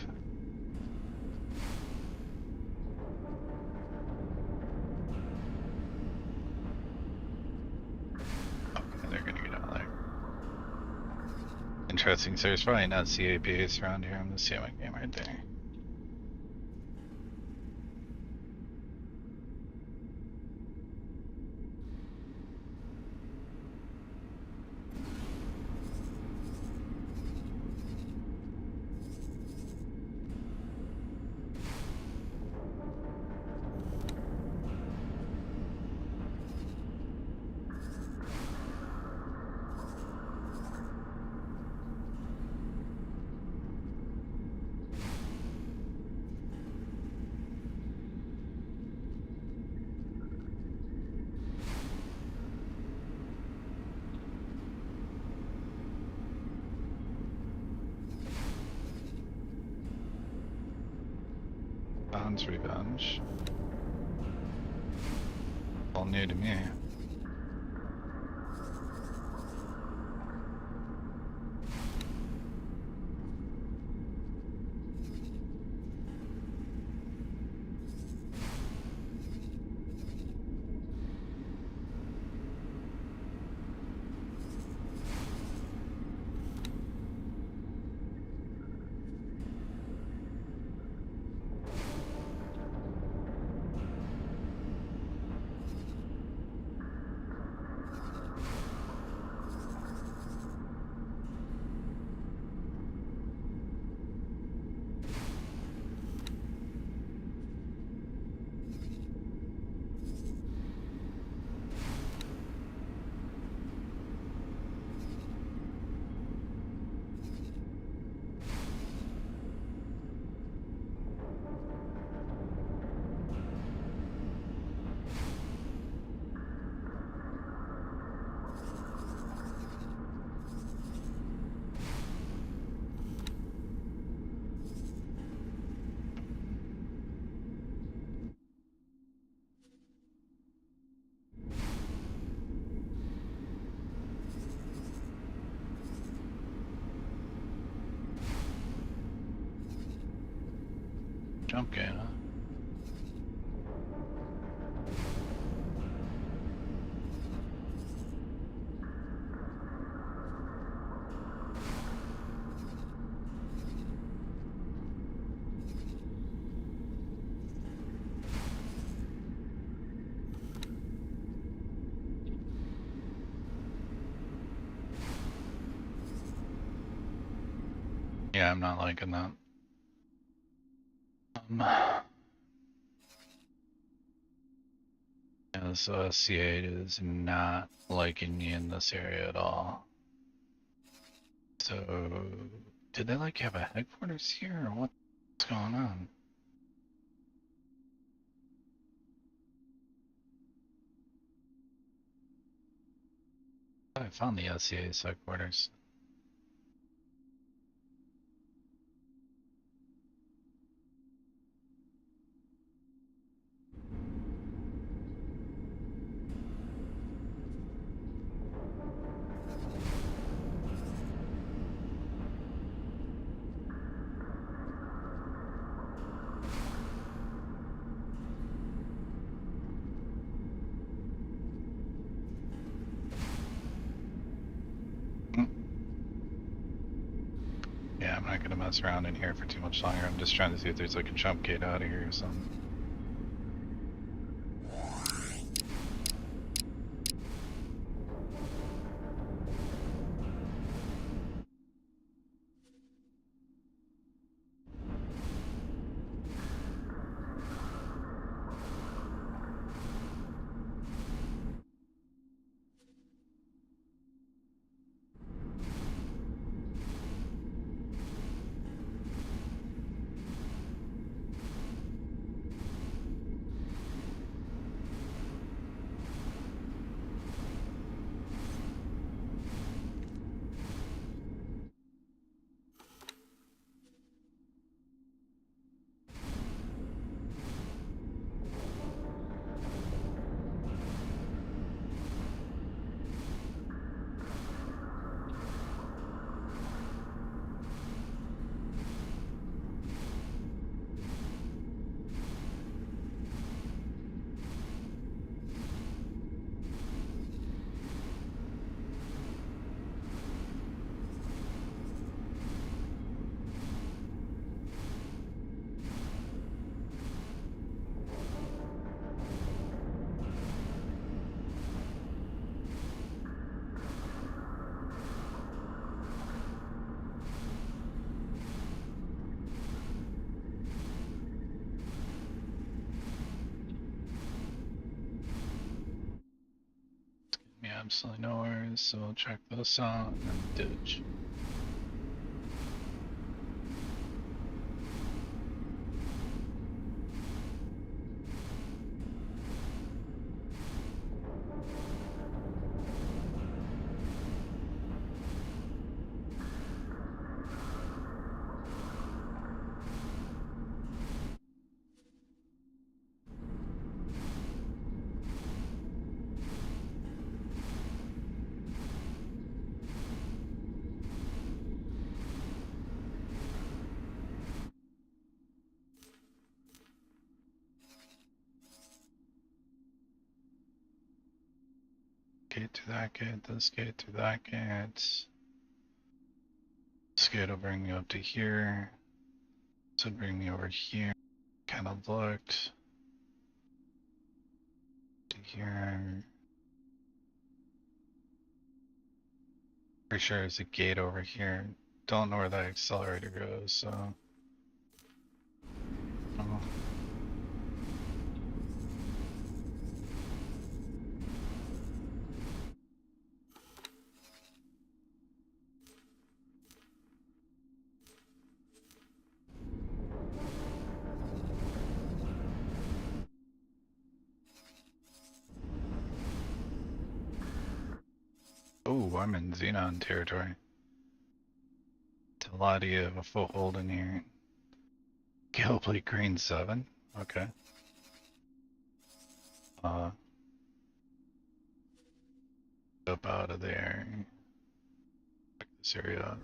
Okay, they're gonna get out of there. Interesting, so there's probably not CAPs around here. I'm gonna see my game right there. Bond's Revenge. All new to me. Jump gate, huh? Yeah, I'm not liking that. Yeah, so SC8 is not liking me in this area at all. So, did they like have a headquarters here, or what's going on? I found the SCA's headquarters. Yeah, I'm not gonna mess around in here for too much longer. I'm just trying to see if there's like a jump gate out of here or something. absolutely nowhere, so we'll check this out and then ditch. Gate to that gate, this gate to that gate. This gate will bring me up to here. This would bring me over here. Kind of looked. To here. Pretty sure there's a gate over here. Don't know where that accelerator goes, so. Oh. Oh, I'm in Xenon territory. Teladi have a foothold in here. Gallplate Green 7. Okay. Up out of there. Check this area out.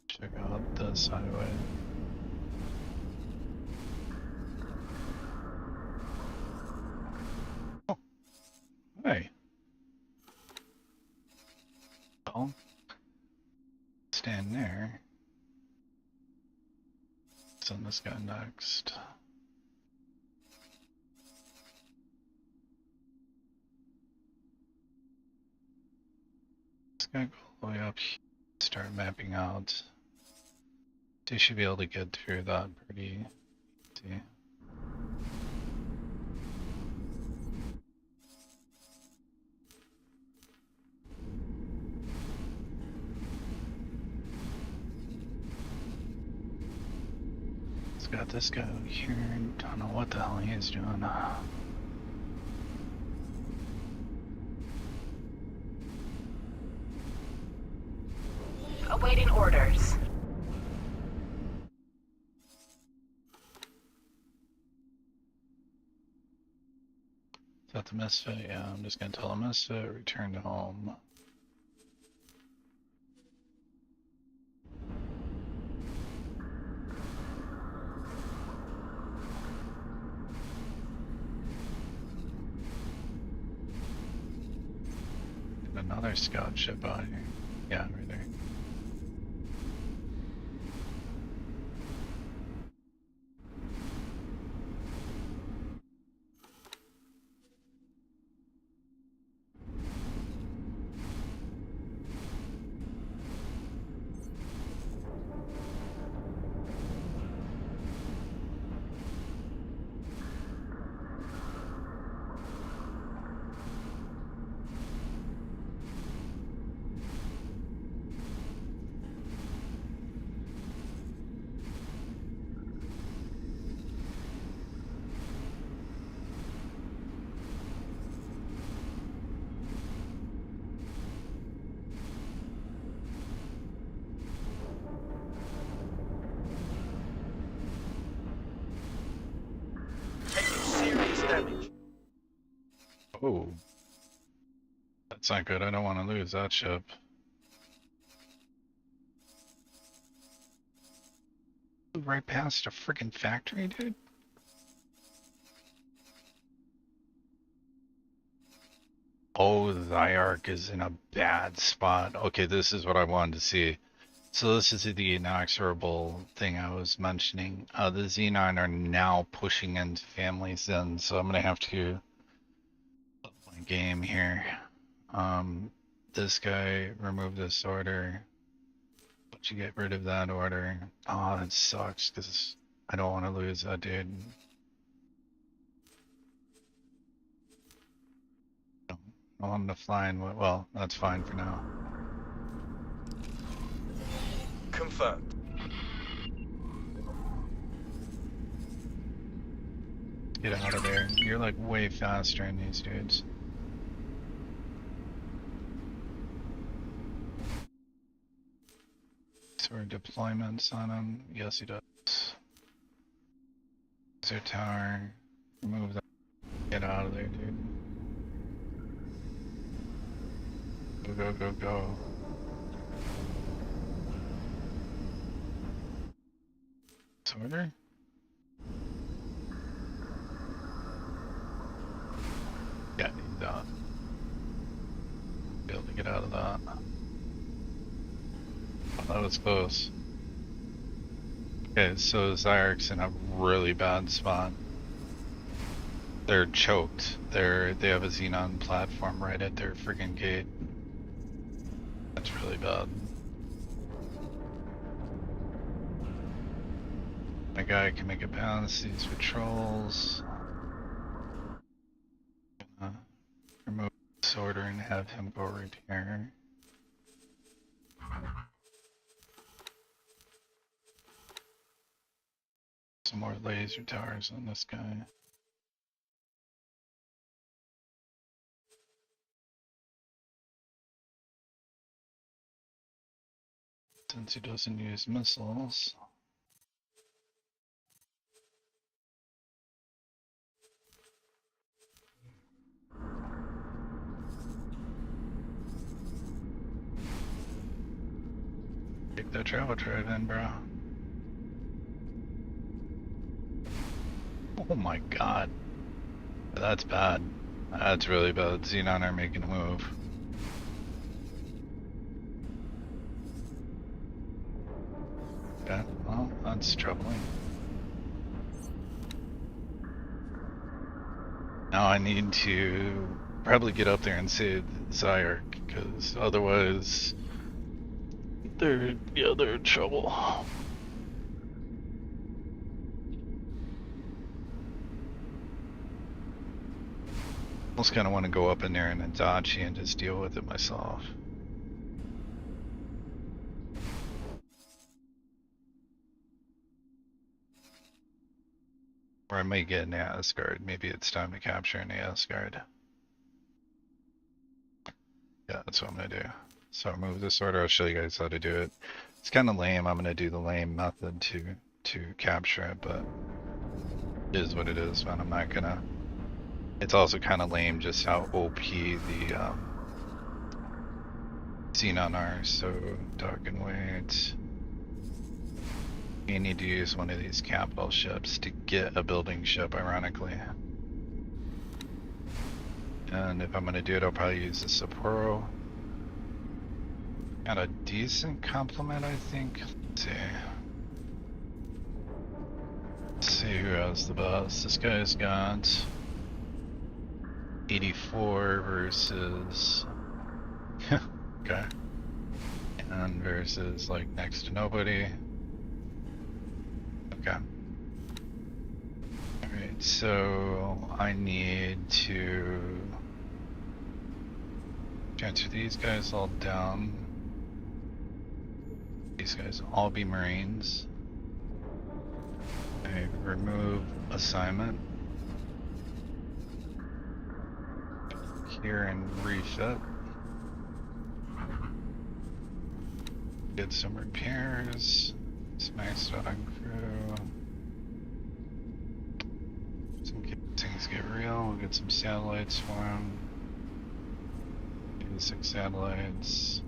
Check out this highway. Oh, hey. Well, stand there. Send this guy next. This guy go all the way up here. Start mapping out. They should be able to get through that pretty easy. It's got this guy over here. Don't know what the hell he is doing. Awaiting orders. Is that the Misfit? Yeah, I'm just gonna tell the Misfit, return to home. And another scout ship out here. Yeah, right there. Oh. That's not good. I don't want to lose that ship. Right past a freaking factory, dude? Oh, Zyark is in a bad spot. Okay, this is what I wanted to see. So this is the inexorable thing I was mentioning. The Xenon are now pushing into Family Zen, so I'm gonna have to up my game here. This guy, remove this order. But you get rid of that order. Oh, that sucks, because I don't want to lose that dude. I want him to fly in. Well, that's fine for now. Confirmed. Get out of there. You're like way faster than these dudes. So our deployments on him. Yes, he does. Their tower. Remove that. Get out of there, dude. Go, go, go, go. Order? Yeah, need that. Be able to get out of that. Oh, that was close. Okay, so Zyark's in a really bad spot. They're choked. They have a Xenon platform right at their friggin' gate. That's really bad. My guy can make it past these patrols. Remove this order and have him go right here. Some more laser towers on this guy. Since he doesn't use missiles. Take that travel drive in, bro. Oh my god. That's bad. That's really bad. Xenon are making a move. Okay, well, that's troubling. Now I need to probably get up there and save Zyark, because otherwise they're in trouble. Almost kind of want to go up in there and Adachi and just deal with it myself. Or I may get an Asgard. Maybe it's time to capture an Asgard. Yeah, that's what I'm gonna do. So I'll move this order. I'll show you guys how to do it. It's kind of lame. I'm gonna do the lame method to capture it, but it is what it is, man. I'm not gonna. It's also kind of lame just how OP the Xenon are. So dark and wait. You need to use one of these capital ships to get a building ship, ironically. And if I'm gonna do it, I'll probably use the Sapporo. Got a decent complement, I think. Let's see who has the best. This guy's got 84 versus okay. And versus like next to nobody. Okay. Alright, so I need to transfer these guys all down. These guys all be Marines. I remove assignment. Here and refit. Did some repairs. Maxed out on crew. Things get real. We'll get some satellites for him. 86 satellites.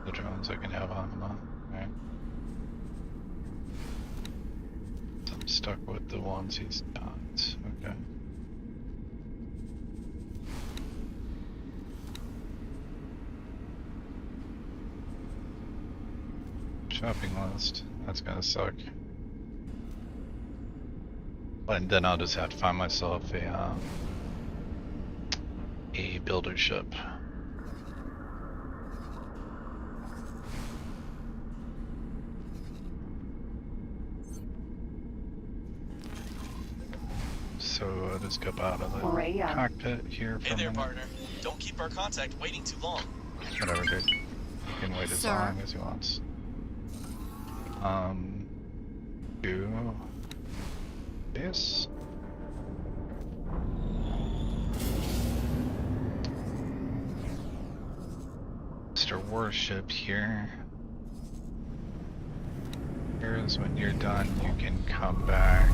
The drones So I can have on them on. Alright. So I'm stuck with the ones he's not. Okay. Shopping list. That's gonna suck. And then I'll just have to find myself a builder ship. So I'll just get out of the cockpit here for Hey there, a minute. partner. Don't keep our contact waiting too long. Whatever, dude. He can wait as long as he wants. Do this. Mr. Warship here. Here's when you're done, you can come back.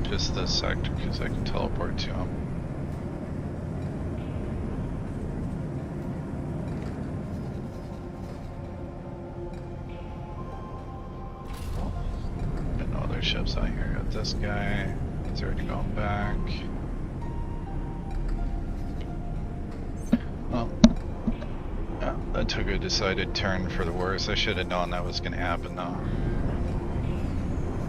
Just this sector, because I can teleport to him. Got no other ships out here. Got this guy. He's already going back. Well, yeah, that took a decided turn for the worse. I should have known that was going to happen, though.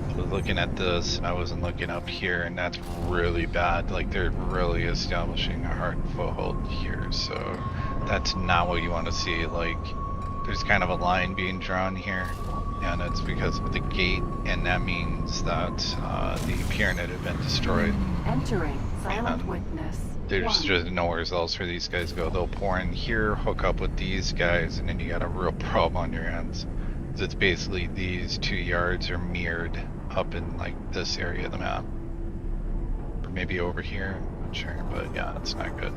I was looking at this, and I wasn't looking up here, and that's really bad. Like, they're really establishing a hard foothold here, so that's not what you want to see. Like, there's kind of a line being drawn here, and it's because of the gate, and that means that the pyramid had been destroyed. Entering silent witness. There's just nowhere else for these guys to go. They'll pour in here, hook up with these guys, and then you got a real problem on your hands. It's basically these 2 yards are mirrored up in like this area of the map. Or maybe over here, I'm not sure, but yeah, it's not good.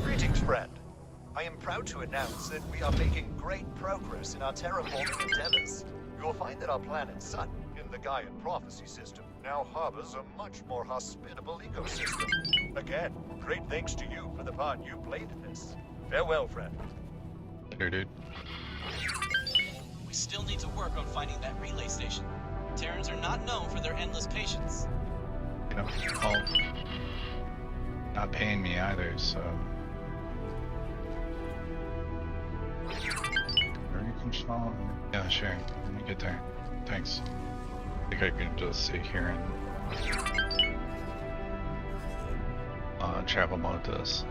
Greetings, friend. I am proud to announce that we are making great progress in our terraforming endeavors. You will find that our planet Sun, in the Gaian prophecy system, now harbors a much more hospitable ecosystem. Again, great thanks to you for the part you played in this. Farewell, friend. Later, dude. We still need to work on finding that relay station. Terrans are not known for their endless patience. You know, all not paying me either, so. Very control. Yeah, sure. Let me get there. Thanks. I think I can just sit here and travel mode this.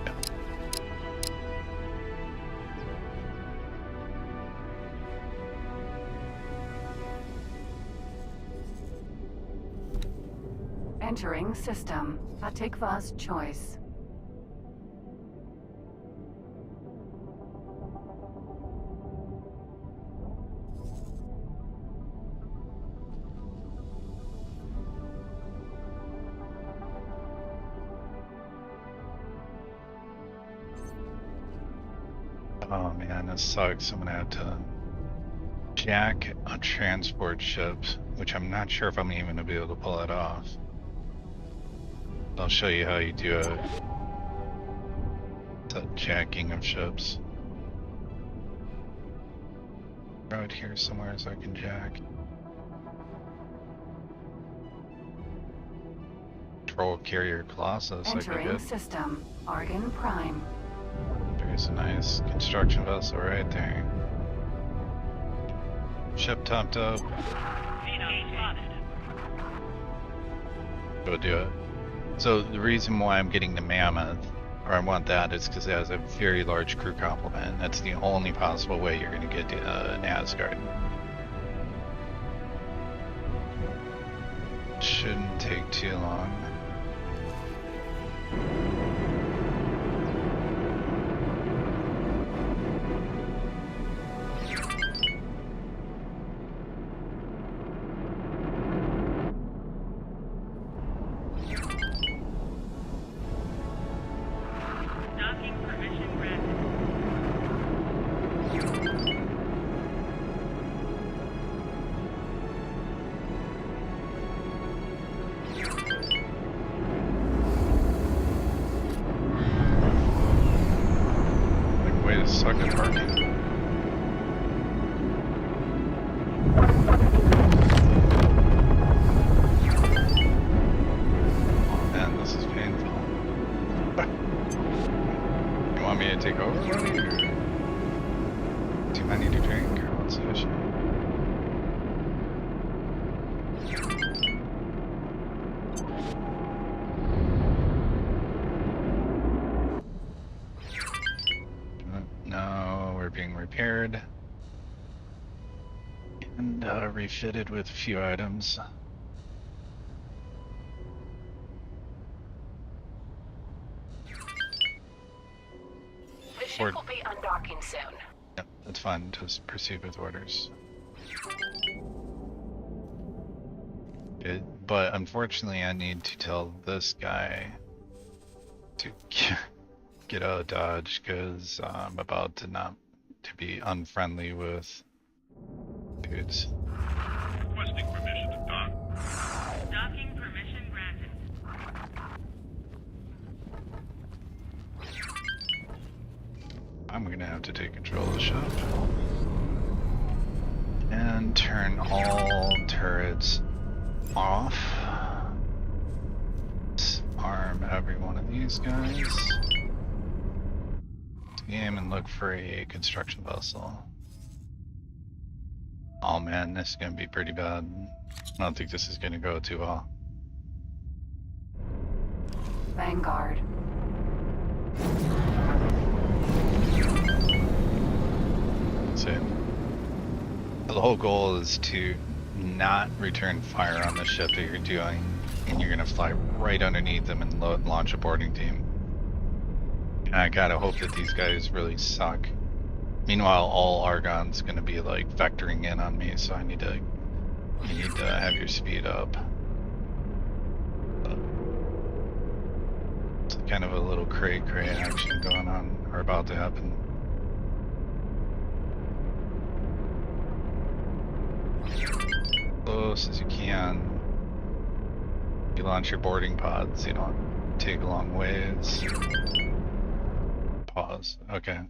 Yeah. Entering system. Atikva's choice. Oh man, this sucks. I'm gonna have to jack a transport ship, which I'm not sure if I'm even gonna be able to pull it off. I'll show you how you do it. It's a jacking of ships. Right here somewhere so I can jack. Control carrier Colossus, that'd be Entering good. system. Argon Prime. There's a nice construction vessel right there. Ship topped up. Go do it. So the reason why I'm getting the Mammoth, or I want that, is because it has a very large crew complement. That's the only possible way you're going to get an Asgard. Shouldn't take too long. Docking permission granted. guys suck at parking. Oh man, this is painful. You want me to take over? Too many to drink, or what's the issue? No, we're being repaired and refitted with a few items. The ship will be undocking soon. Yep, that's fine. Just proceed with orders. But unfortunately, I need to tell this guy to get out of Dodge because I'm about to be unfriendly with dudes. Requesting permission to dock. Docking permission granted. I'm gonna have to take control of the ship and turn all turrets off. Disarm every one of these guys. Game and look for a construction vessel. Oh man, this is gonna be pretty bad. I don't think this is gonna go too well. Vanguard. So, the whole goal is to not return fire on the ship that you're doing, and you're gonna fly right underneath them and launch a boarding team. And I gotta hope that these guys really suck. Meanwhile, all Argon's gonna be like vectoring in on me, so you need to have your speed up. It's kind of a little cray action going on, or about to happen. Close as you can. You launch your boarding pods, you don't take long ways. Pause. Okay.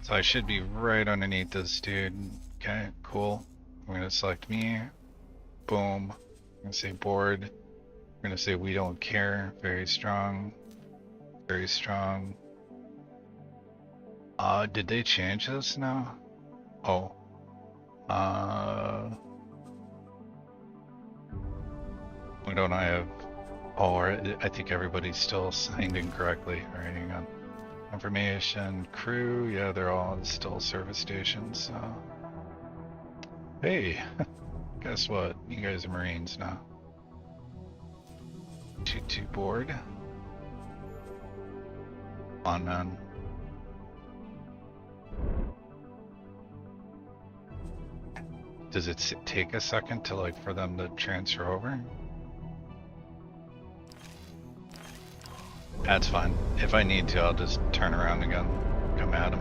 So I should be right underneath this dude. Okay, cool. We're gonna select me. Boom. I'm gonna say board. We're gonna say we don't care. Very strong. Very strong. Did they change this now? Oh. Why don't I have... Oh, I think everybody's still signed in correctly. Alright, hang on. Information, crew, yeah, they're all still service stations, so... Hey! Guess what? You guys are Marines now. 2-2 board. On, man. Does it take a second to, like, for them to transfer over? That's fine. If I need to, I'll just turn around again. Come at him.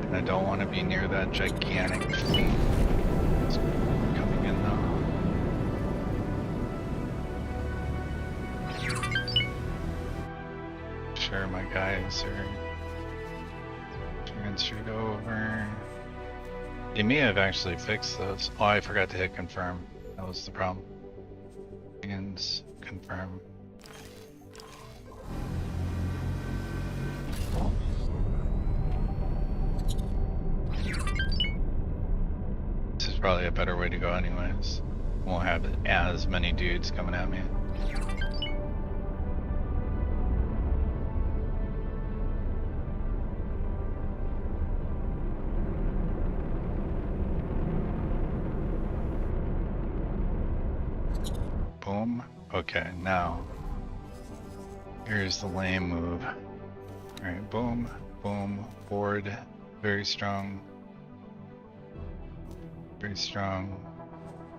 And I don't want to be near that gigantic fleet. It's coming in now. Sure, my guys are transferred over. They may have actually fixed those. Oh, I forgot to hit confirm. That was the problem. And confirm. This is probably a better way to go anyways. Won't have as many dudes coming at me. Boom. Okay, now here's the lame move. Alright, boom, boom, board, very strong. Very strong.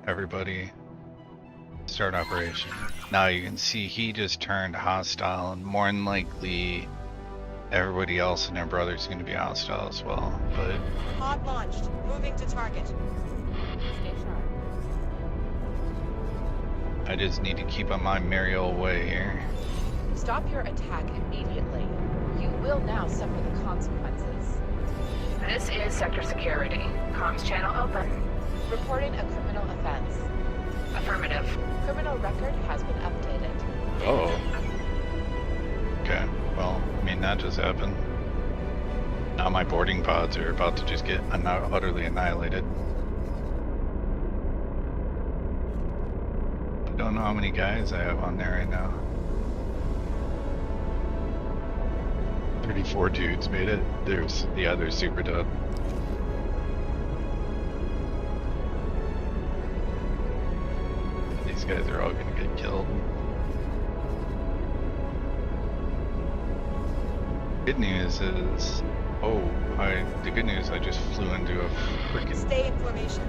Everybody start operation. Now you can see he just turned hostile, and more than likely everybody else and their brother's going to be hostile as well. But Pod launched. Moving to target. Stay sharp. I just need to keep on my merry old way here. Stop your attack immediately. You will now suffer the consequences. This is Sector Security. Comms channel open. Reporting a criminal offense. Affirmative. Criminal record has been updated. Oh. Okay, well, I mean, that just happened. Now my boarding pods are about to just get utterly annihilated. I don't know how many guys I have on there right now. 34 dudes made it. There's the other super dub. These guys are all gonna get killed. Good news is, the good news, I just flew into a freaking. Stay in formation.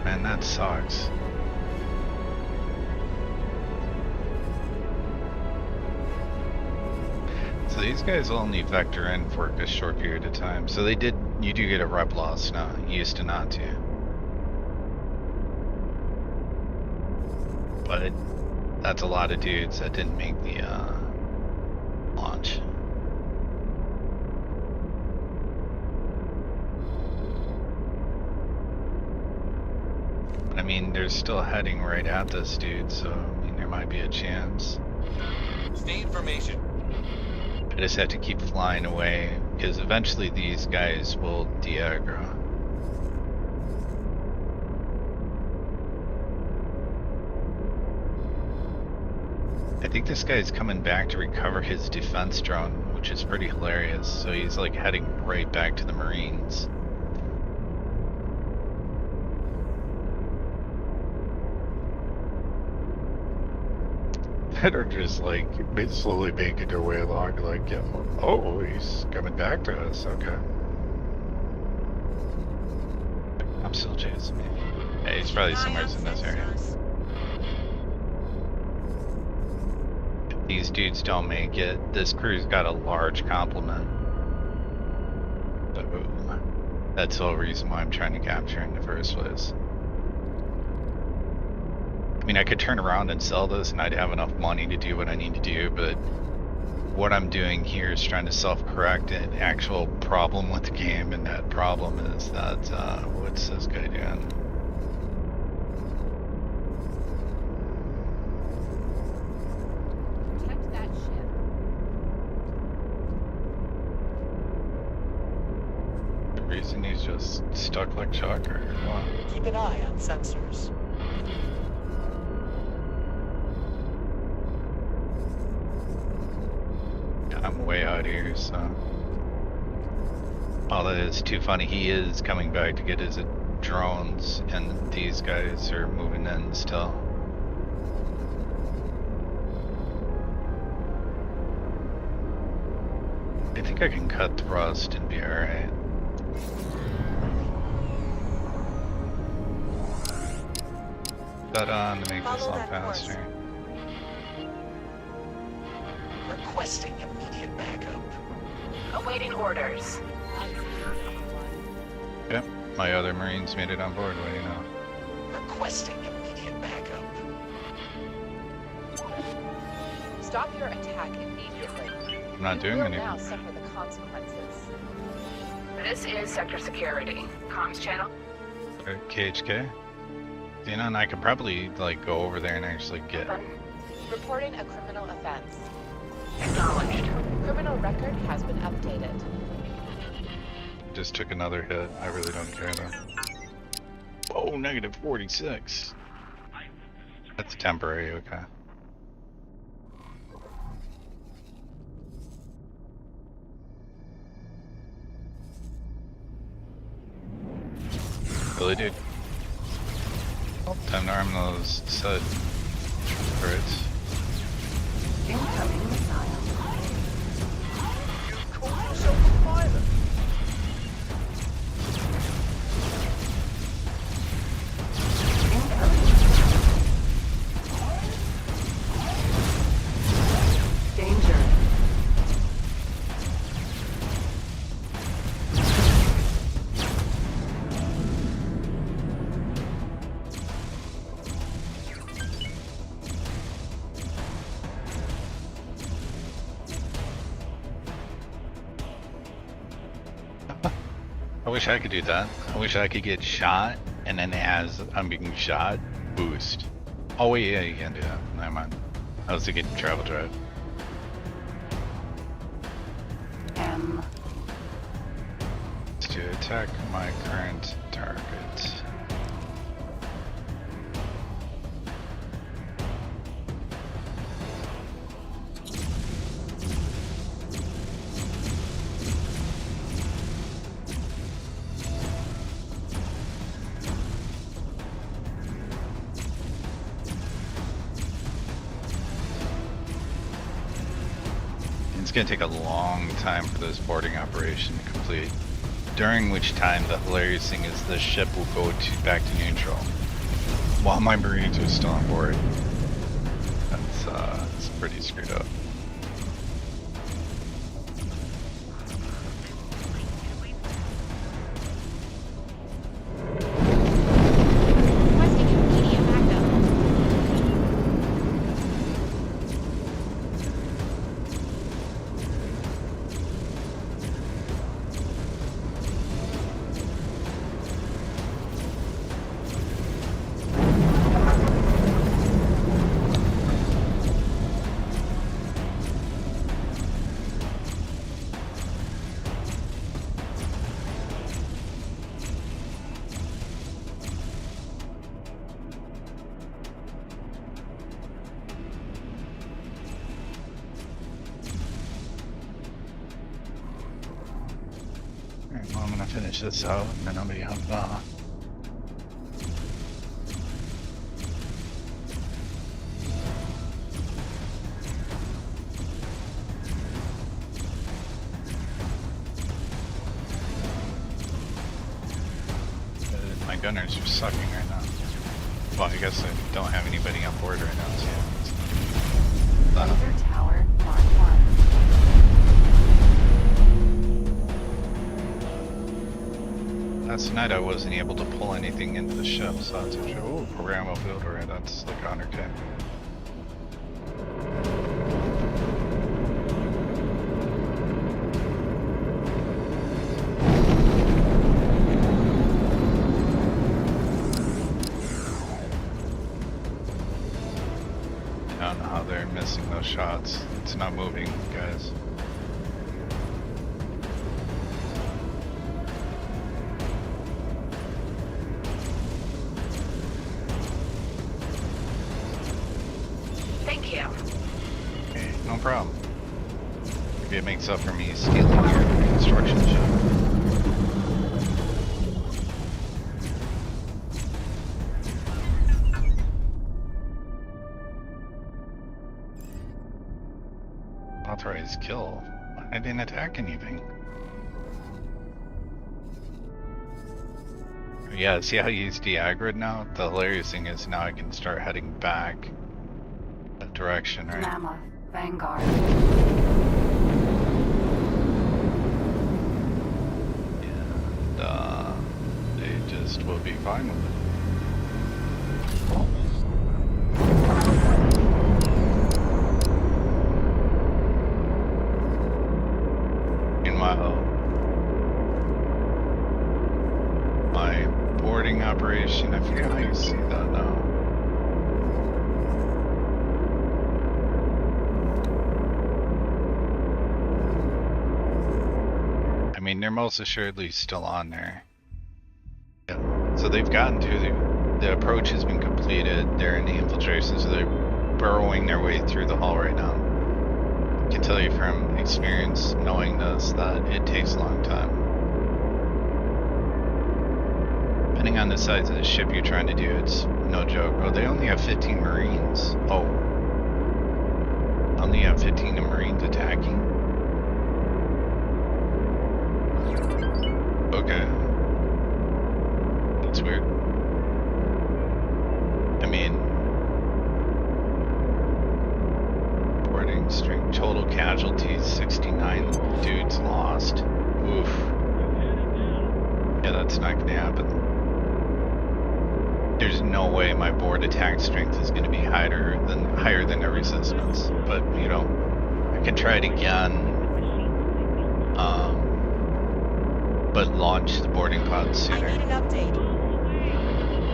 Man, that sucks. So these guys will only vector in for a short period of time. So you do get a rep loss now. You used to not to. But that's a lot of dudes that didn't make the launch. I mean, they're still heading right at this dude, so I mean, there might be a chance. Stay in formation. I just have to keep flying away, because eventually these guys will de-aggro. I think this guy's coming back to recover his defense drone, which is pretty hilarious, so he's like heading right back to the Marines. That are just like slowly making their way along, like, yeah, oh, he's coming back to us, okay. I'm still chasing me. Hey, he's probably somewhere in this area. If these dudes don't make it, this crew's got a large complement. So, that's the whole reason why I'm trying to capture in the first place. I mean, I could turn around and sell this and I'd have enough money to do what I need to do, but what I'm doing here is trying to self-correct an actual problem with the game, and that problem is that, what's this guy doing? Protect that ship. The reason he's just stuck like Chuck, or what? Keep an eye on sensors. I'm way out here, so. All that is too funny. He is coming back to get his drones, and these guys are moving in still. I think I can cut thrust and be alright. That on to make this a lot faster. Requesting immediate backup. Awaiting orders. Yep, my other Marines made it on board. What do you know? Requesting immediate backup. Stop your attack immediately. I'm not doing You will anything. now suffer the consequences. This is Sector Security. Comms channel. KHK? You know, and I could probably like go over there and actually get. Reporting a criminal offense. Acknowledged. Criminal record has been updated. Just took another hit. I really don't care though. Oh, negative 46. That's temporary, okay. Really, dude? Oh, time to arm those sud turrets. Incoming missile. You call yourself a pilot? Danger I wish I could do that. I wish I could get shot, and then as I'm being shot, boost. Oh wait, yeah, you can do that. Never mind. I was thinking travel drive. To attack my current target. It's going to take a long time for this boarding operation to complete, during which time the hilarious thing is the ship will go back to neutral while my Marines are still on board. That's pretty screwed up. Well, I'm gonna finish this out and then I'll be up. My gunners are sucking right now. Well, I guess I don't have anybody on board right now, so Laser tower Mark 1. last night I wasn't able to pull anything into the ship, so that's a oh, programmable builder, that's like 100k. I don't know how they're missing those shots. It's not moving, guys. Thank you. Okay, no problem. Maybe it makes up for me stealing your construction ship. Authorized kill. I didn't attack anything. Yeah, see how you use de-aggroed now? The hilarious thing is now I can start heading back that direction, right? Mammoth, Vanguard. And they just will be fine with it. My boarding operation, I forget how you see that now. I mean, they're most assuredly still on there. Yeah. So they've gotten to the approach has been completed. They're in the infiltration, so they're burrowing their way through the hull right now. I can tell you from experience, knowing this, that it takes a long time. Depending on the size of the ship you're trying to do, it's no joke. Oh, they only have 15 Marines. Oh. Only have 15 Marines attacking? Okay. That's weird. I mean, boarding string total casualties 69 dudes lost. Oof. Yeah, that's not gonna happen. There's no way my board attack strength is going to be higher than their resistance. But you know, I can try it again. but launch the boarding pod I sooner. need an update.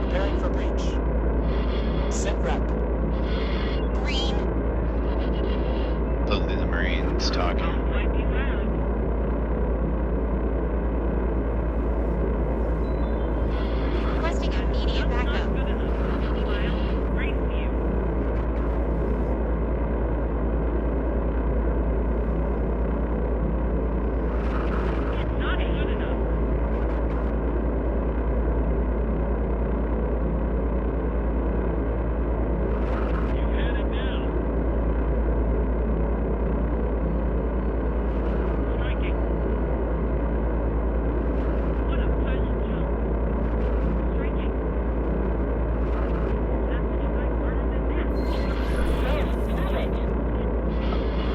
Preparing for breach. Sit rep. Green. Totally the Marines talking. Requesting immediate backup.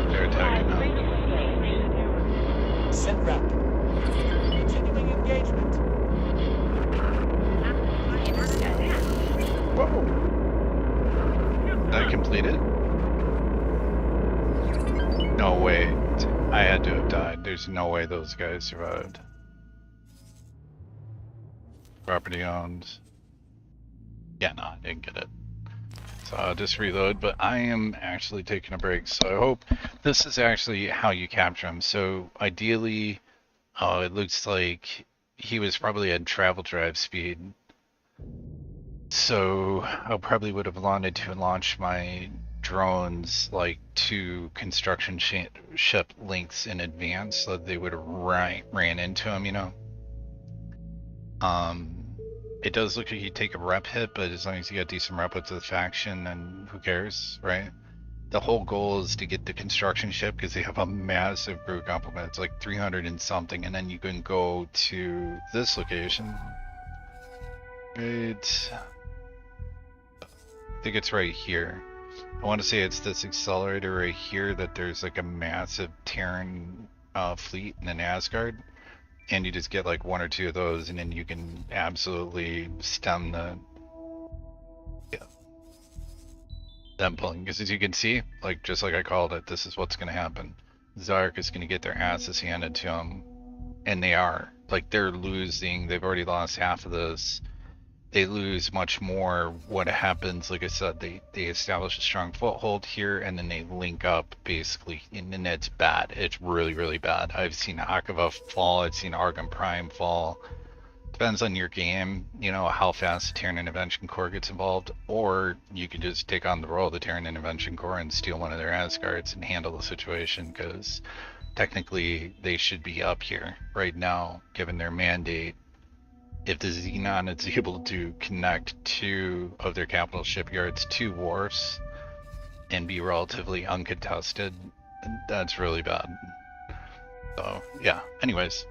They're attacking now. Sit rep. Continuing engagement. Whoa! That completed? No way. I had to have died. There's no way those guys survived. Property owned. Yeah, no, I didn't get it. So I'll just reload, but I am actually taking a break. So I hope this is actually how you capture him. So ideally, it looks like he was probably at travel drive speed. So I probably would have wanted to launch my drones like to construction ship links in advance so that they would have ran into him, you know. It does look like you take a rep hit, but as long as you get decent rep with the faction, then who cares, right? The whole goal is to get the construction ship because they have a massive crew complement. It's like 300 and something, and then you can go to this location. Right. I think it's right here. I want to say it's this accelerator right here that there's like a massive Terran fleet in an Asgard. And you just get like one or two of those, and then you can absolutely stem the them pulling. Because as you can see, like just like I called it, this is what's going to happen. Zark is going to get their asses handed to them, and they are. Like they're losing. They've already lost half of this. They lose much more. What happens? Like I said, they establish a strong foothold here, and then they link up basically, and then it's bad. It's really, really bad. I've seen Akava fall. I've seen Argon Prime fall. Depends on your game, you know, how fast the Terran Intervention Corps gets involved, or you could just take on the role of the Terran Intervention Corps and steal one of their Asgards and handle the situation, because technically they should be up here right now, given their mandate. If the Xenon is able to connect two of their capital shipyards to wharfs and be relatively uncontested, that's really bad. So, yeah. Anyways,